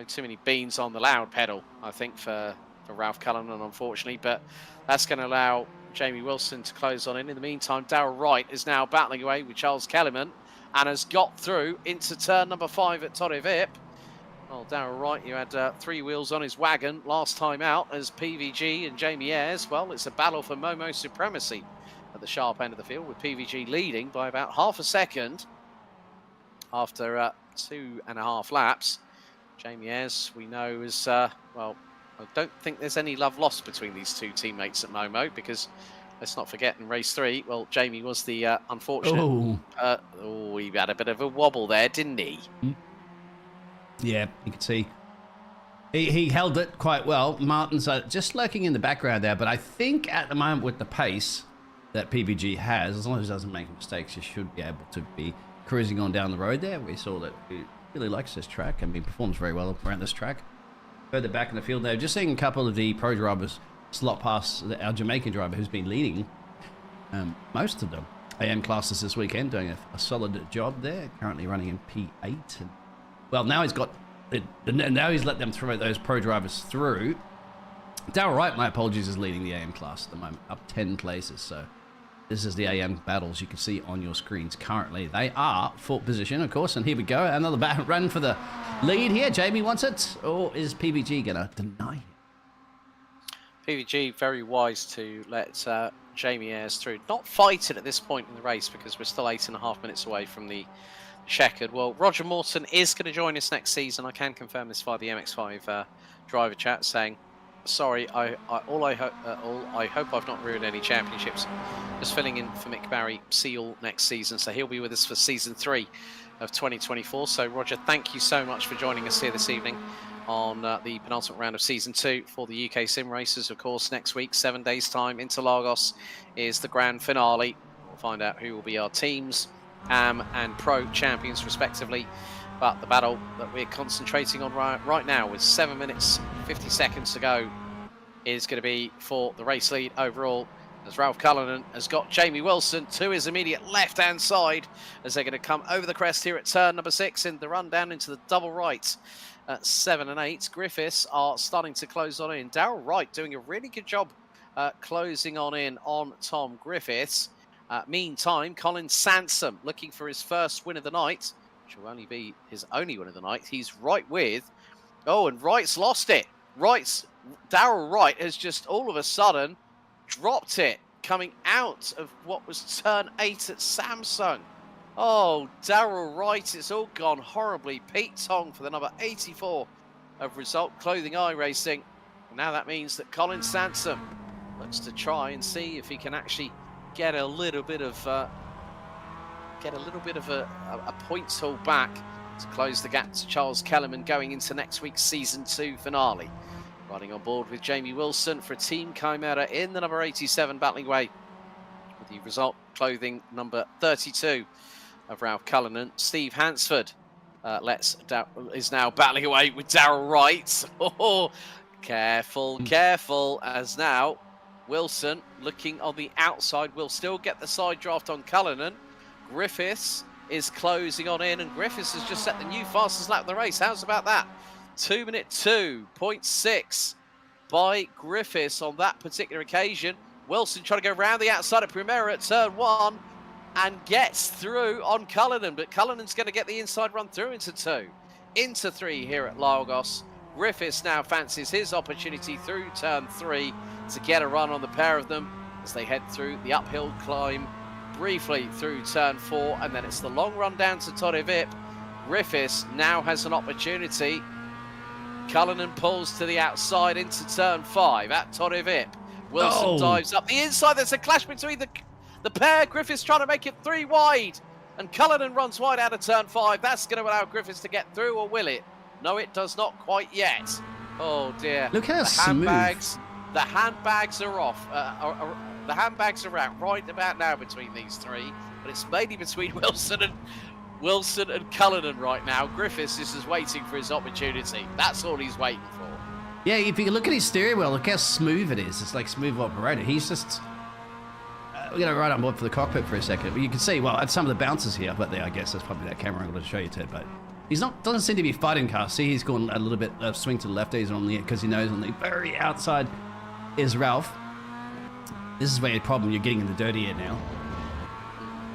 F: Too many beans on the loud pedal, I think, for Ralph Cullinan, unfortunately. But that's going to allow Jamie Wilson to close on in. In the meantime, Darrell Wright is now battling away with Charles Kellerman and has got through into turn number 5 at Torre Vip. Well, Darrell Wright, who had 3 wheels on his wagon last time out as PVG and Jamie Ayres. Well, it's a battle for Momo supremacy at the sharp end of the field, with PVG leading by about half a second after 2.5 laps. Jamie Ayres, we know, is, I don't think there's any love lost between these two teammates at Momo because let's not forget in race 3, well, Jamie was the unfortunate. He had a bit of a wobble there, didn't he?
C: Yeah, you can see. He held it quite well. Martin's just lurking in the background there, but I think at the moment with the pace that PVG has, as long as he doesn't make mistakes, he should be able to be cruising on down the road there. We saw that he really likes this track and he performs very well around this track. Further back in the field now, just seeing a couple of the pro drivers slot past our Jamaican driver who's been leading most of them AM classes this weekend, doing a solid job there, currently running in P8. And, well, now he's let them throw those pro drivers through. Darrell Wright, my apologies, is leading the AM class at the moment, up 10 places. So this is the AM battles you can see on your screens currently. They are 4th position, of course, and here we go. Another run for the lead here. Jamie wants it, or is PVG going to deny him?
F: PVG very wise to let Jamie Ayres through. Not fight it at this point in the race because we're still 8.5 minutes away from the checkered. Well, Roger Morton is going to join us next season. I can confirm this via the MX5 driver chat, saying, sorry, I hope I've not ruined any championships. Just filling in for Mick Barry. See you all next season. So he'll be with us for season 3 of 2024. So Roger, thank you so much for joining us here this evening on the penultimate round of season 2 for the UK SimRacers. Of course, next week, 7 days time, Interlagos is the grand finale. We'll find out who will be our teams, AM and Pro champions respectively. But the battle that we're concentrating on right now with 7 minutes 50 seconds to go is going to be for the race lead overall, as Ralph Cullinan has got Jamie Wilson to his immediate left-hand side as they're going to come over the crest here at turn number 6 in the run down into the double right at 7 and 8. Griffiths are starting to close on in. Darrell Wright doing a really good job closing on in on Tom Griffiths. Meantime, Colin Sansom looking for his first win of the night, which will only be his only win of the night. He's right with... Oh, and Wright's lost it. Darrell Wright has just all of a sudden dropped it coming out of what was turn 8 at Samsung. Oh, Darrell Wright, it's all gone horribly. Pete Tong for the number 84 of Result Clothing Eye Racing. And now that means that Colin Sansom looks to try and see if he can actually get a little bit of a points haul back to close the gap to Charles Kellerman going into next week's Season 2 finale. Riding on board with Jamie Wilson for Team Chimera in the number 87 battling away with the result clothing number 32 of Ralph Cullinan. Steve Hansford is now battling away with Darrell Wright. Oh, careful, as now Wilson looking on the outside will still get the side draft on Cullinan. Griffiths is closing on in, and Griffiths has just set the new fastest lap of the race. How's about that? 2 minute 2.6 by Griffiths on that particular occasion. Wilson trying to go round the outside of Primera at turn 1 and gets through on Cullinan, but Cullinan's going to get the inside run through into 2. Into 3 here at Lagos. Griffiths now fancies his opportunity through turn 3 to get a run on the pair of them as they head through the uphill climb briefly through turn 4, and then it's the long run down to Torre Vip. Griffiths now has an opportunity. Cullinan pulls to the outside into turn 5 at Torre Vip. Wilson dives up the inside. There's a clash between the pair. Griffiths trying to make it 3 wide, and Cullinan runs wide out of turn 5. That's going to allow Griffiths to get through, or will it? No, it does not quite yet. Oh dear.
C: Look how
F: smooth. The handbags are off. The handbags are out right about now between these 3, but it's mainly between Wilson and Cullinan right now. Griffiths is just waiting for his opportunity. That's all he's waiting for.
C: Yeah, if you look at his steering wheel, look how smooth it is. It's like smooth operated. He's just... we're going to ride on board for the cockpit for a second. But you can see, well, at some of the bounces here, but there, I guess that's probably that camera angle to show you, Ted. But he's doesn't seem to be fighting car. See, he's going a little bit swing to the left. He's on the, because he knows on the very outside is Ralph. This is where the problem, you're getting in the dirty air now.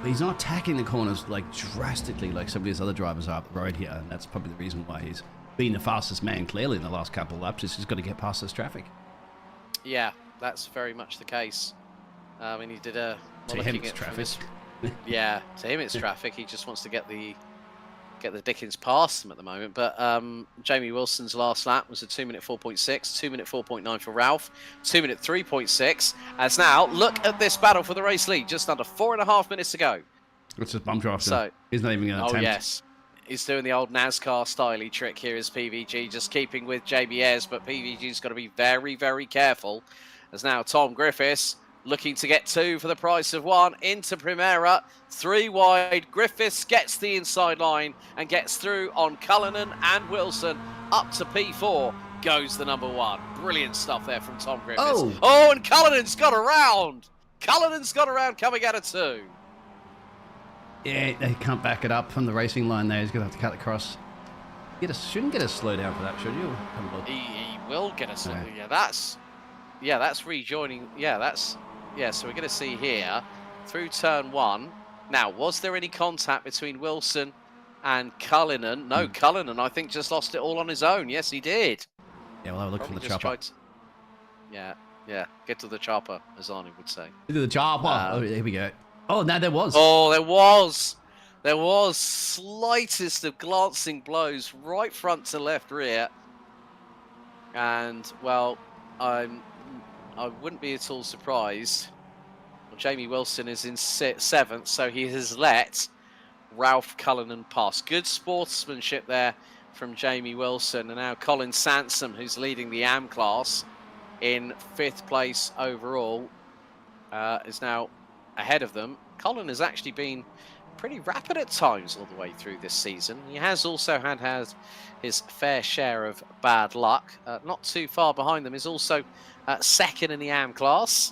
C: But he's not attacking the corners like drastically like some of these other drivers are up the road here, and that's probably the reason why he's been the fastest man clearly in the last couple of laps. Is he's got to get past this traffic.
F: Yeah, that's very much the case. I mean, he did a...
C: To him, it's traffic.
F: Yeah, to him it's traffic. He just wants to get the Dickens past them at the moment. But Jamie Wilson's last lap was a 2 minute 4.6, 2 minute 4.9 for Ralph, 2 minute 3.6. As now, look at this battle for the race lead. Just under 4.5 minutes to go.
C: It's just bump draft.
F: So
C: he's not even going to attempt.
F: Oh yes, he's doing the old NASCAR styly trick here as PVG, just keeping with JBS, but PVG's got to be very, very careful. As now Tom Griffiths looking to get 2 for the price of 1 into Primera, 3 wide. Griffiths gets the inside line and gets through on Cullinan and Wilson. Up to P4 goes the number 1. Brilliant stuff there from Tom Griffiths. Oh, and Cullinan's got around. Cullinan's got around coming out of 2.
C: Yeah, they can't back it up from the racing line there. He's going to have to cut across. Shouldn't get a slow down for that, should you? Have a look.
F: He will get a slow. Yeah, that's rejoining. Yeah, so we're going to see here through turn 1. Now, was there any contact between Wilson and Cullinan? No, Cullinan, I think, just lost it all on his own. Yes, he did.
C: Yeah, well, I'll look for the chopper.
F: Yeah, get to the chopper, as Arnie would say.
C: Get to the chopper. Here we go. Oh, no, there was.
F: Oh, there was. There was slightest of glancing blows right front to left rear. And, well, I wouldn't be at all surprised. Well, Jamie Wilson is in 7th, so he has let Ralph Cullinan pass. Good sportsmanship there from Jamie Wilson. And now Colin Sansom, who's leading the AM class in 5th place overall, is now ahead of them. Colin has actually been pretty rapid at times all the way through this season. He has also had his fair share of bad luck. Not too far behind them is also 2nd in the AM class,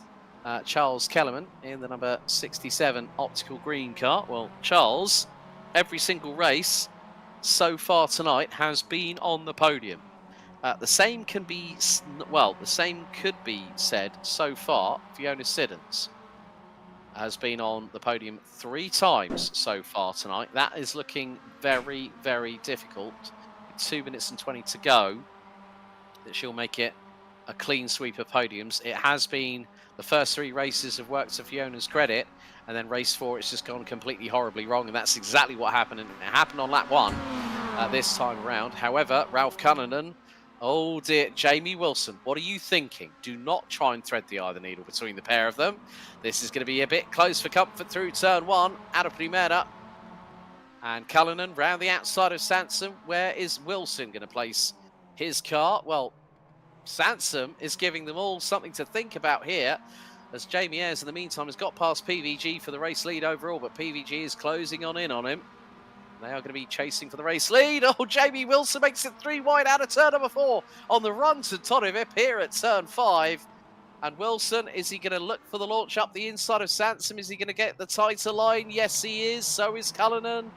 F: Charles Kellerman in the number 67 optical green car. Well, Charles, every single race so far tonight has been on the podium. The same could be said so far. Fiona Siddons has been on the podium 3 times so far tonight. That is looking very, very difficult. 2 minutes and 20 to go, that she'll make it a clean sweep of podiums. It has been the first 3 races have worked to Fiona's credit, and then race 4 it's just gone completely horribly wrong, and that's exactly what happened. And it happened on lap 1 this time around. However, Ralph Cullinan, oh dear, Jamie Wilson, what are you thinking? Do not try and thread the eye of the needle between the pair of them. This is going to be a bit close for comfort through turn 1 out of Primera. And Cullinan round the outside of Sansom. Where is Wilson going to place his car? Well, Sansom is giving them all something to think about here, as Jamie Ayres in the meantime has got past PVG for the race lead overall, but PVG is closing in on him. They are going to be chasing for the race lead. Oh, Jamie Wilson makes it 3 wide out of turn number 4 on the run to Tonivip here at turn 5. And Wilson, is he going to look for the launch up the inside of Sansom? Is he going to get the tighter line? Yes, he is. So is Cullinan.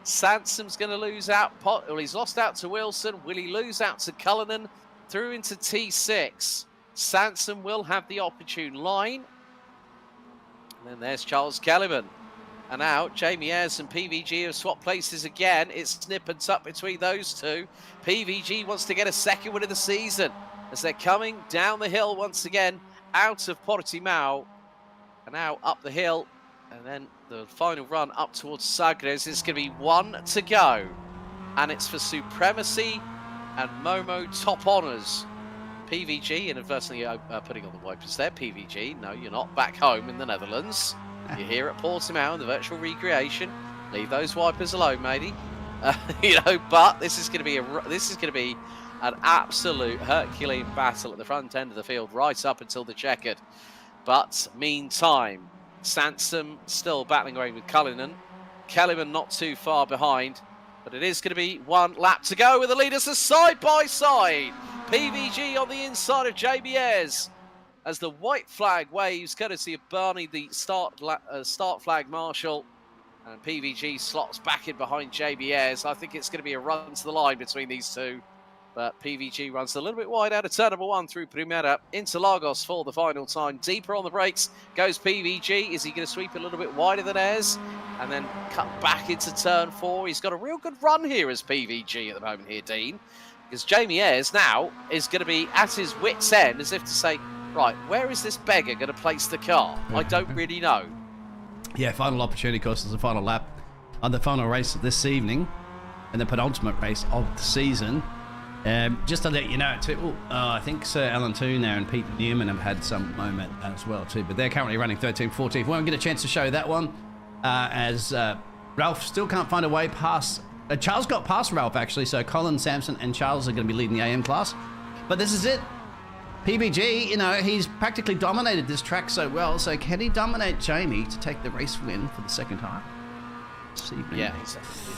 F: Sansom's going to lose out. Well, he's lost out to Wilson. Will he lose out to Cullinan? Through into T6. Sansom will have the opportune line. And then there's Charles Kellyman. And now Jamie Ayres and PVG have swapped places again. It's snip and tuck between those two. PVG wants to get a second win of the season as they're coming down the hill once again out of Portimao. And now up the hill. And then the final run up towards Sagres. It's going to be 1 to go. And it's for supremacy and Momo top honours. PVG inadvertently putting on the wipers there. PVG, no, you're not back home in the Netherlands. You're here at Portimao in the virtual recreation. Leave those wipers alone, matey. But this is going to be an absolute Herculean battle at the front end of the field, right up until the checkered. But meantime, Sansom still battling away with Cullinan. Kellyman not too far behind, but it is going to be 1 lap to go with the leaders are side by side. PVG on the inside of Jamie Ayres as the white flag waves, courtesy of Barney, the start flag marshal. And PVG slots back in behind Jamie Ayres. I think it's going to be a run to the line between these two. But PVG runs a little bit wide out of turn number 1 through Primera into Lagos for the final time. Deeper on the brakes goes PVG. Is he going to sweep a little bit wider than Ayres? And then cut back into turn 4. He's got a real good run here as PVG at the moment here, Dean. Because Jamie Ayres now is going to be at his wit's end, as if to say, right, where is this beggar going to place the car? I don't really know.
C: Yeah, final opportunity, of course, is the final lap on the final race of this evening and the penultimate race of the season. Just to let you know, too, I think Sir Alan Toonau and Peter Newman have had some moment as well, too, but they're currently running 13th, 14th. We won't get a chance to show that one as Ralph still can't find a way past. Charles got past Ralph, actually, so Colin, Sampson, and Charles are going to be leading the AM class. But this is it. PBG, he's practically dominated this track so well, so can he dominate Jamie to take the race win for the second time this evening?
F: Yeah,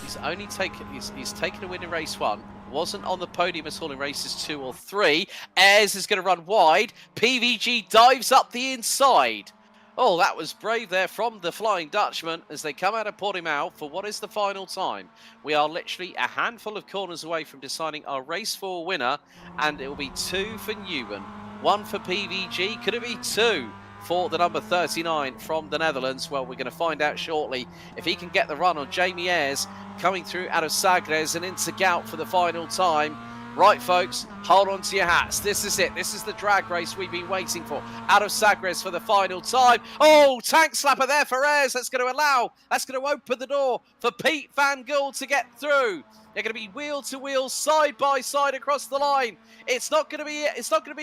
F: he's taken a win in race 1. Wasn't on the podium at all in races 2 or 3. Ayres is going to run wide. PVG dives up the inside. Oh, that was brave there from the Flying Dutchman as they come out of Portimao for what is the final time. We are literally a handful of corners away from deciding our race 4 winner, and it will be 2 for Newman, 1 for PVG. Could it be 2 for the number 39 from the Netherlands? Well, we're going to find out shortly if he can get the run on Jamie Ayres coming through out of Sagres and into Gout for the final time. Right, folks, hold on to your hats. This is it. This is the drag race we've been waiting for. Out of Sagres for the final time. Oh, tank slapper there for Ayres. That's going to open the door for Pete Van Gool to get through. They're going to be wheel to wheel, side by side across the line. It's not going to be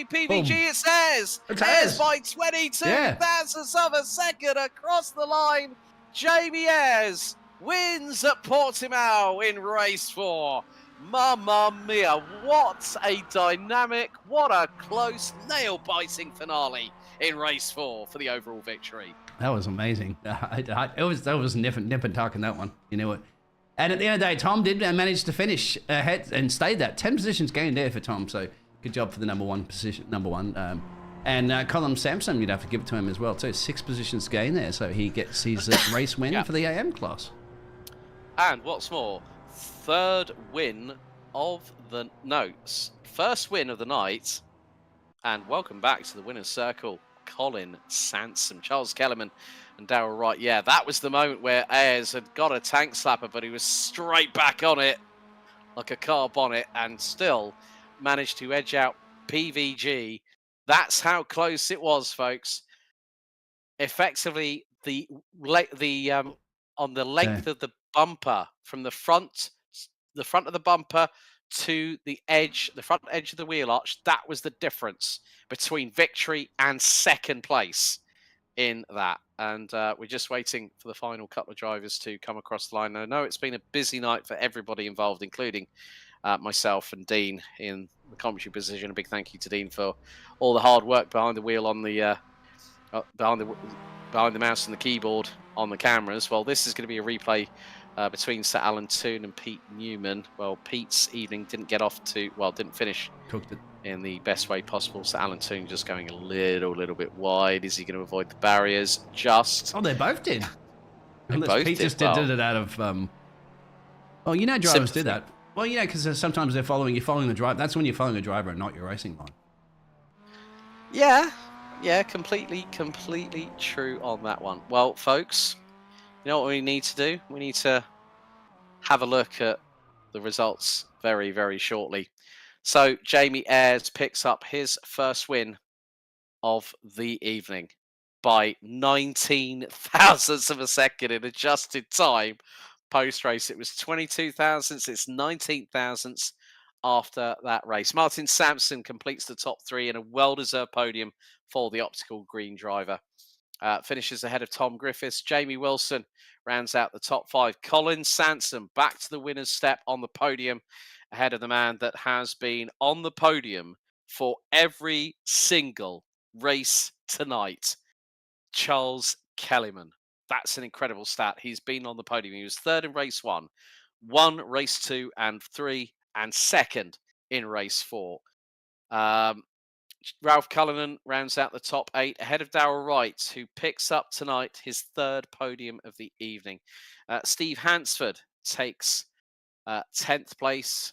F: PVG. Boom. It's Ayres. Ayres by 22 thousandths of a second across the line. Jamie Ayres wins at Portimao in race 4. Mamma mia, what a dynamic, what a close, nail-biting finale in race 4 for the overall victory.
C: That was amazing. That was nip and tuck in that one. You know what? And at the end of the day, Tom did manage to finish ahead and stayed that 10 positions gained there for Tom. So good job for the number one. And Colin Sampson, you'd have to give it to him as well too. 6 positions gained there, so he gets his race win for the AM class.
F: And what's more, first win of the night, and welcome back to the winner's circle, Colin Sansom, Charles Kellerman and Darryl Wright. Yeah, that was the moment where Ayres had got a tank slapper, but he was straight back on it like a car bonnet and still managed to edge out PVG. That's how close it was, folks. Effectively, on the length of the bumper from the front of the bumper to the front edge of the wheel arch, that was the difference between victory and second place. in that. And we're just waiting for the final couple of drivers to come across the line. I know it's been a busy night for everybody involved, including myself and Dean in the commentary position. A big thank you to Dean for all the hard work behind the wheel on the behind the mouse and the keyboard on the cameras. Well, this is going to be a replay between Sir Alan Toon and Pete Newman. Well, Pete's evening didn't finish
C: Cooked it.
F: in the best way possible. So Alan Toon just going a little bit wide. Is he going to avoid the barriers?
E: Oh, they both did.
F: Both
E: Pete
F: did
E: just
F: well.
E: did it out of. Well, you know, drivers do that. Well, you know, because sometimes you're following the drive. That's when you're following a driver and not your racing line.
F: Yeah, completely true on that one. Well, folks, you know what we need to do? We need to have a look at the results very, very shortly. So Jamie Ayres picks up his first win of the evening by 19 thousandths of a second in adjusted time. Post-race, it was 22 thousandths. It's 19 thousandths after that race. Martin Sampson completes the top three in a well-deserved podium for the optical green driver. Finishes ahead of Tom Griffiths. Jamie Wilson rounds out the top five. Colin Sansom back to the winner's step on the podium ahead of the man that has been on the podium for every single race tonight, Charles Kellyman. That's an incredible stat. He's been on the podium. He was third in race one, won race 2 and 3, and second in race 4. Ralph Cullinan rounds out the top 8 ahead of Darrell Wright, who picks up tonight his third podium of the evening. Steve Hansford takes 10th place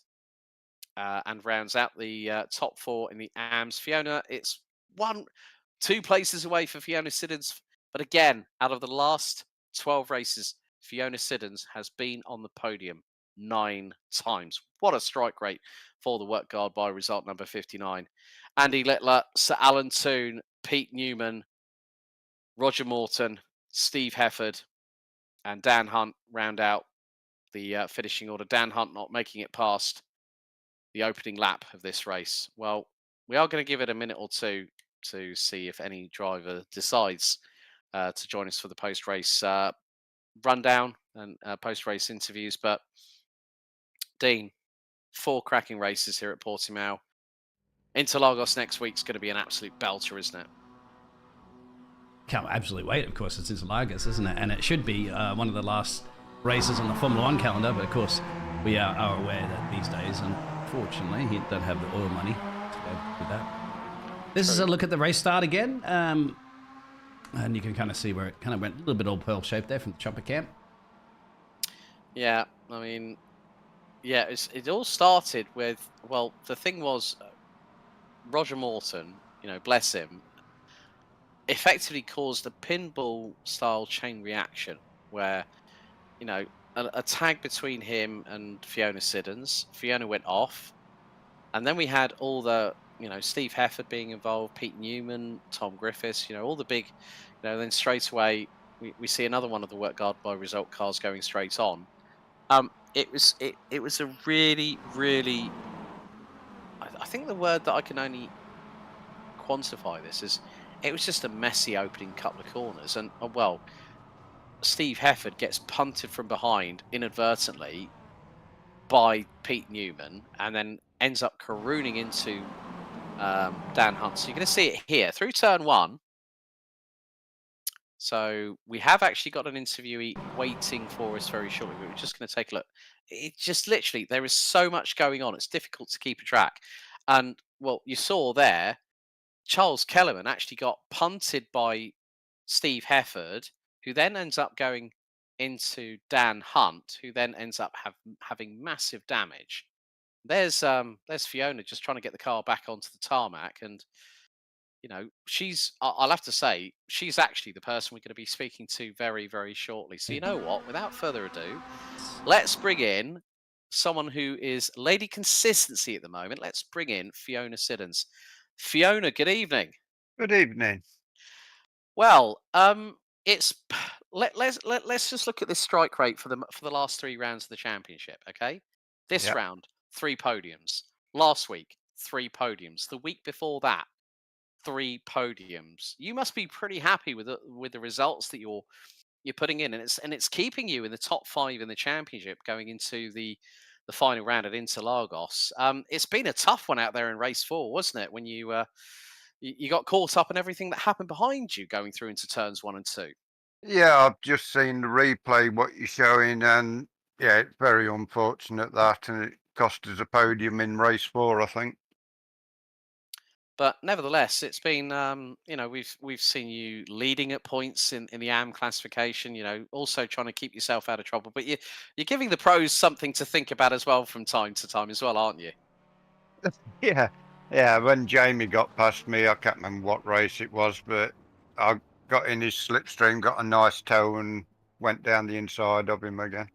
F: and rounds out the top 4 in the AMS. Fiona, it's 2 places away for Fiona Siddons. But again, out of the last 12 races, Fiona Siddons has been on the podium 9 times. What a strike rate for the work guard by result number 59. Andy Littler, Sir Alan Toon, Pete Newman, Roger Morton, Steve Hefford, and Dan Hunt round out the finishing order. Dan Hunt not making it past the opening lap of this race. Well, we are going to give it a minute or two to see if any driver decides to join us for the post-race rundown and post-race interviews. But Dean, 4 cracking races here at Portimao. Interlagos next week's going to be an absolute belter, isn't it?
E: Can't absolutely wait. Of course, it's Interlagos, isn't it? And it should be one of the last races on the Formula 1 calendar. But of course, we are aware that these days, unfortunately, he don't have the oil money to go with that. This is a look at the race start again. And you can kind of see where it kind of went a little bit all pearl shaped there from the chopper camp.
F: Yeah, I mean, yeah, it all started with, well, the thing was, Roger Morton, bless him, effectively caused a pinball-style chain reaction where, a tag between him and Fiona Siddons. Fiona went off, and then we had all the, Steve Hefford being involved, Pete Newman, Tom Griffiths, all the big, then straight away we see another one of the work guard by result cars going straight on. It was a really, really, I think the word that I can only quantify this is, it was just a messy opening couple of corners. And, well, Steve Hefford gets punted from behind inadvertently by Pete Newman and then ends up carooning into Dan Hunt. So you're going to see it here through turn 1. So we have actually got an interviewee waiting for us very shortly. We're just going to take a look. It just literally, there is so much going on. It's difficult to keep a track. And, well, you saw there, Charles Kellerman actually got punted by Steve Hefford, who then ends up going into Dan Hunt, who then ends up having massive damage. There's Fiona just trying to get the car back onto the tarmac, and I'll have to say, she's actually the person we're going to be speaking to very, very shortly. So you know what? Without further ado, let's bring in someone who is Lady Consistency at the moment. Let's bring in Fiona Siddons. Fiona, good evening.
G: Good evening.
F: Well, let's just look at this strike rate for the last 3 rounds of the championship. Okay, this round 3 podiums. Last week 3 podiums. The week before that 3 podiums. You must be pretty happy with the results that you're putting in, and it's keeping you in the top 5 in the championship going into the final round at Interlagos. It's been a tough one out there in race 4, wasn't it? When you got caught up in everything that happened behind you going through into turns 1 and 2.
G: Yeah, I've just seen the replay, what you're showing, and yeah, it's very unfortunate that, and it cost us a podium in race 4, I think.
F: But nevertheless, it's been, we've seen you leading at points in the AM classification, also trying to keep yourself out of trouble. But you're giving the pros something to think about as well from time to time as well, aren't you?
G: Yeah, when Jamie got past me, I can't remember what race it was, but I got in his slipstream, got a nice toe, and went down the inside of him again.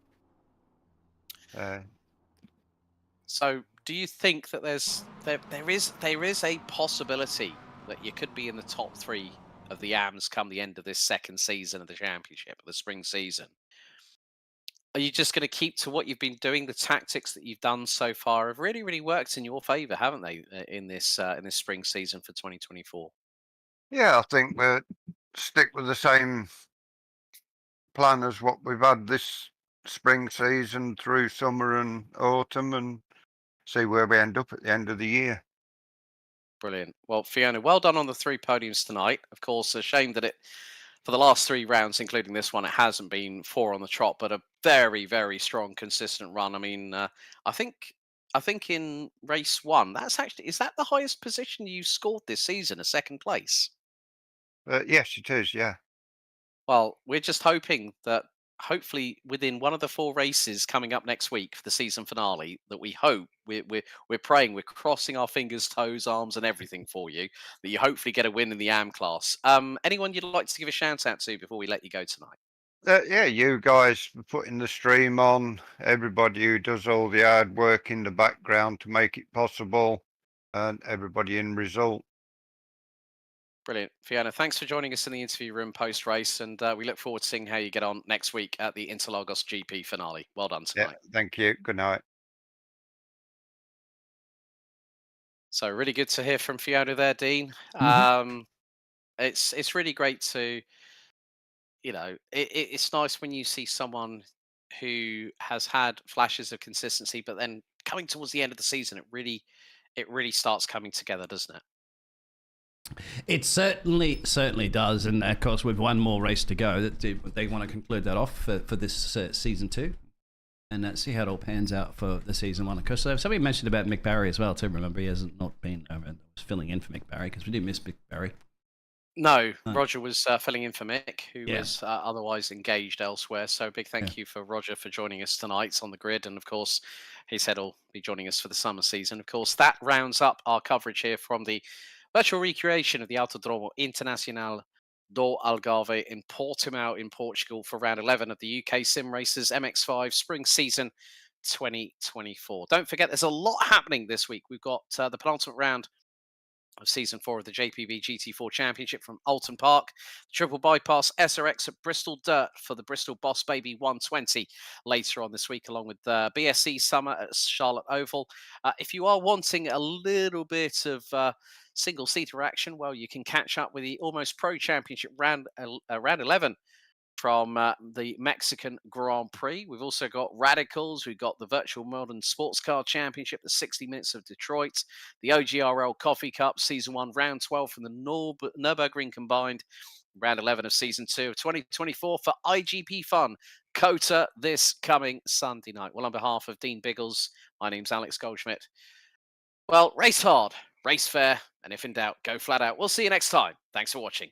F: So, do you think that there is a possibility that you could be in the top 3 of the AMs come the end of this second season of the championship, the spring season? Are you just going to keep to what you've been doing? The tactics that you've done so far have really, really worked in your favour, haven't they? In this spring season for 2024.
G: Yeah, I think we'll stick with the same plan as what we've had this spring season through summer and autumn, and see where we end up at the end of the year.
F: Brilliant. Well, Fiona, well done on the 3 podiums tonight. Of course, a shame that for the last 3 rounds, including this one, it hasn't been 4 on the trot, but a very, very strong, consistent run. I mean, I think in race 1, is that the highest position you scored this season, a 2nd place?
G: Yes, it is. Yeah.
F: Well, we're just hoping that hopefully within one of the 4 races coming up next week for the season finale, that we're praying, we're crossing our fingers, toes, arms, and everything for you, that you hopefully get a win in the AM class. Anyone you'd like to give a shout out to before we let you go tonight?
G: Yeah, you guys for putting the stream on, everybody who does all the hard work in the background to make it possible, and everybody in result.
F: Brilliant. Fiona, thanks for joining us in the interview room post-race, and we look forward to seeing how you get on next week at the Interlagos GP finale. Well done tonight.
G: Yeah, thank you. Good night.
F: So really good to hear from Fiona there, Dean. It's really great to, it's nice when you see someone who has had flashes of consistency, but then coming towards the end of the season, it really starts coming together, doesn't it?
E: It certainly does, and of course with one more race to go, they want to conclude that off for this season 2, and see how it all pans out for the season 1. Of course, somebody mentioned about Mick Barry as well too. Remember, he hasn't not been filling in for Mick Barry because we did miss Mick Barry.
F: No, Roger was filling in for Mick, who was otherwise engaged elsewhere. So big thank you for Roger for joining us tonight on the grid. And of course, he said he'll be joining us for the summer season. Of course, that rounds up our coverage here from the virtual recreation of the Autodromo Internacional do Algarve in Portimao in Portugal for round 11 of the UkSimracers MX5 spring season 2024. Don't forget, there's a lot happening this week. We've got the penultimate round of season 4 of the JPB GT4 Championship from Alton Park, Triple Bypass SRX at Bristol Dirt for the Bristol Boss Baby 120 later on this week, along with BSC Summer at Charlotte Oval. If you are wanting a little bit of single-seater action, well, you can catch up with the Almost Pro Championship round 11 from the Mexican Grand Prix. We've also got Radicals. We've got the Virtual Modern Sports Car Championship, the 60 Minutes of Detroit, the OGRL Coffee Cup, Season 1, Round 12 from the Nürburgring Combined, Round 11 of Season 2 of 2024 for IGP Fun, COTA, this coming Sunday night. Well, on behalf of Dean Biggles, my name's Alex Goldschmidt. Well, race hard, race fair, and if in doubt, go flat out. We'll see you next time. Thanks for watching.